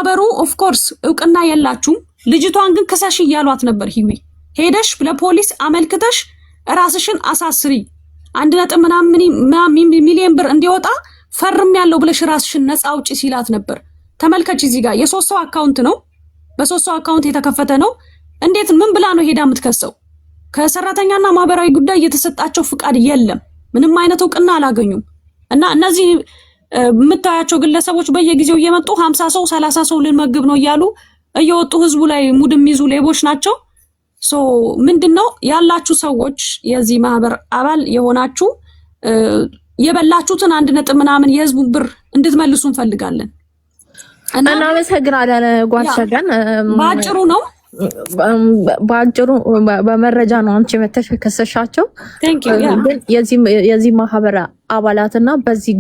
ማህበሩ ኦፍ ኮርስ እውቅና የላችሁም። ልጅቷን ግን ክሰሽ እያሏት ነበር። ሂዊ ሄደሽ ለፖሊስ አመልክተሽ ራስሽን አሳስሪ 1.ምናምን ሚሊዮን ብር እንዲወጣ ፈርም ያለው ብለሽ ራስሽን ነፃ አውጪ ሲላት ነበር። ተመልከች እዚህ ጋር የሶስት ሰው አካውንት ነው፣ በሶስት ሰው አካውንት የተከፈተ ነው። እንዴት ምን ብላ ነው ሄዳ የምትከሰው? ከሰራተኛና ማህበራዊ ጉዳይ የተሰጣቸው ፍቃድ የለም። ምንም አይነት እውቅና አላገኙም። እና እነዚህ የምታያቸው ግለሰቦች በየጊዜው እየመጡ 50 ሰው 30 ሰው ልንመግብ ነው እያሉ እየወጡ ህዝቡ ላይ ሙድ የሚይዙ ሌቦች ናቸው። ሶ ምንድነው ያላችሁ ሰዎች የዚህ ማህበር አባል የሆናችሁ የበላችሁትን 1 የህዝቡን ብር እንድትመልሱ እንፈልጋለን። እና እናመሰግናለን ጓደኛን ባጭሩ ነው ባጭሩ በመረጃ ነው አንቺ መተሽ ከሰሻቸው። ግን የዚህ ማህበር አባላትና በዚህ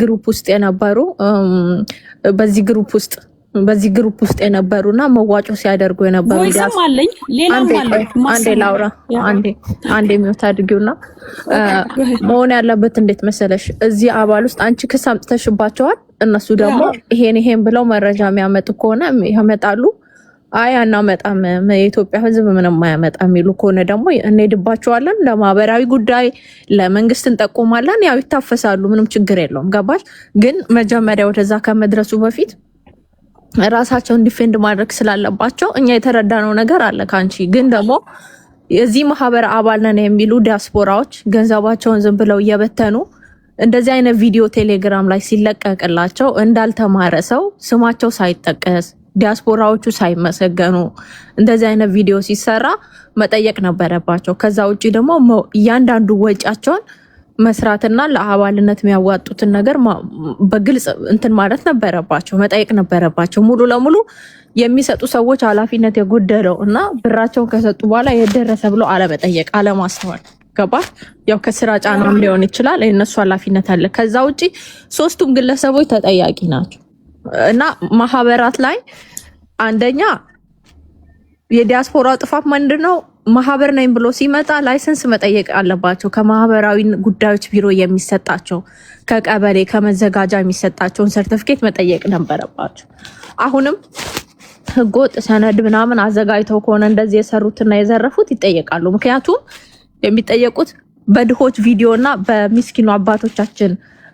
ግሩፕ ውስጥ የነበሩና መዋጮ ሲያደርጉ የነበሩ ወይስ አለኝ ሌላም አለኝ። አንዴ ላውራ አንዴ ሚውት አድርጊውና መሆን ያለበት እንዴት መሰለሽ፣ እዚህ አባል ውስጥ አንቺ ክስ አምጥተሽባቸዋል። እነሱ ደግሞ ይሄን ብለው መረጃ የሚያመጡ ከሆነ ያመጣሉ። አይ አናመጣም፣ የኢትዮጵያ ህዝብ ምንም አያመጣም የሚሉ ከሆነ ደግሞ እንሄድባቸዋለን። ለማህበራዊ ጉዳይ ለመንግስት እንጠቁማለን። ያው ይታፈሳሉ፣ ምንም ችግር የለውም። ገባሽ? ግን መጀመሪያ ወደዛ ከመድረሱ በፊት ራሳቸውን ዲፌንድ ማድረግ ስላለባቸው እኛ የተረዳነው ነገር አለ ካንቺ። ግን ደግሞ የዚህ ማህበር አባል ነን የሚሉ ዲያስፖራዎች ገንዘባቸውን ዝም ብለው እየበተኑ እንደዚህ አይነት ቪዲዮ ቴሌግራም ላይ ሲለቀቅላቸው እንዳልተማረ ሰው ስማቸው ሳይጠቀስ ዲያስፖራዎቹ ሳይመሰገኑ እንደዚህ አይነት ቪዲዮ ሲሰራ መጠየቅ ነበረባቸው። ከዛ ውጪ ደግሞ እያንዳንዱ ወጪያቸውን መስራትና ለአባልነት የሚያዋጡትን ነገር በግልጽ እንትን ማለት ነበረባቸው፣ መጠየቅ ነበረባቸው። ሙሉ ለሙሉ የሚሰጡ ሰዎች ኃላፊነት የጎደለው እና ብራቸውን ከሰጡ በኋላ የደረሰ ብሎ አለመጠየቅ፣ አለማስተዋል። ገባሽ? ያው ከስራ ጫናም ሊሆን ይችላል፣ የነሱ ኃላፊነት አለ። ከዛ ውጪ ሶስቱም ግለሰቦች ተጠያቂ ናቸው። እና ማህበራት ላይ አንደኛ የዲያስፖራ ጥፋት ምንድነው? ማህበር ነኝ ብሎ ሲመጣ ላይሰንስ መጠየቅ አለባቸው። ከማህበራዊ ጉዳዮች ቢሮ የሚሰጣቸው ከቀበሌ ከመዘጋጃ የሚሰጣቸውን ሰርቲፊኬት መጠየቅ ነበረባቸው። አሁንም ህገወጥ ሰነድ ምናምን አዘጋጅተው ከሆነ እንደዚህ የሰሩትና የዘረፉት ይጠየቃሉ። ምክንያቱም የሚጠየቁት በድሆች ቪዲዮና በሚስኪኑ አባቶቻችን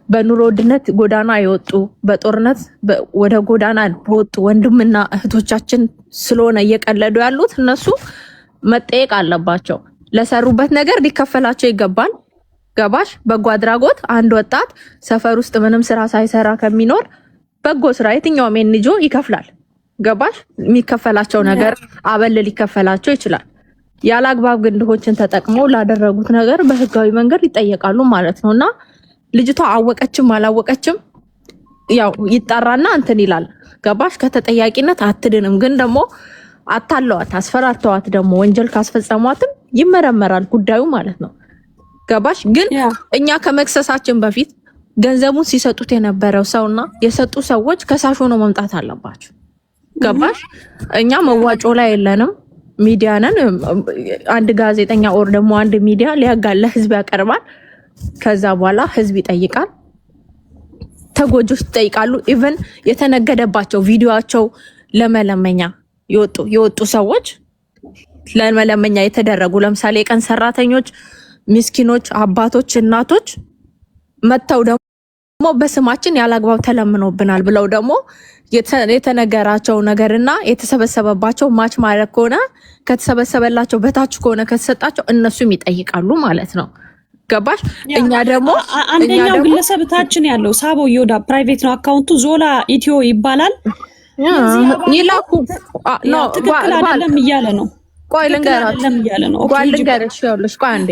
በኑሮ ውድነት ጎዳና የወጡ በጦርነት ወደ ጎዳና በወጡ ወንድምና እህቶቻችን ስለሆነ እየቀለዱ ያሉት እነሱ መጠየቅ አለባቸው። ለሰሩበት ነገር ሊከፈላቸው ይገባል። ገባሽ? በጎ አድራጎት አንድ ወጣት ሰፈር ውስጥ ምንም ስራ ሳይሰራ ከሚኖር በጎ ስራ የትኛውም ኤንጂኦ ይከፍላል። ገባሽ? የሚከፈላቸው ነገር አበል ሊከፈላቸው ይችላል። ያለ አግባብ ግን ድሆችን ተጠቅመው ላደረጉት ነገር በህጋዊ መንገድ ይጠየቃሉ ማለት ነውና ልጅቷ አወቀችም አላወቀችም ያው ይጣራና እንትን ይላል። ገባሽ? ከተጠያቂነት አትድንም። ግን ደግሞ አታለዋት አስፈራርተዋት ደግሞ ወንጀል ካስፈጸሟትም ይመረመራል ጉዳዩ ማለት ነው። ገባሽ? ግን እኛ ከመክሰሳችን በፊት ገንዘቡን ሲሰጡት የነበረው ሰውና የሰጡ ሰዎች ከሳሽ ሆነው መምጣት አለባቸው። ገባሽ? እኛ መዋጮ ላይ የለንም፣ ሚዲያ ነን። አንድ ጋዜጠኛ ኦር ደግሞ አንድ ሚዲያ ሊያጋለ ህዝብ ያቀርባል። ከዛ በኋላ ህዝብ ይጠይቃል፣ ተጎጆች ይጠይቃሉ። ኢቭን የተነገደባቸው ቪዲዮአቸው ለመለመኛ የወጡ ሰዎች ለመለመኛ የተደረጉ ለምሳሌ የቀን ሰራተኞች፣ ምስኪኖች፣ አባቶች፣ እናቶች መተው ደግሞ በስማችን ያላግባብ ተለምኖብናል ብለው ደግሞ የተነገራቸው ነገርና የተሰበሰበባቸው ማች ማለት ከሆነ ከተሰበሰበላቸው በታች ከሆነ ከተሰጣቸው እነሱም ይጠይቃሉ ማለት ነው። ገባሽ? እኛ ደግሞ አንደኛው ግለሰብ ታችን ያለው ሳቦ ይወዳ ፕራይቬት ነው አካውንቱ ዞላ ኢትዮ ይባላል። ይላኩ ነው ትክክል አይደለም እያለ ነው። ቆይ ልንገርሽ ያለሽ ቆይ አንዴ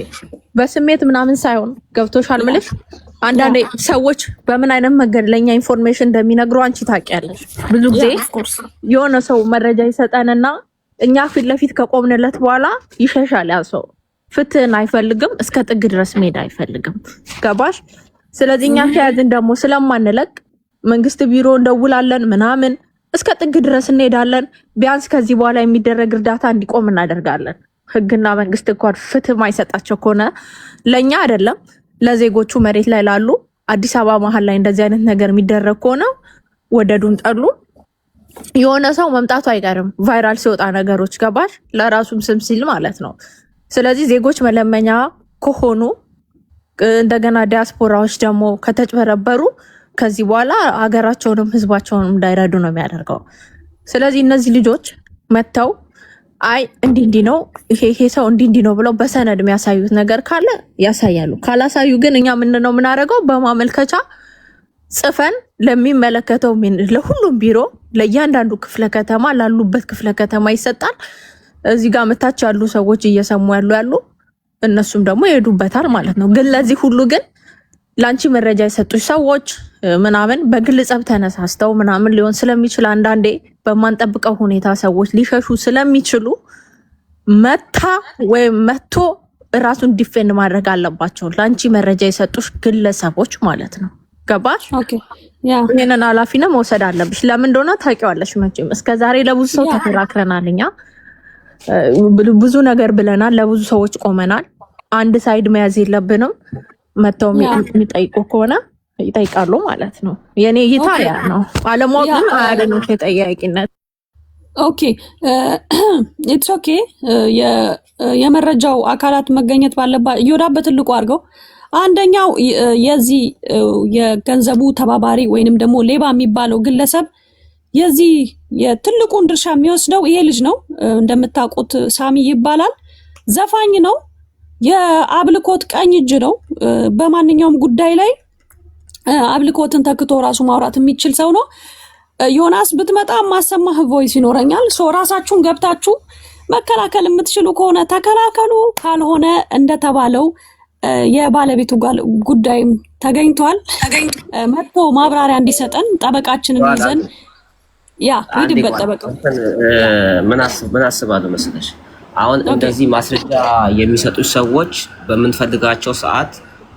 በስሜት ምናምን ሳይሆን ገብቶሻል ምልሽ። አንዳንዴ ሰዎች በምን አይነት መንገድ ለኛ ኢንፎርሜሽን እንደሚነግሩ አንቺ ታውቂያለሽ። ብዙ ጊዜ የሆነ ሰው መረጃ ይሰጠንና እኛ ፊት ለፊት ከቆምንለት በኋላ ይሸሻል ያ ሰው። ፍትህን አይፈልግም፣ እስከ ጥግ ድረስ መሄድ አይፈልግም። ገባሽ? ስለዚህ እኛ ተያዝን ደግሞ ስለማንለቅ መንግስት ቢሮ እንደውላለን ምናምን እስከ ጥግ ድረስ እንሄዳለን። ቢያንስ ከዚህ በኋላ የሚደረግ እርዳታ እንዲቆም እናደርጋለን። ህግና መንግስት እንኳን ፍትህ ማይሰጣቸው ከሆነ ለኛ አይደለም ለዜጎቹ መሬት ላይ ላሉ አዲስ አበባ መሀል ላይ እንደዚህ አይነት ነገር የሚደረግ ከሆነ ወደዱን ጠሉ የሆነ ሰው መምጣቱ አይቀርም ቫይራል ሲወጣ ነገሮች ገባሽ? ለራሱም ስም ሲል ማለት ነው። ስለዚህ ዜጎች መለመኛ ከሆኑ እንደገና ዲያስፖራዎች ደግሞ ከተጭበረበሩ ከዚህ በኋላ ሀገራቸውንም ህዝባቸውንም እንዳይረዱ ነው የሚያደርገው። ስለዚህ እነዚህ ልጆች መጥተው አይ እንዲህ ነው ይሄ ሰው እንዲህ ነው ብለው በሰነድ የሚያሳዩት ነገር ካለ ያሳያሉ። ካላሳዩ ግን እኛ ምንድነው የምናደርገው? በማመልከቻ ጽፈን ለሚመለከተው ለሁሉም ቢሮ ለእያንዳንዱ ክፍለ ከተማ ላሉበት ክፍለ ከተማ ይሰጣል። እዚህ ጋር መታች ያሉ ሰዎች እየሰሙ ያሉ እነሱም ደግሞ ይሄዱበታል ማለት ነው። ግን ለዚህ ሁሉ ግን ላንቺ መረጃ የሰጡሽ ሰዎች ምናምን በግል ጸብ ተነሳስተው ምናምን ሊሆን ስለሚችል አንዳንዴ በማንጠብቀው ሁኔታ ሰዎች ሊሸሹ ስለሚችሉ መታ ወይም መቶ ራሱን ዲፌንድ ማድረግ አለባቸው ላንቺ መረጃ የሰጡሽ ግለሰቦች ማለት ነው። ገባሽ? ይህንን ኃላፊነት መውሰድ አለብሽ። ለምን እንደሆነ ታውቂዋለሽ። መቼም እስከዛሬ ለብዙ ሰው ተከራክረናል፣ እኛ ብዙ ነገር ብለናል፣ ለብዙ ሰዎች ቆመናል። አንድ ሳይድ መያዝ የለብንም። መተው የሚጠይቁ ከሆነ ይጠይቃሉ ማለት ነው። የኔ እይታ ያ ነው። አለማወቅ ግን አያደንም ተጠያቂነት። ኦኬ ኢትስ ኦኬ። የመረጃው አካላት መገኘት ባለባት እዮዳ በትልቁ አድርገው አንደኛው የዚህ የገንዘቡ ተባባሪ ወይንም ደግሞ ሌባ የሚባለው ግለሰብ የዚህ የትልቁን ድርሻ የሚወስደው ይሄ ልጅ ነው። እንደምታውቁት ሳሚ ይባላል። ዘፋኝ ነው። የአብልኮት ቀኝ እጅ ነው። በማንኛውም ጉዳይ ላይ አብልኮትን ተክቶ ራሱ ማውራት የሚችል ሰው ነው። ዮናስ ብትመጣ ማሰማህ ቮይስ ይኖረኛል። ሶ ራሳችሁን ገብታችሁ መከላከል የምትችሉ ከሆነ ተከላከሉ። ካልሆነ እንደተባለው የባለቤቱ ጉዳይም ተገኝቷል። መጥቶ ማብራሪያ እንዲሰጠን ጠበቃችንን ይዘን ሂድበት። ጠበቃው ምን አስባለሁ መሰለሽ፣ አሁን እንደዚህ ማስረጃ የሚሰጡ ሰዎች በምንፈልጋቸው ሰዓት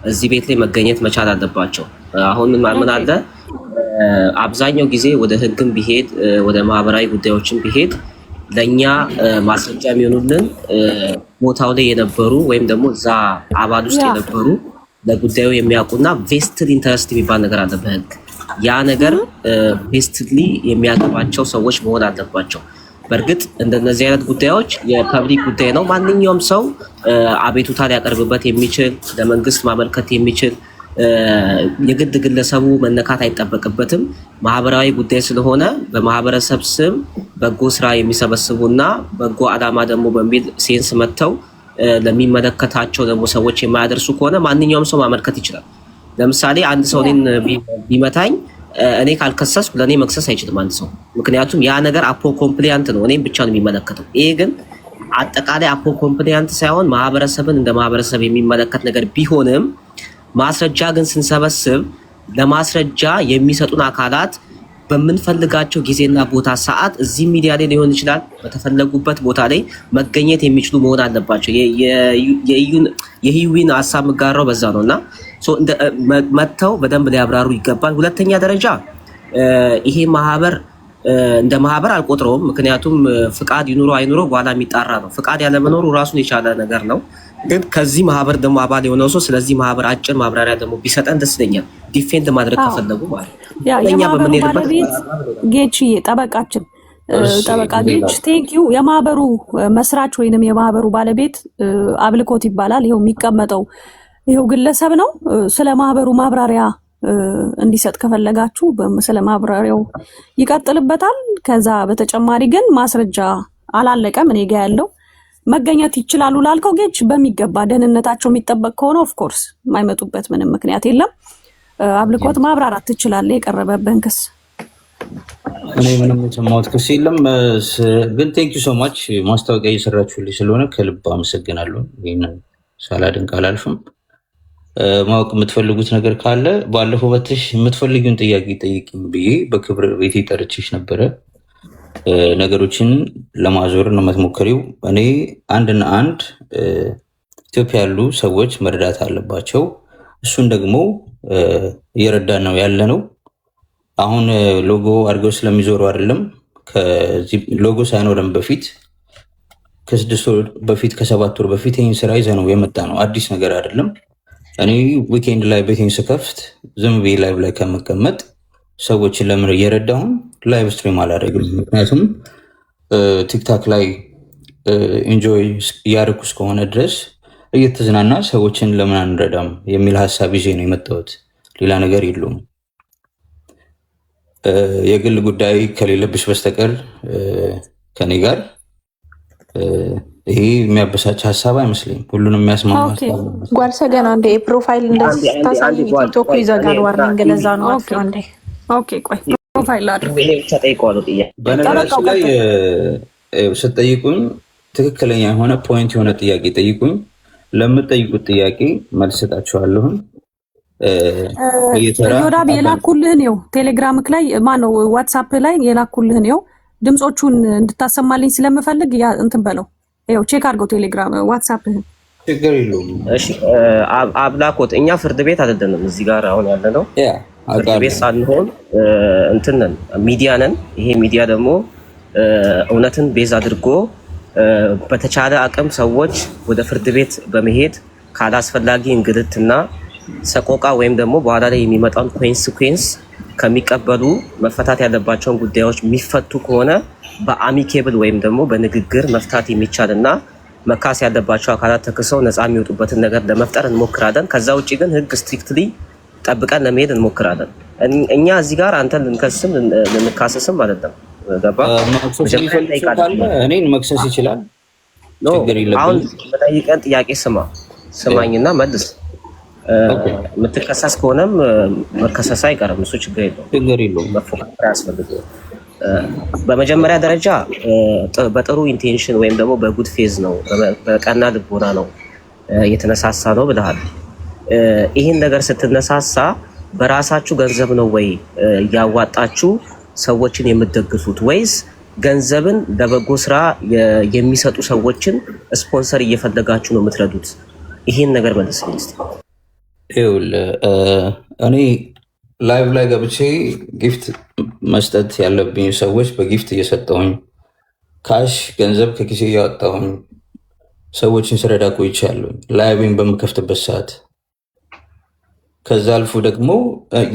እዚህ ቤት ላይ መገኘት መቻል አለባቸው። አሁን ምን አለ አብዛኛው ጊዜ ወደ ህግም ቢሄድ ወደ ማህበራዊ ጉዳዮችን ቢሄድ ለኛ ማስረጃ የሚሆኑልን ቦታው ላይ የነበሩ ወይም ደግሞ እዛ አባል ውስጥ የነበሩ ለጉዳዩ የሚያውቁና ቬስትድ ኢንተረስት የሚባል ነገር አለ በህግ። ያ ነገር ቬስትድሊ የሚያገባቸው ሰዎች መሆን አለባቸው። በእርግጥ እንደነዚህ አይነት ጉዳዮች የፐብሊክ ጉዳይ ነው። ማንኛውም ሰው አቤቱታ ሊያቀርብበት የሚችል ለመንግስት ማመልከት የሚችል የግድ ግለሰቡ መነካት አይጠበቅበትም። ማህበራዊ ጉዳይ ስለሆነ በማህበረሰብ ስም በጎ ስራ የሚሰበስቡና በጎ አላማ ደግሞ በሚል ሴንስ መጥተው ለሚመለከታቸው ደግሞ ሰዎች የማያደርሱ ከሆነ ማንኛውም ሰው ማመልከት ይችላል። ለምሳሌ አንድ ሰው እኔን ቢመታኝ እኔ ካልከሰስኩ ለእኔ መክሰስ አይችልም አንድ ሰው። ምክንያቱም ያ ነገር አፖ ኮምፕሊያንት ነው፣ እኔም ብቻ ነው የሚመለከተው። ይሄ ግን አጠቃላይ አፖ ኮምፕሊያንት ሳይሆን ማህበረሰብን እንደ ማህበረሰብ የሚመለከት ነገር ቢሆንም ማስረጃ ግን ስንሰበስብ ለማስረጃ የሚሰጡን አካላት በምንፈልጋቸው ጊዜና ቦታ ሰዓት እዚህ ሚዲያ ላይ ሊሆን ይችላል፣ በተፈለጉበት ቦታ ላይ መገኘት የሚችሉ መሆን አለባቸው። የህዊን ሀሳብ ምጋራው በዛ ነው እና መጥተው በደንብ ሊያብራሩ ይገባል። ሁለተኛ ደረጃ ይሄ ማህበር እንደ ማህበር አልቆጥረውም። ምክንያቱም ፍቃድ ይኑሮ አይኑሮ በኋላ የሚጣራ ነው። ፍቃድ ያለመኖሩ ራሱን የቻለ ነገር ነው። ግን ከዚህ ማህበር ደግሞ አባል የሆነው ሰው ስለዚህ ማህበር አጭር ማብራሪያ ደግሞ ቢሰጠን ደስ ይለኛል። ዲፌንድ ማድረግ ከፈለጉ ማለት ነው። የማህበሩ ባለቤት ጌችዬ ጠበቃችን ጠበቃ ጌች ቴንኪው። የማህበሩ መስራች ወይንም የማህበሩ ባለቤት አብልኮት ይባላል። ይኸው የሚቀመጠው ይኸው ግለሰብ ነው። ስለ ማህበሩ ማብራሪያ እንዲሰጥ ከፈለጋችሁ ስለ ማብራሪያው ይቀጥልበታል። ከዛ በተጨማሪ ግን ማስረጃ አላለቀም። እኔ ጋ ያለው መገኘት ይችላሉ ላልከው ጌች በሚገባ ደህንነታቸው የሚጠበቅ ከሆነ ኦፍኮርስ የማይመጡበት ምንም ምክንያት የለም። አብልኮት ማብራራት ትችላለህ የቀረበብህን ክስ። እኔ ምንም የሰማሁት ክስ የለም። ግን ቴንክ ዩ ሶ ማች ማስታወቂያ እየሰራችሁልኝ ስለሆነ ከልብ አመሰግናለሁ። ይህንን ሳላደንቅ አላልፍም። ማወቅ የምትፈልጉት ነገር ካለ ባለፈው በትሽ የምትፈልጊውን ጥያቄ ጠይቅም ብዬ በክብር ቤቴ ጠርቼሽ ነበረ። ነገሮችን ለማዞር ነው የምትሞክሪው። እኔ አንድና አንድ ኢትዮጵያ ያሉ ሰዎች መረዳት አለባቸው። እሱን ደግሞ እየረዳን ነው ያለ ነው። አሁን ሎጎ አድርገው ስለሚዞሩ አይደለም። ሎጎ ሳይኖረን በፊት ከ6 ወር በፊት ከ7 ወር በፊት ይህን ስራ ይዘ ነው የመጣ ነው። አዲስ ነገር አይደለም። እኔ ዊኬንድ ላይ ቤቴን ስከፍት ዝም ብዬ ላይቭ ላይ ከመቀመጥ ሰዎችን ለምን እየረዳሁም ላይቭ ስትሪም አላደርግም? ምክንያቱም ቲክታክ ላይ ኢንጆይ እያደረኩ እስከሆነ ድረስ እየተዝናና ሰዎችን ለምን አንረዳም የሚል ሀሳብ ይዤ ነው የመጣሁት። ሌላ ነገር የለውም። የግል ጉዳይ ከሌለብሽ በስተቀር ከኔ ጋር ይሄ የሚያበሳጭ ሀሳብ አይመስለኝም። ሁሉንም የሚያስማማ ጓልሰ ገና እንደ ፕሮፋይል እንደዚህ ታሳይ ቲክቶክ ይዘጋል። ዋርኒንግ ለዛ ነው። ኦኬ ቆይ ፕሮፋይል አድርጉ። በነገራችን ላይ ስትጠይቁኝ ትክክለኛ የሆነ ፖይንት የሆነ ጥያቄ ጠይቁኝ። ለምትጠይቁት ጥያቄ መልስ ሰጣችኋለሁ። ዮዳብ የላኩልህን ይኸው ቴሌግራምክ ላይ ማነው ዋትሳፕ ላይ የላኩልህን ይኸው ድምፆቹን እንድታሰማልኝ ስለምፈልግ ያ እንትን በለው ይኸው ቼክ አድርገው ቴሌግራም ዋትሳፕህን። ችግር የለውም። እሺ አብላኮት እኛ ፍርድ ቤት አይደለንም እዚህ ጋር አሁን ያለነው ፍርድ ቤት ሳንሆን እንትን ነን፣ ሚዲያ ነን። ይሄ ሚዲያ ደግሞ እውነትን ቤዝ አድርጎ በተቻለ አቅም ሰዎች ወደ ፍርድ ቤት በመሄድ ካላስፈላጊ እንግልትና ሰቆቃ ወይም ደግሞ በኋላ ላይ የሚመጣውን ኮንሲኩዌንስ ከሚቀበሉ መፈታት ያለባቸውን ጉዳዮች የሚፈቱ ከሆነ በአሚኬብል ወይም ደግሞ በንግግር መፍታት የሚቻልና መካስ ያለባቸው አካላት ተክሰው ነፃ የሚወጡበትን ነገር ለመፍጠር እንሞክራለን። ከዛ ውጭ ግን ህግ ስትሪክትሊ ጠብቀን ለመሄድ እንሞክራለን። እኛ እዚህ ጋር አንተን ልንከስም ልንካሰስም አይደለም። ገባ? እኔን መክሰስ ይችላል። አሁን በጠይቀን ጥያቄ ስማኝና መልስ። የምትከሰስ ከሆነም መከሰስ አይቀርም። እሱ ችግር የለውም። መፎካከር አያስፈልግም። በመጀመሪያ ደረጃ በጥሩ ኢንቴንሽን ወይም ደግሞ በጉድ ፌዝ ነው፣ በቀና ልቦና ነው የተነሳሳ ነው ብለሃል። ይህን ነገር ስትነሳሳ በራሳችሁ ገንዘብ ነው ወይ ያዋጣችሁ ሰዎችን የምትደግፉት ወይስ ገንዘብን ለበጎ ስራ የሚሰጡ ሰዎችን ስፖንሰር እየፈለጋችሁ ነው የምትረዱት? ይህን ነገር መልስ። እኔ ላይቭ ላይ ገብቼ ጊፍት መስጠት ያለብኝ ሰዎች በጊፍት እየሰጠሁኝ ካሽ ገንዘብ ከኪሴ እያወጣሁኝ ሰዎችን ስረዳ ቆይቻለሁ ላይቭን በምከፍትበት ሰዓት። ከዛ አልፎ ደግሞ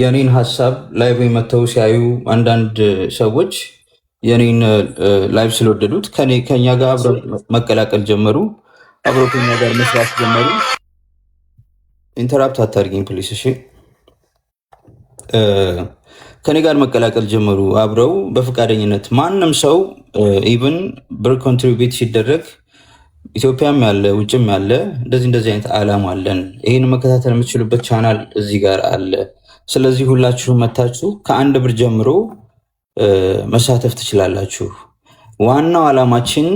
የኔን ሀሳብ ላይቭ መተው ሲያዩ አንዳንድ ሰዎች የኔን ላይቭ ስለወደዱት ከኛ ጋር አብረው መቀላቀል ጀመሩ። አብረው ከኛ ጋር መስራት ጀመሩ። ኢንተራፕት አታርጊኝ ፕሊስ። እሺ፣ ከኔ ጋር መቀላቀል ጀመሩ አብረው በፈቃደኝነት። ማንም ሰው ኢቭን ብር ኮንትሪቢዩት ሲደረግ ኢትዮጵያም ያለ ውጭም ያለ እንደዚህ አይነት ዓላማ አለን። ይህን መከታተል የምትችሉበት ቻናል እዚህ ጋር አለ። ስለዚህ ሁላችሁም መታችሁ ከአንድ ብር ጀምሮ መሳተፍ ትችላላችሁ። ዋናው ዓላማችን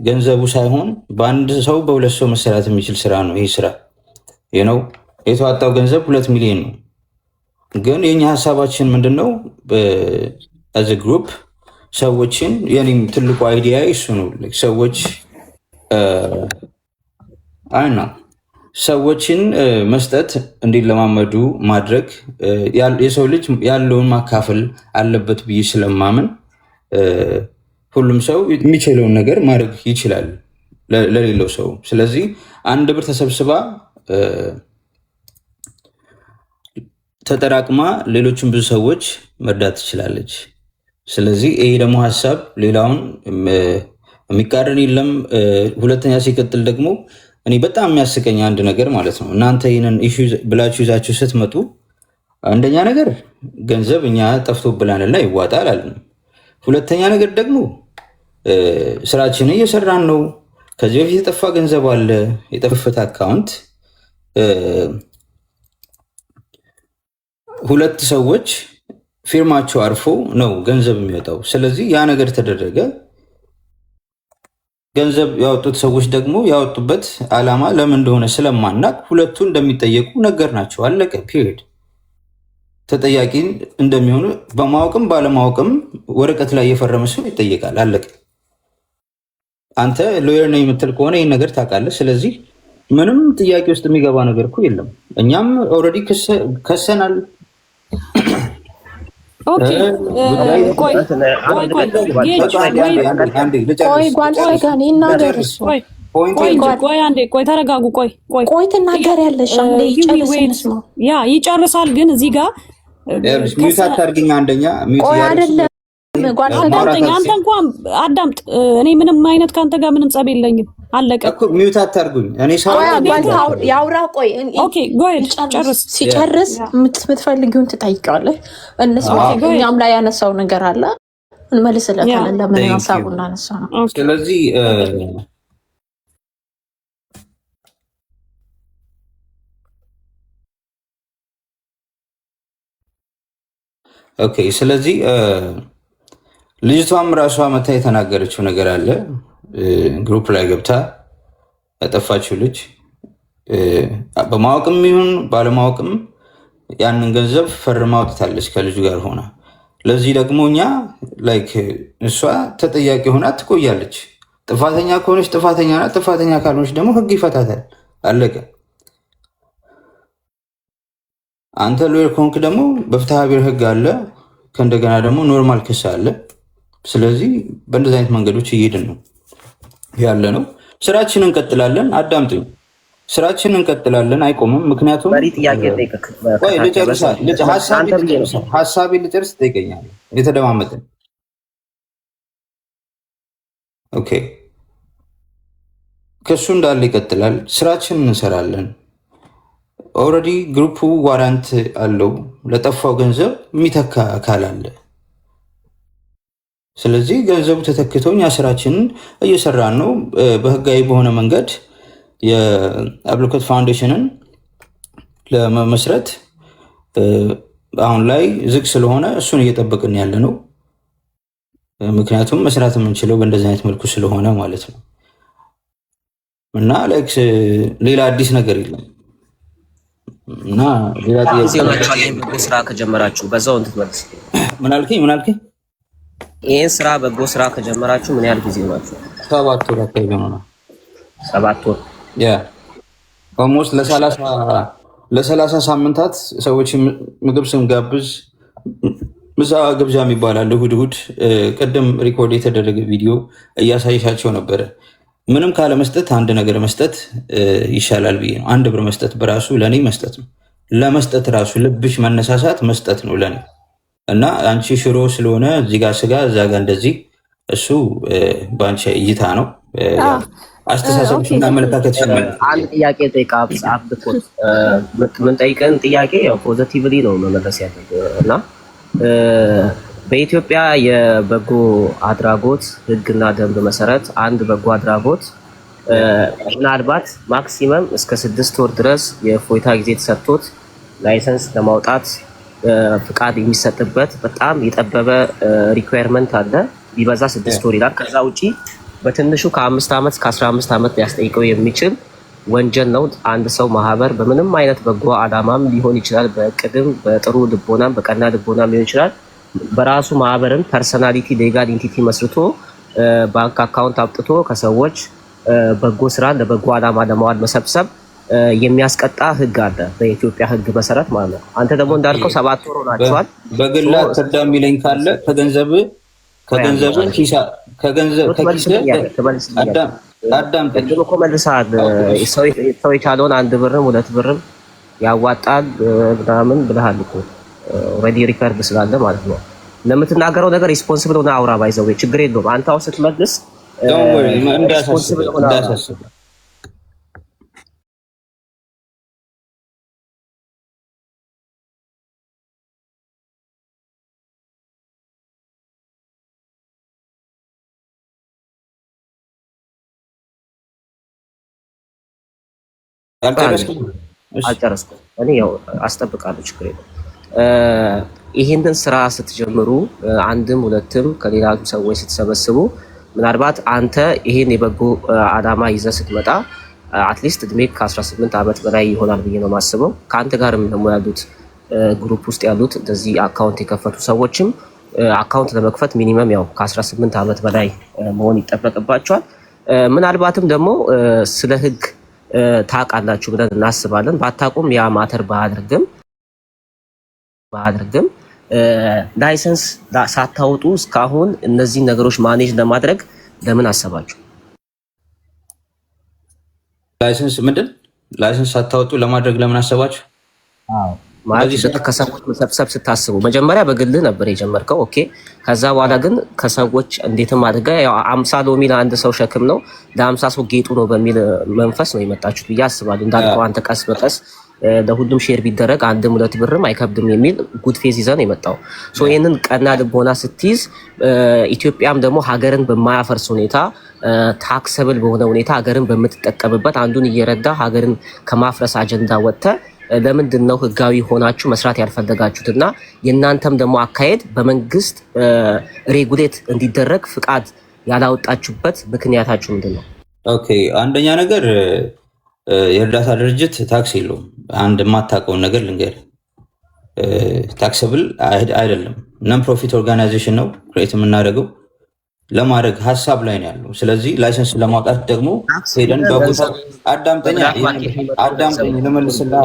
ገንዘቡ ሳይሆን በአንድ ሰው በሁለት ሰው መሰራት የሚችል ስራ ነው። ይህ ስራ ነው የተዋጣው ገንዘብ 2 ሚሊዮን ነው። ግን የኛ ሀሳባችን ምንድን ነው? አዘ ግሩፕ ሰዎችን የኔም ትልቁ አይዲያ እሱ ነው። ሰዎች ሰዎችን መስጠት እንዲለማመዱ ማድረግ፣ የሰው ልጅ ያለውን ማካፈል አለበት ብዬ ስለማምን ሁሉም ሰው የሚችለውን ነገር ማድረግ ይችላል ለሌለው ሰው። ስለዚህ አንድ ብር ተሰብስባ ተጠራቅማ ሌሎችን ብዙ ሰዎች መርዳት ትችላለች። ስለዚህ ይሄ ደግሞ ሀሳብ ሌላውን የሚቃረን የለም። ሁለተኛ ሲቀጥል ደግሞ እኔ በጣም የሚያስቀኝ አንድ ነገር ማለት ነው፣ እናንተ ይህንን ኢሹ ብላችሁ ይዛችሁ ስትመጡ አንደኛ ነገር ገንዘብ እኛ ጠፍቶብናልና ይዋጣል አለን። ሁለተኛ ነገር ደግሞ ስራችንን እየሰራን ነው። ከዚህ በፊት የጠፋ ገንዘብ አለ፣ የጠፈት አካውንት 2 ሰዎች ፊርማቸው አርፎ ነው ገንዘብ የሚወጣው። ስለዚህ ያ ነገር ተደረገ። ገንዘብ ያወጡት ሰዎች ደግሞ ያወጡበት ዓላማ ለምን እንደሆነ ስለማናቅ ሁለቱ እንደሚጠየቁ ነገር ናቸው። አለቀ። ፒሪድ። ተጠያቂ እንደሚሆኑ በማወቅም ባለማወቅም ወረቀት ላይ የፈረመ ሰው ይጠየቃል። አለቀ። አንተ ሎየር ነኝ የምትል ከሆነ ይህን ነገር ታውቃለህ። ስለዚህ ምንም ጥያቄ ውስጥ የሚገባ ነገር እኮ የለም። እኛም ኦልሬዲ ከሰናል። ቆይ ትናገሪያለሽ። ይጨርሳል። ግን እዚህ ጋር ሚውት አታርግኝ። አንደኛ ሚውት ቆይ አይደለም አዳምጠኝ። አንተ እንኳን አዳምጥ። እኔ ምንም አይነት ከአንተ ጋር ምንም ጸብ የለኝም። አለቀ እኮ። ሚውት አታርጉኝ። እኔ ያውራ። ቆይ ኦኬ፣ ጎይድ ጨርስ። ሲጨርስ የምትፈልጊውን ትጠይቀዋለህ። እኛም ላይ ያነሳው ነገር አለ እንመልስለታለን። ለምን ሀሳቡ እናነሳ ነው። ስለዚህ ኦኬ፣ ስለዚህ ልጅቷም ራሷ መታ የተናገረችው ነገር አለ። ግሩፕ ላይ ገብታ ያጠፋችው ልጅ በማወቅም ይሁን ባለማወቅም ያንን ገንዘብ ፈርማ አውጥታለች ከልጁ ጋር ሆና። ለዚህ ደግሞ እኛ ላይክ እሷ ተጠያቂ ሆና ትቆያለች። ጥፋተኛ ከሆነች ጥፋተኛ ናት፣ ጥፋተኛ ካልሆነች ደግሞ ህግ ይፈታታል። አለቀ። አንተ ሎየር ከሆንክ ደግሞ በፍትሐ ብሔር ህግ አለ፣ ከእንደገና ደግሞ ኖርማል ክስ አለ። ስለዚህ በእንደዚህ አይነት መንገዶች እየሄድን ነው ያለ ነው። ስራችንን እንቀጥላለን። አዳምጡኝ፣ ስራችንን እንቀጥላለን፣ አይቆምም። ምክንያቱም ሀሳቤ ልጨርስ ትጠይቀኛለህ። የተደማመጥን ኦኬ። ክሱ እንዳለ ይቀጥላል፣ ስራችንን እንሰራለን። ኦልሬዲ ግሩፑ ዋራንት አለው፣ ለጠፋው ገንዘብ የሚተካ አካል አለ። ስለዚህ ገንዘቡ ተተክቶ እኛ ስራችንን እየሰራን ነው። በህጋዊ በሆነ መንገድ የአብሎኮት ፋውንዴሽንን ለመመስረት አሁን ላይ ዝግ ስለሆነ እሱን እየጠበቅን ያለ ነው። ምክንያቱም መስራት የምንችለው በእንደዚህ አይነት መልኩ ስለሆነ ማለት ነው። እና ላይክ ሌላ አዲስ ነገር የለም። እና ሌላ ስራ ከጀመራችሁ በዛው እንትመልስ። ምን አልከኝ? ይህን ስራ በጎ ስራ ከጀመራችሁ ምን ያህል ጊዜ ሆናችሁ? 7 ወር አካባቢ ነው። 7 ወር ኦልሞስት ለ30 ሳምንታት ሰዎች ምግብ ስንጋብዝ ምሳ ግብዣ የሚባላል እሑድ እሑድ ቅድም ሪኮርድ የተደረገ ቪዲዮ እያሳይሻቸው ነበረ። ምንም ካለ መስጠት አንድ ነገር መስጠት ይሻላል ብዬ ነው። 1 ብር መስጠት በራሱ ለእኔ መስጠት ነው። ለመስጠት ራሱ ልብሽ መነሳሳት መስጠት ነው ለእኔ። እና አንቺ ሽሮ ስለሆነ እዚህ ጋር ስጋ እዛ ጋር እንደዚህ እሱ በአንቺ እይታ ነው። አስተሳሰብሽ እና አመለካከትሽ። አንድ ጥያቄ ጠይቃ አብድኮት ምን ጠይቀን ጥያቄ ያው ፖዚቲቭሊ ነው መመለስ ያለብህ እና በኢትዮጵያ የበጎ አድራጎት ሕግና ደንብ መሰረት አንድ በጎ አድራጎት ምናልባት ማክሲመም እስከ 6 ወር ድረስ የእፎይታ ጊዜ ተሰጥቶት ላይሰንስ ለማውጣት ፍቃድ የሚሰጥበት በጣም የጠበበ ሪኳየርመንት አለ። ቢበዛ 6 ወር ይላል። ከዛ ውጪ በትንሹ ከ5 ዓመት እስከ 15 ዓመት ሊያስጠይቀው የሚችል ወንጀል ነው። አንድ ሰው ማህበር በምንም አይነት በጎ አላማም ሊሆን ይችላል፣ በቅድም በጥሩ ልቦናም በቀና ልቦናም ሊሆን ይችላል። በራሱ ማህበርን ፐርሰናሊቲ ሌጋል ኢንቲቲ መስርቶ ባንክ አካውንት አውጥቶ ከሰዎች በጎ ስራ ለበጎ አላማ ለማዋል መሰብሰብ የሚያስቀጣ ህግ አለ በኢትዮጵያ ህግ መሰረት ማለት ነው። አንተ ደግሞ እንዳልከው 7 ወር ሆናችኋል። በግላ ትርዳ የሚለኝ ካለ ከገንዘብ አዳም ቅድም እኮ መልሰሃል። ሰው የቻለውን 1 ብርም 2 ብርም ያዋጣል ምናምን ብለሃል እኮ ኦልሬዲ ሪከርድ ስላለ ማለት ነው። ለምትናገረው ነገር ሪስፖንሲብል ሆነ አውራ። ባይዘው ችግር የለውም። አንተ አሁን ስትመልስ እንዳያሳስብ አልጨረስኩም። እኔ ያው አስጠብቃለሁ፣ ችግር የለም። ይሄንን ስራ ስትጀምሩ 1ም 2ም ከሌላ ሰዎች ስትሰበስቡ ምናልባት አንተ ይሄን የበጎ አላማ ይዘህ ስትመጣ አትሊስት እድሜ ከ18 ዓመት በላይ ይሆናል ብዬ ነው የማስበው። ከአንተ ጋርም ደግሞ ያሉት ግሩፕ ውስጥ ያሉት እንደዚህ አካውንት የከፈቱ ሰዎችም አካውንት ለመክፈት ሚኒመም ያው ከ18 ዓመት በላይ መሆን ይጠበቅባቸዋል። ምናልባትም ደግሞ ስለ ህግ ታውቃላችሁ ብለን እናስባለን። ባታውቁም ያ ማተር ባያደርግም ላይሰንስ ሳታወጡ እስካሁን እነዚህ ነገሮች ማኔጅ ለማድረግ ለምን አሰባችሁ? ላይሰንስ ምንድን ላይሰንስ ሳታወጡ ለማድረግ ለምን አሰባችሁ? ማለት ከሰዎች መሰብሰብ ስታስቡ መጀመሪያ በግልህ ነበር የጀመርከው። ኦኬ። ከዛ በኋላ ግን ከሰዎች እንዴትም አድርገህ ያው 50 ሎሚ ለአንድ ሰው ሸክም ነው ለ50 ሰው ጌጡ ነው በሚል መንፈስ ነው የመጣችሁት ብዬ አስባለሁ። እንዳልከው አንተ ቀስ በቀስ ለሁሉም ሼር ቢደረግ 1-2 ብርም አይከብድም የሚል ጉድ ፌዝ ይዘህ ነው የመጣው። ሶ ይሄንን ቀና ልቦና ስትይዝ ኢትዮጵያም ደግሞ ሀገርን በማያፈርስ ሁኔታ ታክሰብል በሆነ ሁኔታ ሀገርን በምትጠቀምበት አንዱን እየረዳ ሀገርን ከማፍረስ አጀንዳ ወጥተህ ለምንድን ነው ህጋዊ ሆናችሁ መስራት ያልፈለጋችሁት? እና የእናንተም ደግሞ አካሄድ በመንግስት ሬጉሌት እንዲደረግ ፍቃድ ያላወጣችሁበት ምክንያታችሁ ምንድን ነው? ኦኬ፣ አንደኛ ነገር የእርዳታ ድርጅት ታክስ የለውም። አንድ የማታውቀውን ነገር ልንገር፣ ታክሰብል አይደለም። ነን ፕሮፊት ኦርጋናይዜሽን ነው ክሬት የምናደርገው ለማድረግ ሀሳብ ላይ ነው ያለው። ስለዚህ ላይሰንስ ለማውጣት ደግሞ ሄደን በቦታ አዳምጠኝ ልመልስልህ።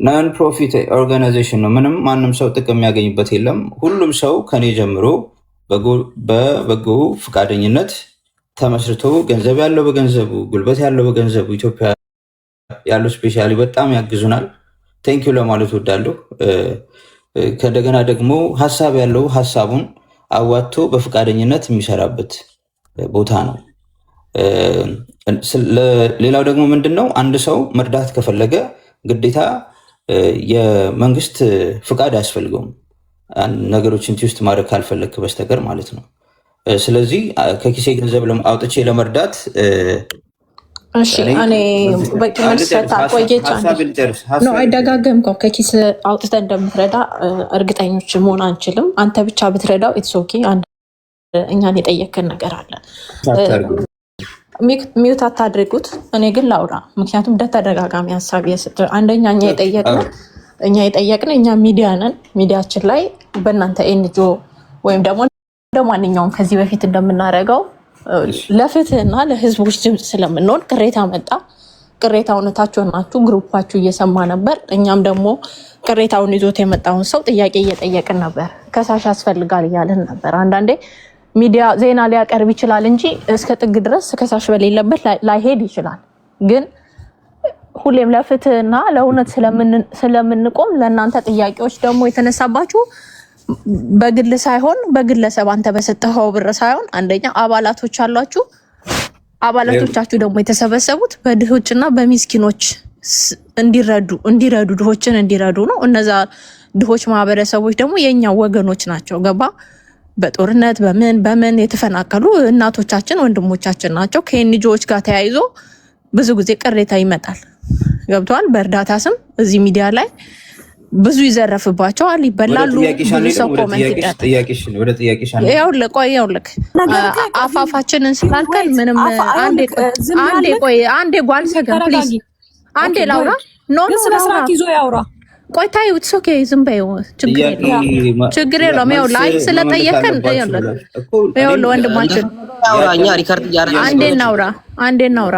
ነን ፕሮፊት ኦርጋናይዜሽን ነው። ምንም ማንም ሰው ጥቅም የሚያገኝበት የለም። ሁሉም ሰው ከኔ ጀምሮ በበጎ ፈቃደኝነት ተመስርቶ ገንዘብ ያለው በገንዘቡ፣ ጉልበት ያለው በገንዘቡ ኢትዮጵያ ያሉ ስፔሻሊ በጣም ያግዙናል። ቴንኪዩ ለማለት ወዳለሁ። ከእንደገና ደግሞ ሀሳብ ያለው ሀሳቡን አዋጥቶ በፈቃደኝነት የሚሰራበት ቦታ ነው። ሌላው ደግሞ ምንድን ነው፣ አንድ ሰው መርዳት ከፈለገ ግዴታ የመንግስት ፍቃድ አያስፈልገውም፣ ነገሮችን ውስጥ ማድረግ ካልፈለግክ በስተቀር ማለት ነው። ስለዚህ ከኪሴ ገንዘብ አውጥቼ ለመርዳት እኔ በቂ መልሰት አይደጋገምከው። ከኪስ አውጥተህ እንደምትረዳ እርግጠኞች መሆን አንችልም። አንተ ብቻ ብትረዳው ኢትስ ኦኬ። እኛን የጠየቅን ነገር አለ፣ ሚውት አታድርጉት። እኔ ግን ላውራ፣ ምክንያቱም እንደተደጋጋሚ ሀሳብ አንደኛ እኛ የጠየቅን እኛ ሚዲያ ነን። ሚዲያችን ላይ በእናንተ ኤንጂኦ ወይም ደግሞ እንደ ማንኛውም ከዚህ በፊት እንደምናደርገው ለፍትህና ለህዝቦች ድምፅ ስለምንሆን ቅሬታ መጣ። ቅሬታውን እታችሁ ናችሁ ግሩፓችሁ እየሰማ ነበር። እኛም ደግሞ ቅሬታውን ይዞት የመጣውን ሰው ጥያቄ እየጠየቅን ነበር። ከሳሽ ያስፈልጋል እያልን ነበር። አንዳንዴ ሚዲያ ዜና ሊያቀርብ ይችላል እንጂ እስከ ጥግ ድረስ ከሳሽ በሌለበት ላይሄድ ይችላል። ግን ሁሌም ለፍትህና ለእውነት ስለምንቆም ለእናንተ ጥያቄዎች ደግሞ የተነሳባችሁ በግል ሳይሆን በግለሰብ አንተ በሰጠኸው ብር ሳይሆን አንደኛ አባላቶች አሏችሁ። አባላቶቻችሁ ደግሞ የተሰበሰቡት በድሆችና በሚስኪኖች እንዲረዱ ድሆችን እንዲረዱ ነው። እነዛ ድሆች ማህበረሰቦች ደግሞ የኛ ወገኖች ናቸው። ገባ? በጦርነት በምን የተፈናቀሉ እናቶቻችን ወንድሞቻችን ናቸው። ከኤንጂኦዎች ጋር ተያይዞ ብዙ ጊዜ ቅሬታ ይመጣል። ገብተዋል። በእርዳታ ስም እዚህ ሚዲያ ላይ ብዙ ይዘረፍባቸዋል፣ ይበላሉ። ብዙ ሰው ኮሜንት ይውልቅ አፋፋችንን ስላልከን ምንም አንዴ ጓል ሰገን ፕሊዝ አንዴ ላውራ ኖ ይዞ ያውራ ቆይታ ይውትስ ኦኬ ዝም በይው ችግር የለውም። ያው ላይ ስለጠየቀን ይኸውልህ ወንድማችን ያውራኛ ሪካርድ ያረጋግጥ አንዴ እናውራ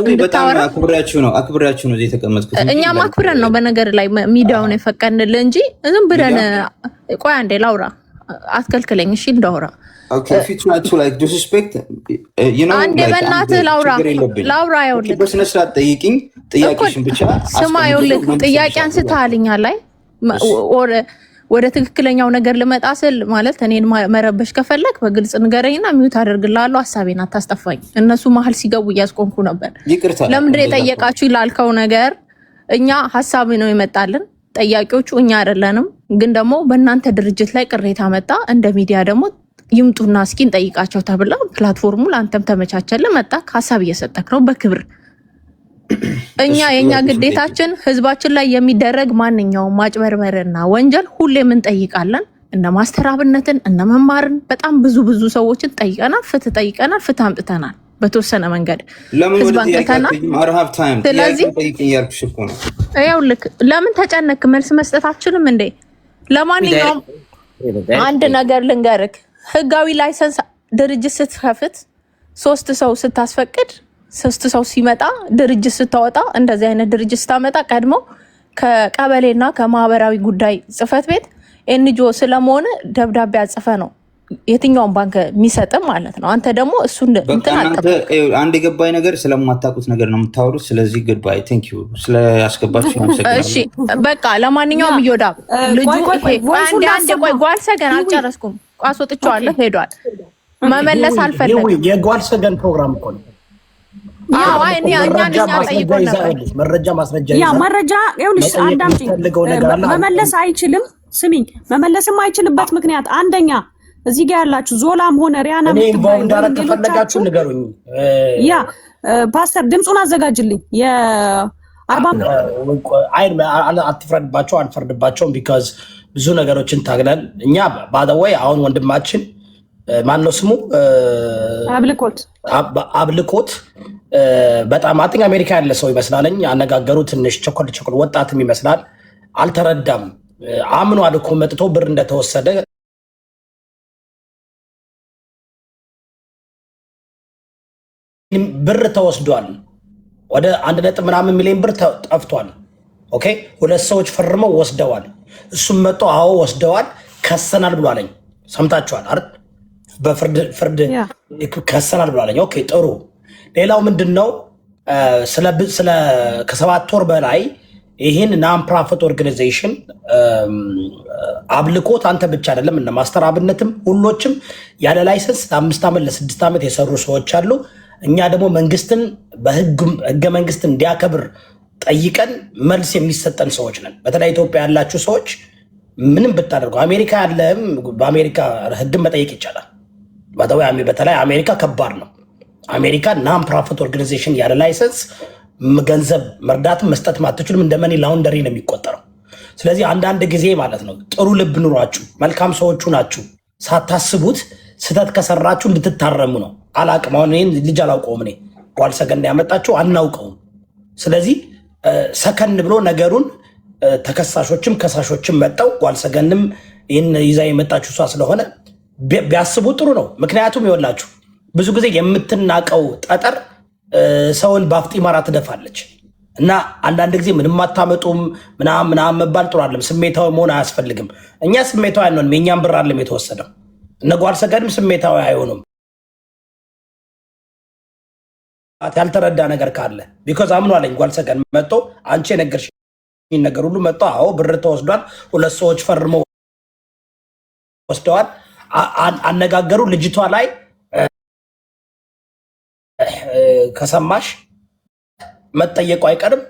እንድታወራ አክብራችሁ ነው እዚህ የተቀመጥኩት። እኛም አክብረን ነው በነገር ላይ ሚዲያውን የፈቀድንልህ እንጂ ዝም ብለን ቆይ አንዴ ላውራ አትከልክለኝ እሺ እንዳውራ አንዴ በእናትህ ላውራ ይኸውልህ በስነ ስርዓት ጠይቂኝ ጥያቄሽን ብቻ ስማ ይኸውልህ ጥያቄ አንስተሃልኛ ላይ ወደ ትክክለኛው ነገር ልመጣ ስል ማለት እኔን መረበሽ ከፈለክ በግልጽ ንገረኝና ሚውት አደርግልሃለሁ። ሐሳቤን አታስጠፋኝ። እነሱ መሀል ሲገቡ እያስቆምኩ ነበር። ለምንድን የጠየቃችሁ ላልከው ነገር እኛ ሐሳብ ነው የመጣልን፣ ጠያቂዎቹ እኛ አይደለንም። ግን ደግሞ በእናንተ ድርጅት ላይ ቅሬታ መጣ። እንደ ሚዲያ ደግሞ ይምጡና እስኪ እንጠይቃቸው ተብለው ፕላትፎርሙ ለአንተም ተመቻቸልን። መጣ ሐሳብ እየሰጠክ ነው በክብር። እኛ የኛ ግዴታችን ህዝባችን ላይ የሚደረግ ማንኛውም ማጭበርበርና ወንጀል ሁሌም እንጠይቃለን። እነ ማስተር አብነትን እነ መማርን በጣም ብዙ ሰዎችን ጠይቀናል። ፍትህ ጠይቀናል። ፍትህ አምጥተናል። በተወሰነ መንገድ ህዝብ አንተና ስለዚህ ያው ልክ ለምን ተጨነክ? መልስ መስጠታችንም እንዴ? ለማንኛውም አንድ ነገር ልንገርክ፣ ህጋዊ ላይሰንስ ድርጅት ስትከፍት 3 ሰው ስታስፈቅድ 3 ሰው ሲመጣ ድርጅት ስታወጣ እንደዚህ አይነት ድርጅት ስታመጣ ቀድሞ ከቀበሌና ከማህበራዊ ጉዳይ ጽህፈት ቤት ኤንጂኦ ስለመሆነ ደብዳቤ አጽፈ ነው የትኛውን ባንክ የሚሰጥም ማለት ነው። አንተ ደግሞ እሱ እንትን አንድ የገባኝ ነገር ስለማታውቁት ነገር ነው የምታወሩት። ስለዚህ ጉድባይ ቴንክ ዩ ስለያስገባችሁ አመሰግናለሁ። እሺ በቃ ለማንኛውም ይወዳ ልጁ አንድ ቆይ ጓልሰገን አልጨረስኩም። አስወጥቼዋለሁ ሄዷል። መመለስ አልፈለግም። የጓልሰገን ፕሮግራም እኮ ነው። መረጃ ማስረጃ መረጃ ይኸውልሽ፣ አዳምጪኝ። መመለስ አይችልም። ስሚኝ፣ መመለስም አይችልበት ምክንያት አንደኛ እዚህ ጋር ያላችሁ ዞላም ሆነ ሪያና ተፈለጋችሁ ንገሩኝ። ያ ፓስተር ድምፁን አዘጋጅልኝ። አትፍረድባቸው፣ አልፈርድባቸውም። ቢካዝ ብዙ ነገሮችን ታግለን እኛ ባደወይ አሁን ወንድማችን ማነው ስሙ አብልኮት በጣም አጥኝ አሜሪካ ያለ ሰው ይመስላለኝ። አነጋገሩ ትንሽ ቸኮል ወጣትም ይመስላል። አልተረዳም። አምኗል እኮ መጥቶ ብር እንደተወሰደ ብር ተወስዷል። ወደ 1.ምናምን ሚሊዮን ብር ጠፍቷል። ኦኬ 2 ሰዎች ፈርመው ወስደዋል። እሱም መጥቶ አዎ ወስደዋል ከሰናል ብሏለኝ። ሰምታችኋል አይደል? በፍርድ ከሰናል ብሏለኝ። ኦኬ ጥሩ። ሌላው ምንድነው ስለ ከ7 ወር በላይ ይህን ናን ፕሮፊት ኦርጋናይዜሽን አብልኮት አንተ ብቻ አይደለም እነ ማስተር አብነትም ሁሎችም ያለ ላይሰንስ ለ5 ዓመት ለ6 ዓመት የሰሩ ሰዎች አሉ። እኛ ደግሞ መንግስትን ህገ መንግስትን እንዲያከብር ጠይቀን መልስ የሚሰጠን ሰዎች ነን። በተለይ ኢትዮጵያ ያላችሁ ሰዎች ምንም ብታደርጉ አሜሪካ ያለም በአሜሪካ ህግን መጠየቅ ይቻላል። በተለይ አሜሪካ ከባድ ነው። አሜሪካ ናን ፕሮፊት ኦርጋናይዜሽን ያለ ላይሰንስ ገንዘብ መርዳትም መስጠት አትችሉም። እንደ መኒ ላውንደሪ ነው የሚቆጠረው። ስለዚህ አንዳንድ ጊዜ ማለት ነው ጥሩ ልብ ኑሯችሁ መልካም ሰዎቹ ናችሁ ሳታስቡት ስህተት ከሰራችሁ እንድትታረሙ ነው። አላቅም። አሁን ይህን ልጅ አላውቀውም። እኔ ጓልሰገን ያመጣችሁ አናውቀውም። ስለዚህ ሰከን ብሎ ነገሩን ተከሳሾችም ከሳሾችም መጠው ጓልሰገንም ይህን ይዛ የመጣችሁ እሷ ስለሆነ ቢያስቡ ጥሩ ነው። ምክንያቱም ይወላችሁ ብዙ ጊዜ የምትናቀው ጠጠር ሰውን በአፍጢማራ ትደፋለች እና አንዳንድ ጊዜ ምንም አታመጡም ምናምን መባል ጥሩ አይደለም። ስሜታዊ መሆን አያስፈልግም። እኛ ስሜታዊ አንሆንም። የእኛም ብር አይደለም የተወሰደው። እነ ጓልሰገንም ስሜታዊ አይሆኑም። ያልተረዳ ነገር ካለ ቢኮዝ አምኗለኝ ጓልሰገን መጥቶ አንቺ የነገርሽኝ ነገር ሁሉ መጥቶ አዎ ብር ተወስዷል፣ 2 ሰዎች ፈርመው ወስደዋል። አነጋገሩ ልጅቷ ላይ ከሰማሽ መጠየቁ አይቀርም።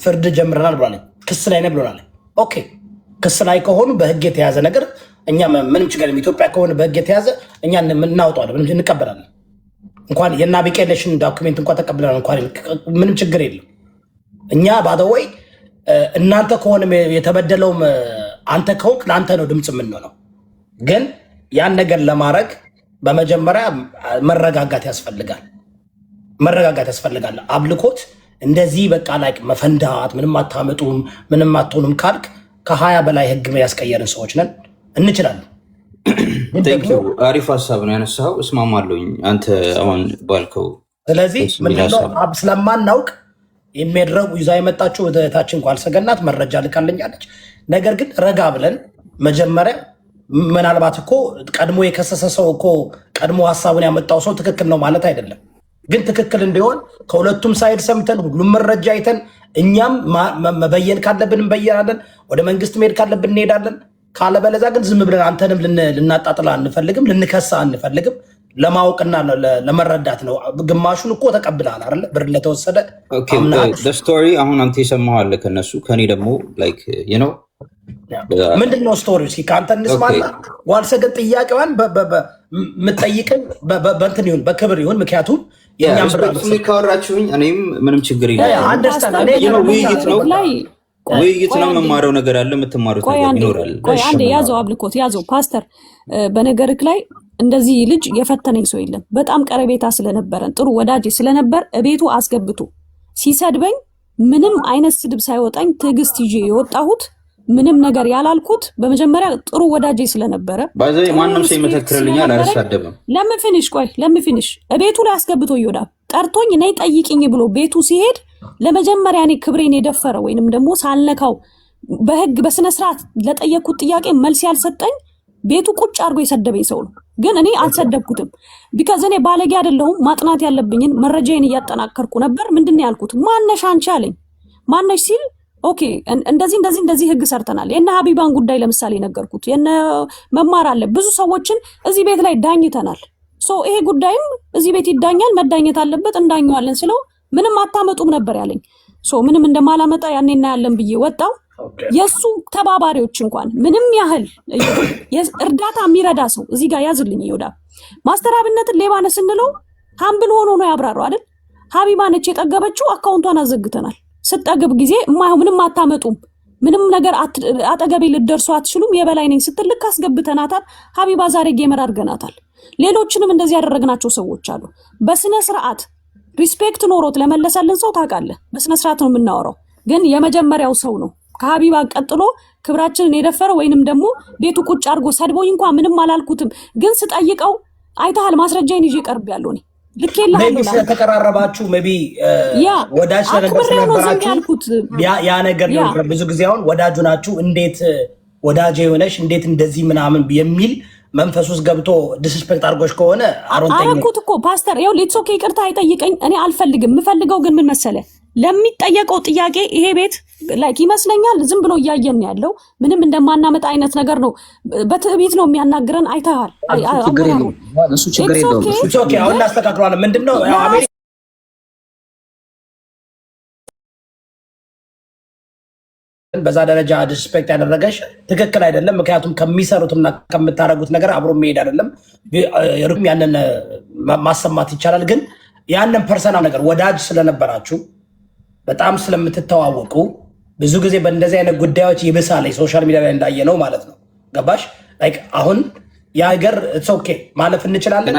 ፍርድ ጀምረናል ብሏል። ክስ ላይ ነው ብሎናል። ኦኬ ክስ ላይ ከሆኑ በህግ የተያዘ ነገር እኛ ምንም ችግር የለም። ኢትዮጵያ ከሆነ በህግ የተያዘ እኛ እናውጣለን፣ እንቀበላለን። እንኳን የናቢቄለሽን ዶክሜንት እንኳን ተቀብለናል። እንኳን ምንም ችግር የለም። እኛ ባደወይ እናንተ ከሆነ የተበደለውም አንተ ከሆንክ ለአንተ ነው ድምፅ የምንሆነው። ግን ያን ነገር ለማድረግ በመጀመሪያ መረጋጋት ያስፈልጋል። አብልኮት እንደዚህ በቃ ላይ መፈንዳት ምንም አታመጡም ምንም አትሆኑም ካልክ ከ20 በላይ ህግ ያስቀየርን ሰዎች ነን። እንችላለን። አሪፍ ሀሳብ ነው ያነሳው። እስማማለሁኝ አንተ አሁን ባልከው። ስለዚህ ምንድነው ስለማናውቅ የሚያደርጉ ይዛ የመጣችው እህታችን ጓልሰገናት መረጃ ልካለኛለች። ነገር ግን ረጋ ብለን መጀመሪያ ምናልባት እኮ ቀድሞ የከሰሰ ሰው እኮ ቀድሞ ሀሳቡን ያመጣው ሰው ትክክል ነው ማለት አይደለም። ግን ትክክል እንዲሆን ከሁለቱም ሳይድ ሰምተን ሁሉም መረጃ አይተን እኛም መበየን ካለብን እንበየናለን፣ ወደ መንግስት መሄድ ካለብን እንሄዳለን። ካለበለዛ ግን ዝም ብለን አንተንም ልናጣጥላ አንፈልግም፣ ልንከሳ አንፈልግም። ለማወቅና ለመረዳት ነው። ግማሹን እኮ ተቀብለሃል አይደል? ብር ለተወሰደ ስቶሪ አሁን አንተ የሰማኸው አለ ከነሱ ከኔ ደግሞ ላይክ ዩ ኖ ምንድነው ስቶሪው? እስኪ ከአንተ እንስማና ጓልሰገን ጥያቄዋን የምትጠይቅን በእንትን ይሁን በክብር ይሁን። ምክንያቱም የእኛም ብር ካወራችሁኝ እኔም ምንም ችግር የለም። ውይይት ነው። የምማረው ነገር አለ፣ የምትማሩት ነገር ይኖራል። አንዴ ያዘው አብልኮት ያዘው ፓስተር። በነገርክ ላይ እንደዚህ ልጅ የፈተነኝ ሰው የለም። በጣም ቀረቤታ ስለነበረን ጥሩ ወዳጅ ስለነበር እቤቱ አስገብቶ ሲሰድበኝ ምንም አይነት ስድብ ሳይወጣኝ ትዕግስት ይዤ የወጣሁት ምንም ነገር ያላልኩት በመጀመሪያ ጥሩ ወዳጅ ስለነበረ ባይዘይ ማንንም ሰው ይመሰክርልኛል። አልሳደብም። ለምፊኒሽ እቤቱ ላይ አስገብቶ ይወዳ ጠርቶኝ ነይ ጠይቂኝ ብሎ ቤቱ ሲሄድ ለመጀመሪያ እኔ ክብሬን የደፈረ ወይንም ደግሞ ሳልነካው በህግ በስነ ስርዓት ለጠየቁት ጥያቄ መልስ ያልሰጠኝ ቤቱ ቁጭ አድርጎ የሰደበኝ ሰው ነው። ግን እኔ አልሰደብኩትም። ቢካዝ እኔ ባለጌ አይደለሁም። ማጥናት ያለብኝን መረጃዬን እያጠናከርኩ ነበር። ምንድን ነው ያልኩት? ማነሽ አንቺ አለኝ። ማነሽ ሲል ኦኬ እንደዚህ ህግ ሰርተናል። የነ ሀቢባን ጉዳይ ለምሳሌ ነገርኩት። የነ መማር አለ ብዙ ሰዎችን እዚህ ቤት ላይ ዳኝተናል። ይሄ ጉዳይም እዚህ ቤት ይዳኛል፣ መዳኘት አለበት፣ እንዳኘዋለን ስለው ምንም አታመጡም ነበር ያለኝ። ምንም እንደማላመጣ ያኔ እናያለን ብዬ ወጣው። የሱ ተባባሪዎች እንኳን ምንም ያህል እርዳታ የሚረዳ ሰው እዚህ ጋር ያዝልኝ ይወዳ ማስተር አብነትን ሌባነ ስንለው ሀምብል ሆኖ ነው ያብራራው አይደል? ሀቢባ ነች የጠገበችው፣ አካውንቷን አዘግተናል። ስጠግብ ጊዜ ምንም አታመጡም፣ ምንም ነገር አጠገቤ ልደርሱ አትችሉም፣ የበላይ ነኝ ስትል ልክ አስገብተናታል። ሀቢባ ዛሬ ጌመር አድርገናታል። ሌሎችንም እንደዚህ ያደረግናቸው ሰዎች አሉ። በስነ ስርዓት ሪስፔክት ኖሮት ለመለሰልን ሰው ታውቃለህ፣ በስነ ስርዓት ነው የምናወራው። ግን የመጀመሪያው ሰው ነው ከሀቢባ ቀጥሎ ክብራችንን የደፈረ ወይንም ደግሞ ቤቱ ቁጭ አድርጎ ሰድቦኝ እንኳን ምንም አላልኩትም። ግን ስጠይቀው አይተሃል፣ ማስረጃዬን ይዤ ቀርብ ያለው እኔ ልኬልሃለሁ። ስለተቀራረባችሁ ሜቢ ወዳጅ ስለነበራችሁ ያ ነገር ብዙ ጊዜ አሁን ወዳጁ ናችሁ፣ እንዴት ወዳጅ የሆነሽ እንዴት እንደዚህ ምናምን የሚል መንፈስ ውስጥ ገብቶ ዲስሪስፔክት አድርጎሽ ከሆነ አረኩት እኮ ፓስተር። ይኸው ሌትስ ኦኬ ይቅርታ አይጠይቀኝ፣ እኔ አልፈልግም። የምፈልገው ግን ምን መሰለ ለሚጠየቀው ጥያቄ ይሄ ቤት ላይክ ይመስለኛል ዝም ብሎ እያየን ያለው ምንም እንደማናመጣ አይነት ነገር ነው። በትዕቢት ነው የሚያናግረን። አይተሃል። እሱ ችግር የለውም። ኦኬ አሁን እናስተካክለዋለን። ምንድነው በዛ ደረጃ ዲስሪስፔክት ያደረገሽ ትክክል አይደለም። ምክንያቱም ከሚሰሩትና ከምታደርጉት ነገር አብሮ የሚሄድ አይደለም። ያንን ማሰማት ይቻላል። ግን ያንን ፐርሰናል ነገር ወዳጅ ስለነበራችሁ በጣም ስለምትተዋወቁ ብዙ ጊዜ በእንደዚህ አይነት ጉዳዮች ይብሳል። ሶሻል ሚዲያ ላይ እንዳየ ነው ማለት ነው። ገባሽ? አሁን የሀገር ኦኬ ማለፍ እንችላለን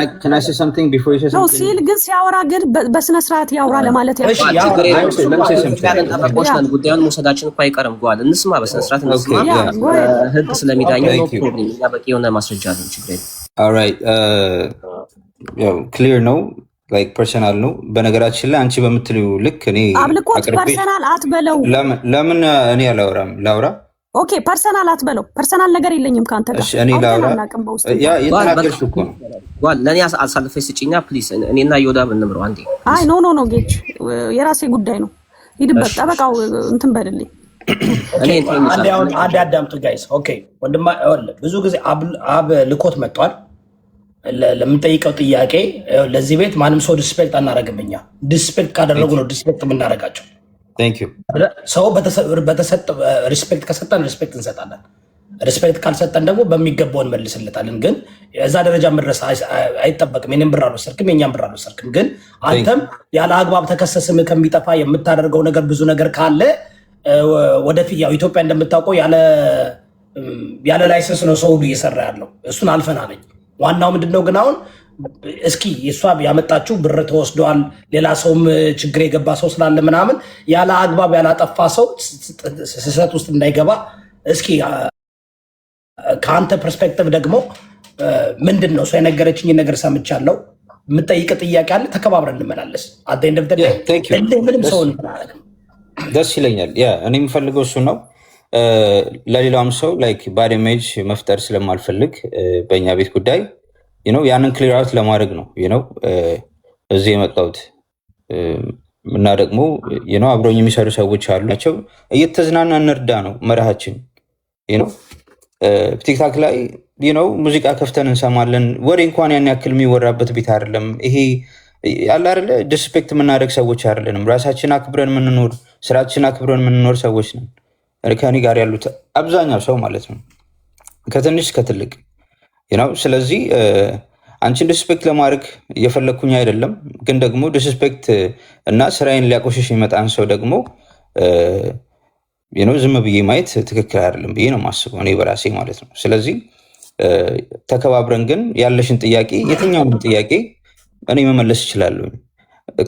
ሲል ግን ሲያወራ ግን በስነ ስርዓት ያውራ ለማለት ጉዳዩን መውሰዳችን እኮ አይቀርም። ጓል እንስማ፣ በስነ ስርዓት እንስማ። ህግ ስለሚዳኘው ነው ፕሮብሌም። እኛ በቂ የሆነ ማስረጃ አለን። ችግር የለም። ክሊር ነው። ላይክ ፐርሰናል ነው። በነገራችን ላይ አንቺ በምትለው ልክ እኔ አብልኮት ፐርሰናል አትበለው። ለምን እኔ አላወራም? ላውራ ኦኬ ፐርሰናል አትበለው። ፐርሰናል ነገር የለኝም ካንተ ጋር። እሺ እኔ ላውራ የተናገርሽ እኮ ነው። ጓል ለኔ አሳልፈሽ ስጪኛ ፕሊዝ። እኔና ዮዳ ብንምረው አንዴ። አይ ኖ ጌች የራሴ ጉዳይ ነው። ሂድበት። ጠበቃው እንትን በልልኝ። አንዴ አዳምጡ ጋይስ። ኦኬ ወንድማ ብዙ ጊዜ አብ ልኮት መጥቷል። ለምንጠይቀው ጥያቄ ለዚህ ቤት ማንም ሰው ዲስፔክት አናደርግም። እኛ ዲስፔክት ካደረጉ ነው ዲስፔክት የምናደርጋቸው። ሰው ሪስፔክት ከሰጠን ሪስፔክት እንሰጣለን። ሪስፔክት ካልሰጠን ደግሞ በሚገባው እንመልስለታለን። ግን እዛ ደረጃ መድረስ አይጠበቅም። የኔን ብር አልወሰድክም፣ የኛን ብር አልወሰድክም። ግን አንተም ያለ አግባብ ተከሰስም ከሚጠፋ የምታደርገው ነገር ብዙ ነገር ካለ ወደፊት ያው ኢትዮጵያ እንደምታውቀው ያለ ላይሰንስ ነው ሰው ሁሉ እየሰራ ያለው። እሱን አልፈናለኝ። ዋናው ምንድነው ግን አሁን እስኪ የሷ ያመጣችው ብር ተወስዷል፣ ሌላ ሰውም ችግር የገባ ሰው ስላለ ምናምን ያለ አግባብ ያላጠፋ ሰው ስህተት ውስጥ እንዳይገባ እስኪ ከአንተ ፐርስፔክቲቭ ደግሞ ምንድን ነው? እሷ የነገረችኝ ነገር ሰምቻለሁ። የምጠይቅ ጥያቄ አለ፣ ተከባብረን እንመላለስ። ምንም ሰው ደስ ይለኛል። እኔ የምፈልገው እሱ ነው። ለሌላውም ሰው ላይክ ባድ ኢሜጅ መፍጠር ስለማልፈልግ በእኛ ቤት ጉዳይ ያንን ክሊር አውት ለማድረግ ነው እዚህ የመጣሁት። እና ደግሞ አብሮኝ የሚሰሩ ሰዎች አሉ ናቸው። እየተዝናና እንርዳ ነው መርሃችን። ቲክታክ ላይ ሙዚቃ ከፍተን እንሰማለን። ወሬ እንኳን ያን ያክል የሚወራበት ቤት አይደለም ይሄ። ያለ አይደለ ዲስፔክት የምናደርግ ሰዎች አይደለንም። ራሳችን አክብረን የምንኖር ስራችን አክብረን የምንኖር ሰዎች ነን። ከኔ ጋር ያሉት አብዛኛው ሰው ማለት ነው ከትንሽ ከትልቅ ስለዚህ አንቺን ዲስፔክት ለማድረግ እየፈለግኩኝ አይደለም። ግን ደግሞ ዲስፔክት እና ስራዬን ሊያቆሽሽ የሚመጣን ሰው ደግሞ ዝም ብዬ ማየት ትክክል አይደለም ብዬ ነው የማስበው እኔ በራሴ ማለት ነው። ስለዚህ ተከባብረን ግን ያለሽን ጥያቄ የትኛውንም ጥያቄ እኔ መመለስ እችላለሁ።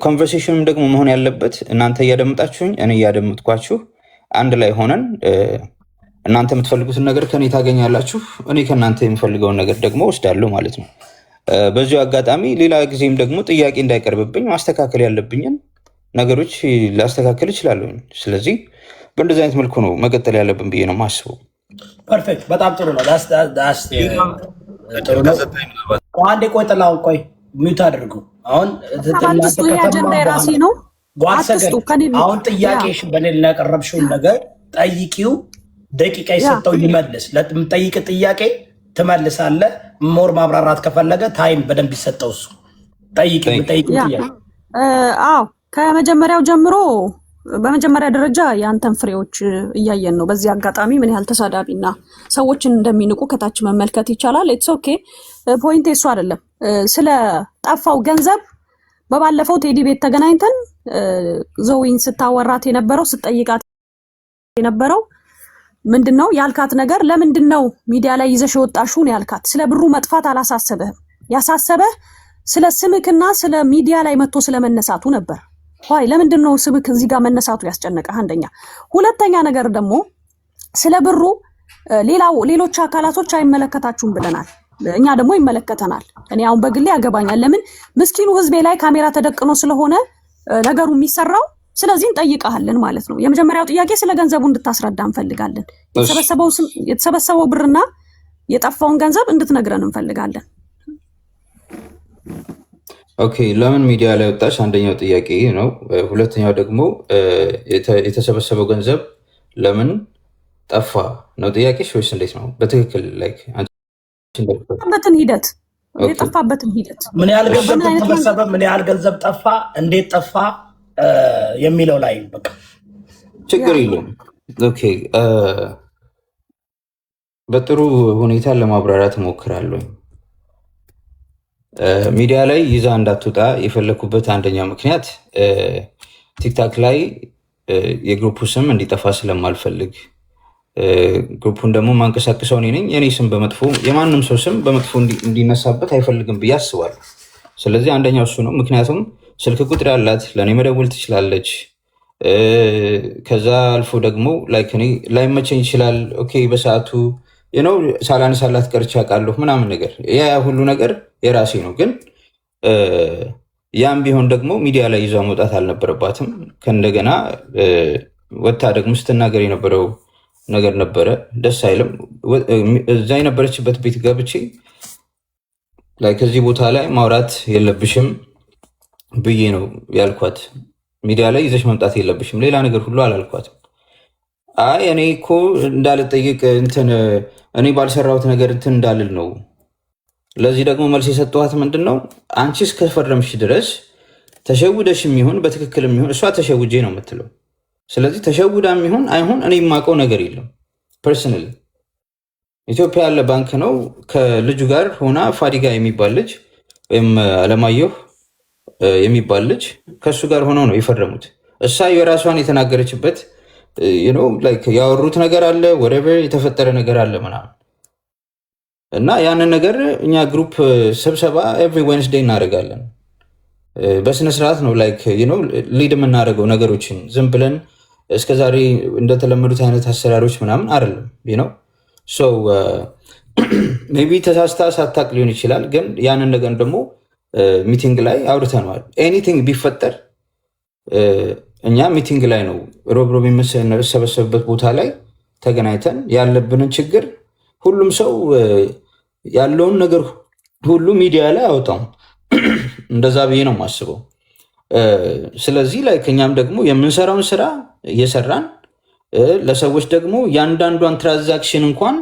ኮንቨርሴሽንም ደግሞ መሆን ያለበት እናንተ እያደመጣችሁኝ እኔ እያደመጥኳችሁ አንድ ላይ ሆነን እናንተ የምትፈልጉትን ነገር ከኔ ታገኛላችሁ፣ እኔ ከእናንተ የምፈልገውን ነገር ደግሞ ወስዳለሁ ማለት ነው። በዚሁ አጋጣሚ ሌላ ጊዜም ደግሞ ጥያቄ እንዳይቀርብብኝ ማስተካከል ያለብኝን ነገሮች ላስተካከል እችላለሁ። ስለዚህ በእንደዚህ አይነት መልኩ ነው መቀጠል ያለብን ብዬ ነው የማስበው። ፐርፌክት። በጣም ጥሩ ነው። ጥሩ ነው። አንዴ ቆይ ጥላሁን ቆይ ሚዩት አድርጉ። አሁን አትስጡ። ይሄ አጀንዳ የራሴ ነው። አትስጡ። አሁን ጥያቄሽ በኔ ያቀረብሽውን ነገር ጠይቂው። ደቂቃ ይሰጠው ይመልስ። ለምጠይቅ ጥያቄ ትመልሳለህ። ሞር ማብራራት ከፈለገ ታይም በደንብ ይሰጠው። እሱ ጠይቂ ጥያቄ። አዎ ከመጀመሪያው ጀምሮ በመጀመሪያ ደረጃ የአንተን ፍሬዎች እያየን ነው። በዚህ አጋጣሚ ምን ያህል ተሳዳቢና ሰዎችን እንደሚንቁ ከታች መመልከት ይቻላል። ኢትስ ኦኬ። ፖይንት እሱ አይደለም። ስለ ጠፋው ገንዘብ በባለፈው ቴዲ ቤት ተገናኝተን ዞዊን ስታወራት የነበረው ስትጠይቃት የነበረው ምንድነው ያልካት ነገር? ለምንድነው ሚዲያ ላይ ይዘሽ ወጣሽው ነው ያልካት። ስለ ብሩ መጥፋት አላሳሰበህም። ያሳሰበህ ስለ ስምክና ስለ ሚዲያ ላይ መጥቶ ስለመነሳቱ ነበር። ዋይ ለምንድነው ስምክ እዚህ ጋር መነሳቱ ያስጨነቀህ? አንደኛ። ሁለተኛ ነገር ደግሞ ስለ ብሩ ሌሎች አካላቶች አይመለከታችሁም ብለናል። እኛ ደግሞ ይመለከተናል። እኔ አሁን በግሌ ያገባኛል። ለምን ምስኪኑ ህዝቤ ላይ ካሜራ ተደቅኖ ስለሆነ ነገሩ የሚሰራው። ስለዚህ እንጠይቀሃለን ማለት ነው። የመጀመሪያው ጥያቄ ስለ ገንዘቡ እንድታስረዳ እንፈልጋለን። የተሰበሰበው ብርና የጠፋውን ገንዘብ እንድትነግረን እንፈልጋለን። ኦኬ፣ ለምን ሚዲያ ላይ ወጣሽ? አንደኛው ጥያቄ ነው። ሁለተኛው ደግሞ የተሰበሰበው ገንዘብ ለምን ጠፋ ነው ጥያቄሽ ወይስ እንዴት ነው? በትክክል የጠፋበትን ሂደት ምን ያህል ገንዘብ ተሰበሰበ፣ ምን ያህል ገንዘብ ጠፋ፣ እንዴት ጠፋ የሚለው ላይ በቃ ችግር የለውም። ኦኬ፣ በጥሩ ሁኔታ ለማብራራት እሞክራለሁ። ሚዲያ ላይ ይዛ እንዳትወጣ የፈለኩበት አንደኛ ምክንያት ቲክታክ ላይ የግሩፑ ስም እንዲጠፋ ስለማልፈልግ፣ ግሩፑን ደግሞ ማንቀሳቀሰው እኔ ነኝ። የኔ ስም በመጥፎ የማንም ሰው ስም በመጥፎ እንዲነሳበት አይፈልግም ብዬ አስባለሁ። ስለዚህ አንደኛው እሱ ነው። ምክንያቱም ስልክ ቁጥር ያላት ለእኔ መደወል ትችላለች። ከዛ አልፎ ደግሞ ላይመቸኝ ይችላል። ኦኬ በሰዓቱ ሳላነሳላት ቀርቼ አውቃለሁ ምናምን ነገር፣ ያ ሁሉ ነገር የራሴ ነው። ግን ያም ቢሆን ደግሞ ሚዲያ ላይ ይዛ መውጣት አልነበረባትም። ከእንደገና ወታ ደግሞ ስትናገር የነበረው ነገር ነበረ፣ ደስ አይልም። እዛ የነበረችበት ቤት ገብቼ ከዚህ ቦታ ላይ ማውራት የለብሽም ብዬ ነው ያልኳት። ሚዲያ ላይ ይዘሽ መምጣት የለብሽም፣ ሌላ ነገር ሁሉ አላልኳትም። አይ እኔ እኮ እንዳልጠይቅ እኔ ባልሰራሁት ነገር እንዳልል ነው። ለዚህ ደግሞ መልስ የሰጠኋት ምንድን ነው፣ አንቺ እስከፈረምሽ ድረስ ተሸውደሽ የሚሆን በትክክል የሚሆን እሷ ተሸውጄ ነው የምትለው። ስለዚህ ተሸውዳ የሚሆን አይሆን እኔ የማውቀው ነገር የለም። ፐርሰናል ኢትዮጵያ ያለ ባንክ ነው። ከልጁ ጋር ሆና ፋዲጋ የሚባል ልጅ ወይም አለማየሁ የሚባል ልጅ ከእሱ ጋር ሆነው ነው የፈረሙት። እሷ የራሷን የተናገረችበት ያወሩት ነገር አለ፣ ወሬቨር የተፈጠረ ነገር አለ ምናምን እና ያንን ነገር እኛ ግሩፕ ስብሰባ ኤቭሪ ዌንስዴይ እናደርጋለን። በስነስርዓት ነው ሊድ የምናደርገው ነገሮችን ዝም ብለን እስከዛሬ እንደተለመዱት አይነት አሰራሮች ምናምን አይደለም ነው። ሜይ ቢ ተሳስታ ሳታቅ ሊሆን ይችላል። ግን ያንን ነገር ደግሞ ሚቲንግ ላይ አውርተነዋል። ኤኒቲንግ ቢፈጠር እኛ ሚቲንግ ላይ ነው ሮብሮብ የምንሰበሰብበት ቦታ ላይ ተገናኝተን ያለብንን ችግር ሁሉም ሰው ያለውን ነገር ሁሉ ሚዲያ ላይ አወጣው። እንደዛ ብዬ ነው የማስበው። ስለዚህ እኛም ደግሞ የምንሰራውን ስራ እየሰራን ለሰዎች ደግሞ ያንዳንዷን ትራንዛክሽን እንኳን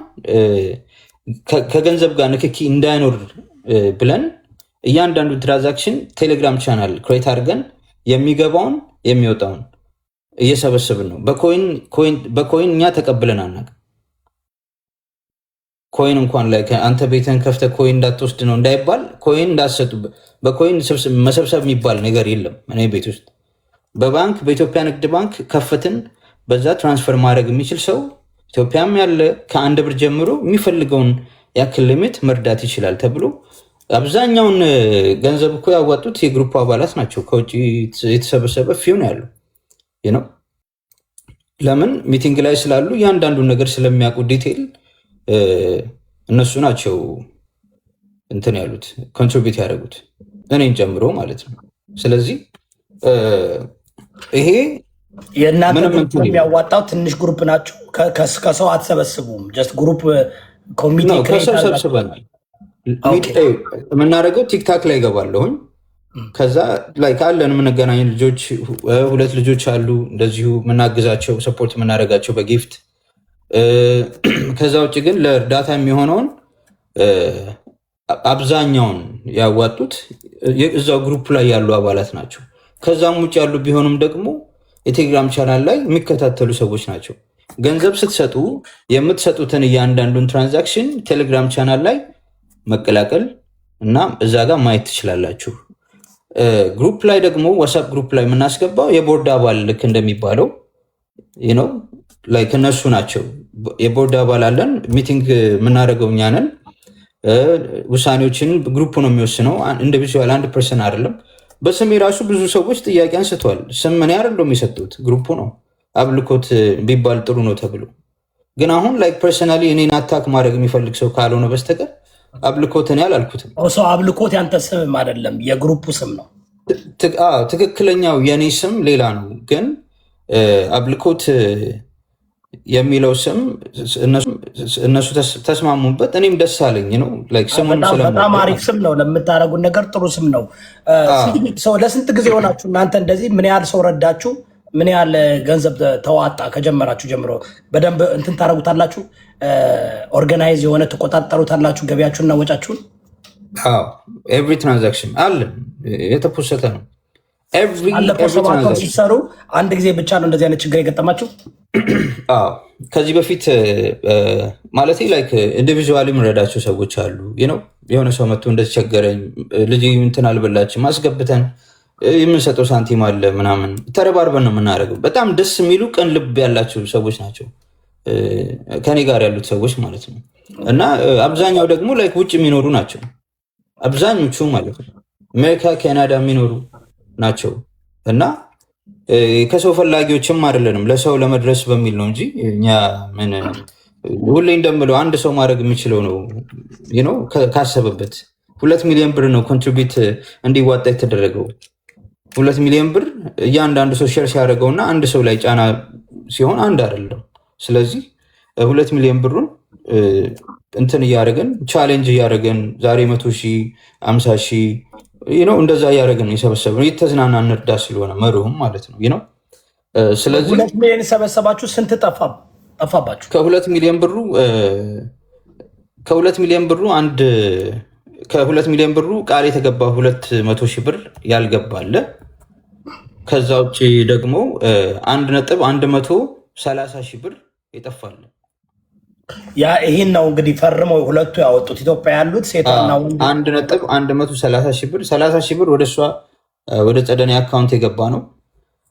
ከገንዘብ ጋር ንክኪ እንዳይኖር ብለን እያንዳንዱ ትራንዛክሽን ቴሌግራም ቻናል ክሬት አድርገን የሚገባውን የሚወጣውን እየሰበሰብን ነው። በኮይን እኛ ተቀብለን አናውቅም። ኮይን እንኳን አንተ ቤትን ከፍተ ኮይን እንዳትወስድ ነው እንዳይባል ኮይን እንዳትሰጡ፣ በኮይን መሰብሰብ የሚባል ነገር የለም። እኔ ቤት ውስጥ በባንክ በኢትዮጵያ ንግድ ባንክ ከፍትን፣ በዛ ትራንስፈር ማድረግ የሚችል ሰው ኢትዮጵያም ያለ ከ1 ብር ጀምሮ የሚፈልገውን ያክል ሊሚት መርዳት ይችላል ተብሎ አብዛኛውን ገንዘብ እኮ ያዋጡት የግሩፕ አባላት ናቸው። ከውጭ የተሰበሰበ ፊውን ያለው ነው። ለምን ሚቲንግ ላይ ስላሉ እያንዳንዱን ነገር ስለሚያውቁ ዲቴይል እነሱ ናቸው እንትን ያሉት ኮንትሪቢዩት ያደረጉት እኔን ጨምሮ ማለት ነው። ስለዚህ ይሄ የእናንተ ግሩፕ የሚያዋጣው ትንሽ ግሩፕ ናቸው። ከሰው አትሰበስቡም። ጀስት ግሩፕ ኮሚቴ ከሰው ሰብስበናል። የምናደርገው ቲክታክ ላይ ገባለሁኝ። ከዛ ላይ ካለን የምንገናኝ ልጆች 2 ልጆች አሉ እንደዚሁ የምናግዛቸው ሰፖርት የምናደርጋቸው በጊፍት። ከዛ ውጭ ግን ለእርዳታ የሚሆነውን አብዛኛውን ያዋጡት እዛው ግሩፕ ላይ ያሉ አባላት ናቸው። ከዛም ውጭ ያሉ ቢሆኑም ደግሞ የቴሌግራም ቻናል ላይ የሚከታተሉ ሰዎች ናቸው። ገንዘብ ስትሰጡ የምትሰጡትን እያንዳንዱን ትራንዛክሽን ቴሌግራም ቻናል ላይ መቀላቀል እና እዛ ጋር ማየት ትችላላችሁ። ግሩፕ ላይ ደግሞ ዋትስአፕ ግሩፕ ላይ የምናስገባው የቦርድ አባል ልክ እንደሚባለው ነው ላይ ከነሱ ናቸው። የቦርድ አባል አለን። ሚቲንግ የምናደርገው እኛ ነን። ውሳኔዎችን ግሩፕ ነው የሚወስነው። ኢንዲቪጁዋል 1% አይደለም። በስም የራሱ ብዙ ሰዎች ጥያቄ አንስተዋል። ስም ምን ያደርገው የሰጡት ግሩፑ ነው። አብልኮት ቢባል ጥሩ ነው ተብሎ ግን አሁን ላይ ፐርሰናሊ እኔን አታክ ማድረግ የሚፈልግ ሰው ካልሆነ በስተቀር አብልኮት እኔ አላልኩትም። ሰው አብልኮት ያንተ ስም አይደለም፣ የግሩፑ ስም ነው። ትክክለኛው የኔ ስም ሌላ ነው፣ ግን አብልኮት የሚለው ስም እነሱ ተስማሙበት። እኔም ደስ አለኝ ነው። በጣም አሪፍ ስም ነው። ለምታደርጉት ነገር ጥሩ ስም ነው። ለስንት ጊዜ ሆናችሁ እናንተ እንደዚህ? ምን ያህል ሰው ረዳችሁ? ምን ያህል ገንዘብ ተዋጣ? ከጀመራችሁ ጀምሮ በደንብ እንትን ታደርጉታላችሁ? ኦርጋናይዝ የሆነ ትቆጣጠሩታላችሁ ገቢያችሁንና ወጫችሁን? ኤቭሪ ትራንዛክሽን አለ፣ የተፖሰተ ነው። ሲሰሩ አንድ ጊዜ ብቻ ነው እንደዚህ አይነት ችግር የገጠማችሁ? ከዚህ በፊት ማለት ላይክ ኢንዲቪዥዋሊ የምንረዳቸው ሰዎች አሉ። የሆነ ሰው መጥቶ እንደዚህ ቸገረኝ፣ ልጅ እንትን አልበላችም፣ አስገብተን የምንሰጠው ሳንቲም አለ ምናምን፣ ተረባርበን ነው የምናደርገው። በጣም ደስ የሚሉ ቅን ልብ ያላቸው ሰዎች ናቸው ከኔ ጋር ያሉት ሰዎች ማለት ነው። እና አብዛኛው ደግሞ ላይክ ውጭ የሚኖሩ ናቸው አብዛኞቹ ማለት ነው። አሜሪካ፣ ካናዳ የሚኖሩ ናቸው። እና ከሰው ፈላጊዎችም አይደለንም፣ ለሰው ለመድረስ በሚል ነው እንጂ እኛ ምን ሁሌ እንደምለው አንድ ሰው ማድረግ የሚችለው ነው ካሰበበት። 2 ሚሊዮን ብር ነው ኮንትሪቢዩት እንዲዋጣ የተደረገው። 2 ሚሊዮን ብር እያንዳንዱ ሰው ሼር ሲያደርገው እና አንድ ሰው ላይ ጫና ሲሆን አንድ አይደለም። ስለዚህ 2 ሚሊዮን ብሩን እንትን እያደረገን ቻሌንጅ እያደረገን ዛሬ 100,000 50,000 እንደዛ እያደረግን የሰበሰብን የተዝናና እንርዳ ስለሆነ መርሁም ማለት ነው። ስለዚህ 2 ሚሊዮን ሰበሰባችሁ። ስንት ጠፋባችሁ? ከ2 ሚሊዮን ብሩ ቃል የተገባ 200,000 ብር ያልገባለ። ከዛ ውጭ ደግሞ 1.130,000 ብር ይጠፋል። ይህን ነው እንግዲህ ፈርመው ሁለቱ ያወጡት ኢትዮጵያ ያሉት ሴትና ወንድ 1.130,000 ብር 30,000 ብር ወደ እሷ ወደ ጸደኔ አካውንት የገባ ነው።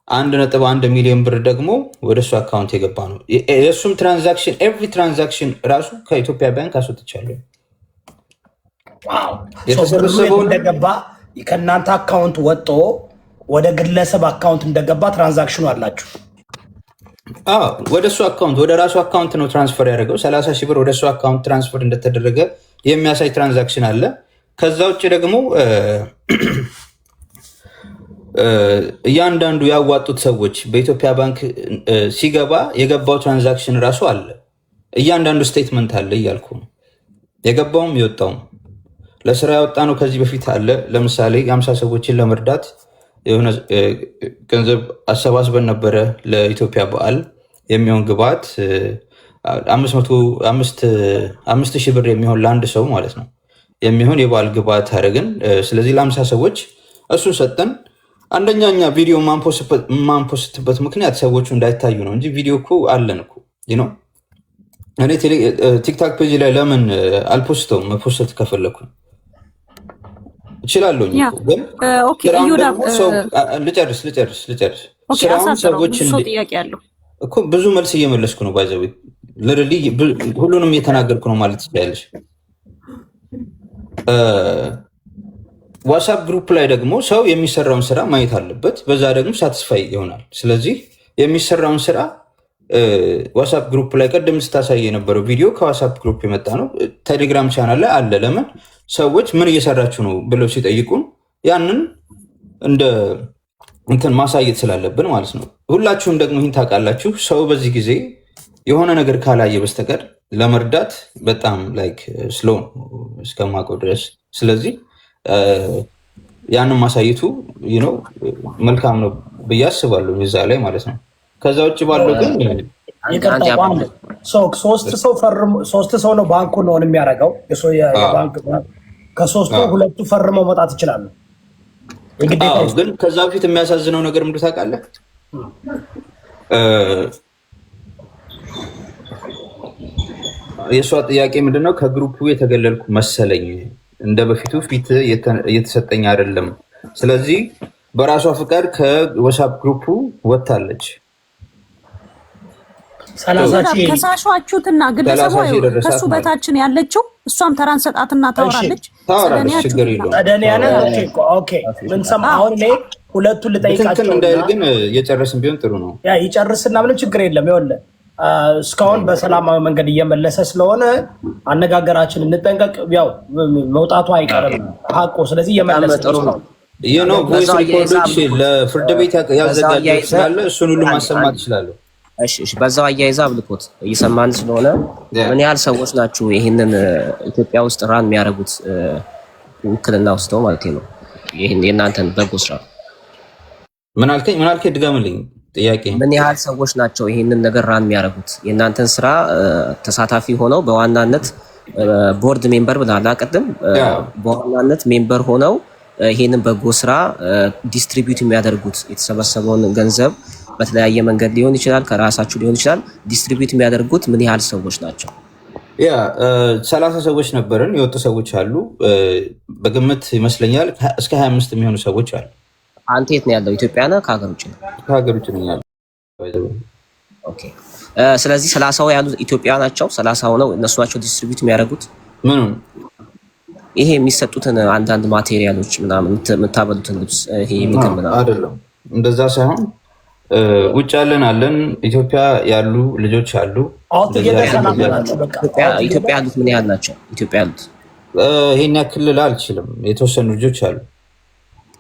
1.1 ሚሊዮን ብር ደግሞ ወደ እሱ አካውንት የገባ ነው። የእሱም ትራንዛክሽን ኤቭሪ ትራንዛክሽን ራሱ ከኢትዮጵያ ባንክ አስወጥቻለሁ። የተሰበሰበው እንደገባ ከእናንተ አካውንት ወጥቶ ወደ ግለሰብ አካውንት እንደገባ ትራንዛክሽኑ አላችሁ? ወደ እሱ አካውንት ወደ ራሱ አካውንት ነው ትራንስፈር ያደረገው። 30,000 ብር ወደ እሱ አካውንት ትራንስፈር እንደተደረገ የሚያሳይ ትራንዛክሽን አለ። ከዛ ውጭ ደግሞ እያንዳንዱ ያዋጡት ሰዎች በኢትዮጵያ ባንክ ሲገባ የገባው ትራንዛክሽን ራሱ አለ። እያንዳንዱ ስቴትመንት አለ እያልኩ ነው። የገባውም የወጣውም ለስራ ያወጣ ነው ከዚህ በፊት አለ። ለምሳሌ 50 ሰዎችን ለመርዳት የሆነ ገንዘብ አሰባስበን ነበረ። ለኢትዮጵያ በዓል የሚሆን ግብዓት 5,000 ብር የሚሆን ለአንድ ሰው ማለት ነው የሚሆን የበዓል ግብዓት አደረግን። ስለዚህ ለ50 ሰዎች እሱን ሰጠን። አንደኛ እኛ ቪዲዮ ማንፖስትበት ምክንያት ሰዎቹ እንዳይታዩ ነው እንጂ ቪዲዮ እኮ አለን እኮ ነው። እኔ ቲክታክ ፔጅ ላይ ለምን አልፖስተውም? መፖስት ከፈለኩ እችላለሁ። ልጨርስ ስራውን ሰዎች እኮ ብዙ መልስ እየመለስኩ ነው። ባይዘዌ ሁሉንም እየተናገርኩ ነው ማለት ትችላለች። ዋትስአፕ ግሩፕ ላይ ደግሞ ሰው የሚሰራውን ስራ ማየት አለበት። በዛ ደግሞ ሳትስፋይ ይሆናል። ስለዚህ የሚሰራውን ስራ ዋትስአፕ ግሩፕ ላይ ቀደም ስታሳይ የነበረው ቪዲዮ ከዋትስአፕ ግሩፕ የመጣ ነው። ቴሌግራም ቻናል ላይ አለ። ለምን ሰዎች ምን እየሰራችሁ ነው ብለው ሲጠይቁን ያንን እንደ እንትን ማሳየት ስላለብን ማለት ነው። ሁላችሁም ደግሞ ይህን ታውቃላችሁ። ሰው በዚህ ጊዜ የሆነ ነገር ካላየ በስተቀር ለመርዳት በጣም ላይክ ስሎ እስከማውቀው ድረስ። ስለዚህ ያንን ማሳየቱ መልካም ነው ብዬ አስባለሁ እዛ ላይ ማለት ነው። ከዛ ውጭ ባለው ግን ሶስት ሰው ነው ባንኩን ነው የሚያደርገው። ከሶስቱ ሁለቱ ፈርመው መውጣት ይችላሉ። ግን ከዛ በፊት የሚያሳዝነው ነገር ምንድን ታውቃለህ? የእሷ ጥያቄ ምንድነው? ከግሩፑ የተገለልኩ መሰለኝ፣ እንደ በፊቱ ፊት እየተሰጠኝ አይደለም። ስለዚህ በራሷ ፍቃድ ከወሳፕ ግሩፑ ወጥታለች። ከሳሿችሁትና ግለሰቧ ከሱ በታችን ያለችው እሷም ተራን ሰጣትና ታወራለች። ችግር የለውም። አሁን እኔ ሁለቱን ልጠይቃቸው እንዳይል ግን የጨረስን ቢሆን ጥሩ ነው። ይጨርስና ምንም ችግር የለም። ይኸውልህ እስካሁን በሰላማዊ መንገድ እየመለሰ ስለሆነ አነጋገራችን እንጠንቀቅ። ያው መውጣቱ አይቀርም ሀቆ። ስለዚህ እየመለሰ ነው። ይህ ነው ቮይስ ሪኮርዶች ለፍርድ ቤት ያዘጋጀ ስላለ እሱን ሁሉ ማሰማት ይችላለሁ። እሺ በዛው አያይዛ አብልኮት እየሰማን ስለሆነ ምን ያህል ሰዎች ናችሁ ይህንን ኢትዮጵያ ውስጥ ራን የሚያደርጉት ውክልና ወስደው ማለት ነው? ይሄን የእናንተን በጎ ስራ ምን አልከኝ ድገምልኝ ጥያቄ። ምን ያህል ሰዎች ናቸው ይህንን ነገር ራን የሚያደርጉት የእናንተን ስራ ተሳታፊ ሆነው በዋናነት ቦርድ ሜምበር ብላላ ቅድም በዋናነት ሜምበር ሆነው ይህንን በጎ ስራ ዲስትሪቢዩት የሚያደርጉት የተሰበሰበውን ገንዘብ በተለያየ መንገድ ሊሆን ይችላል፣ ከራሳችሁ ሊሆን ይችላል። ዲስትሪቢዩት የሚያደርጉት ምን ያህል ሰዎች ናቸው? 30 ሰዎች ነበርን። የወጡ ሰዎች አሉ። በግምት ይመስለኛል እስከ 25 የሚሆኑ ሰዎች አሉ። አንተ የት ነው ያለው? ኢትዮጵያ ነህ? ከሀገር ውጭ ነው? ከሀገር ውጭ ነው ያለው። ኦኬ። ስለዚህ 30 ያሉት ኢትዮጵያ ናቸው። 30 ሆነው እነሱ ናቸው ዲስትሪቢዩት የሚያደርጉት ምኑን? ይሄ የሚሰጡትን አንዳንድ ማቴሪያሎች ምናምን የምታበሉትን ልብስ ይሄ ምግብ ምናምን አይደለም። እንደዛ ሳይሆን ውጭ አለን ኢትዮጵያ ያሉ ልጆች አሉ። ኢትዮጵያ ያሉት ምን ያህል ናቸው? ኢትዮጵያ ያሉት ይሄን ያክል አልችልም። የተወሰኑ ልጆች አሉ።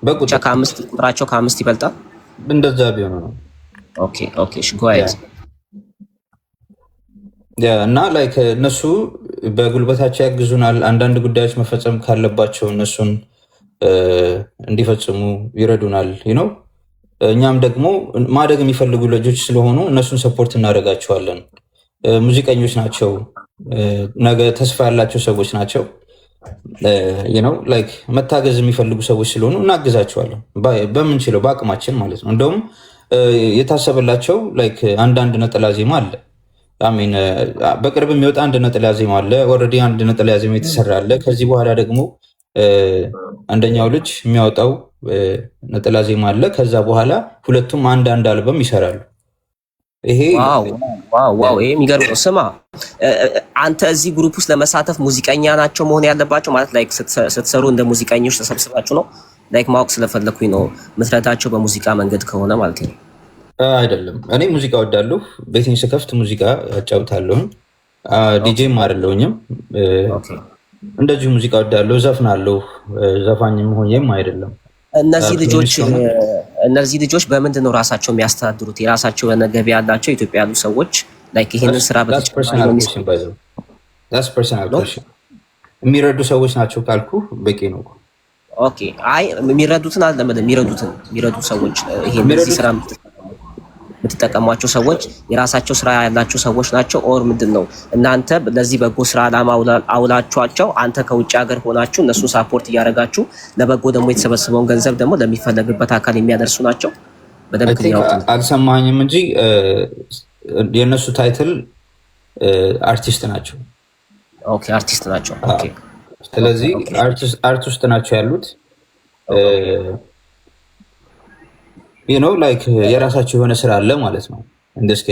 በቁጥር ቁጥራቸው ከ5 ይበልጣል። እንደዛ ቢሆን ነው። ኦኬ እሺ ጎአይት እና ላይክ እነሱ በጉልበታቸው ያግዙናል። አንዳንድ ጉዳዮች መፈጸም ካለባቸው እነሱን እንዲፈጽሙ ይረዱናል። እኛም ደግሞ ማደግ የሚፈልጉ ልጆች ስለሆኑ እነሱን ሰፖርት እናደርጋቸዋለን። ሙዚቀኞች ናቸው፣ ነገ ተስፋ ያላቸው ሰዎች ናቸው። ላይክ መታገዝ የሚፈልጉ ሰዎች ስለሆኑ እናግዛቸዋለን በምንችለው በአቅማችን ማለት ነው። እንደውም የታሰበላቸው ላይክ አንዳንድ ነጠላ ዜማ አለ። አሜን። በቅርብ የሚወጣ አንድ ነጠላ ዜማ አለ። ኦልሬዲ አንድ ነጠላ ዜማ የተሰራ አለ። ከዚህ በኋላ ደግሞ አንደኛው ልጅ የሚያወጣው ነጠላ ዜማ አለ። ከዛ በኋላ ሁለቱም አንድ አልበም ይሰራሉ። ይሄ ዋው ይሄ የሚገርም ነው። ስማ አንተ እዚህ ግሩፕ ውስጥ ለመሳተፍ ሙዚቀኛ ናቸው መሆን ያለባቸው ማለት ላይክ ስትሰሩ እንደ ሙዚቀኞች ተሰብስባችሁ ነው? ላይክ ማወቅ ስለፈለኩኝ ነው። ምትረታቸው በሙዚቃ መንገድ ከሆነ ማለት ነው? አይደለም። እኔ ሙዚቃ ወዳለሁ። ቤቴን ስከፍት ሙዚቃ አጫውታለሁ። ዲጄም አይደለሁኝም። እንደዚሁ ሙዚቃ ወዳለሁ፣ ዘፍናለሁ። ዘፋኝም ሆኜም አይደለም። እነዚህ ልጆች በምንድን ነው ራሳቸው የሚያስተዳድሩት? የራሳቸው የሆነ ገቢ ያላቸው ኢትዮጵያ ያሉ ሰዎች ላይክ ይሄንን ስራ የሚረዱ ሰዎች ናቸው ካልኩ በቂ ነው። ኦኬ አይ የሚረዱትን አይደለም የሚረዱ ሰዎች ይሄን ስራ የምትጠቀሟቸው ሰዎች የራሳቸው ስራ ያላቸው ሰዎች ናቸው። ኦር ምንድን ነው እናንተ ለዚህ በጎ ስራ ዓላማ አውላችኋቸው አንተ ከውጭ ሀገር ሆናችሁ እነሱን ሳፖርት እያደረጋችሁ ለበጎ ደግሞ የተሰበሰበውን ገንዘብ ደግሞ ለሚፈለግበት አካል የሚያደርሱ ናቸው? በደንብ አልሰማኝም እንጂ የእነሱ ታይትል አርቲስት ናቸው። ኦኬ አርቲስት ናቸው። ኦኬ ስለዚህ አርቲስት ናቸው ያሉት ላይክ የራሳቸው የሆነ ስራ አለ ማለት ነው።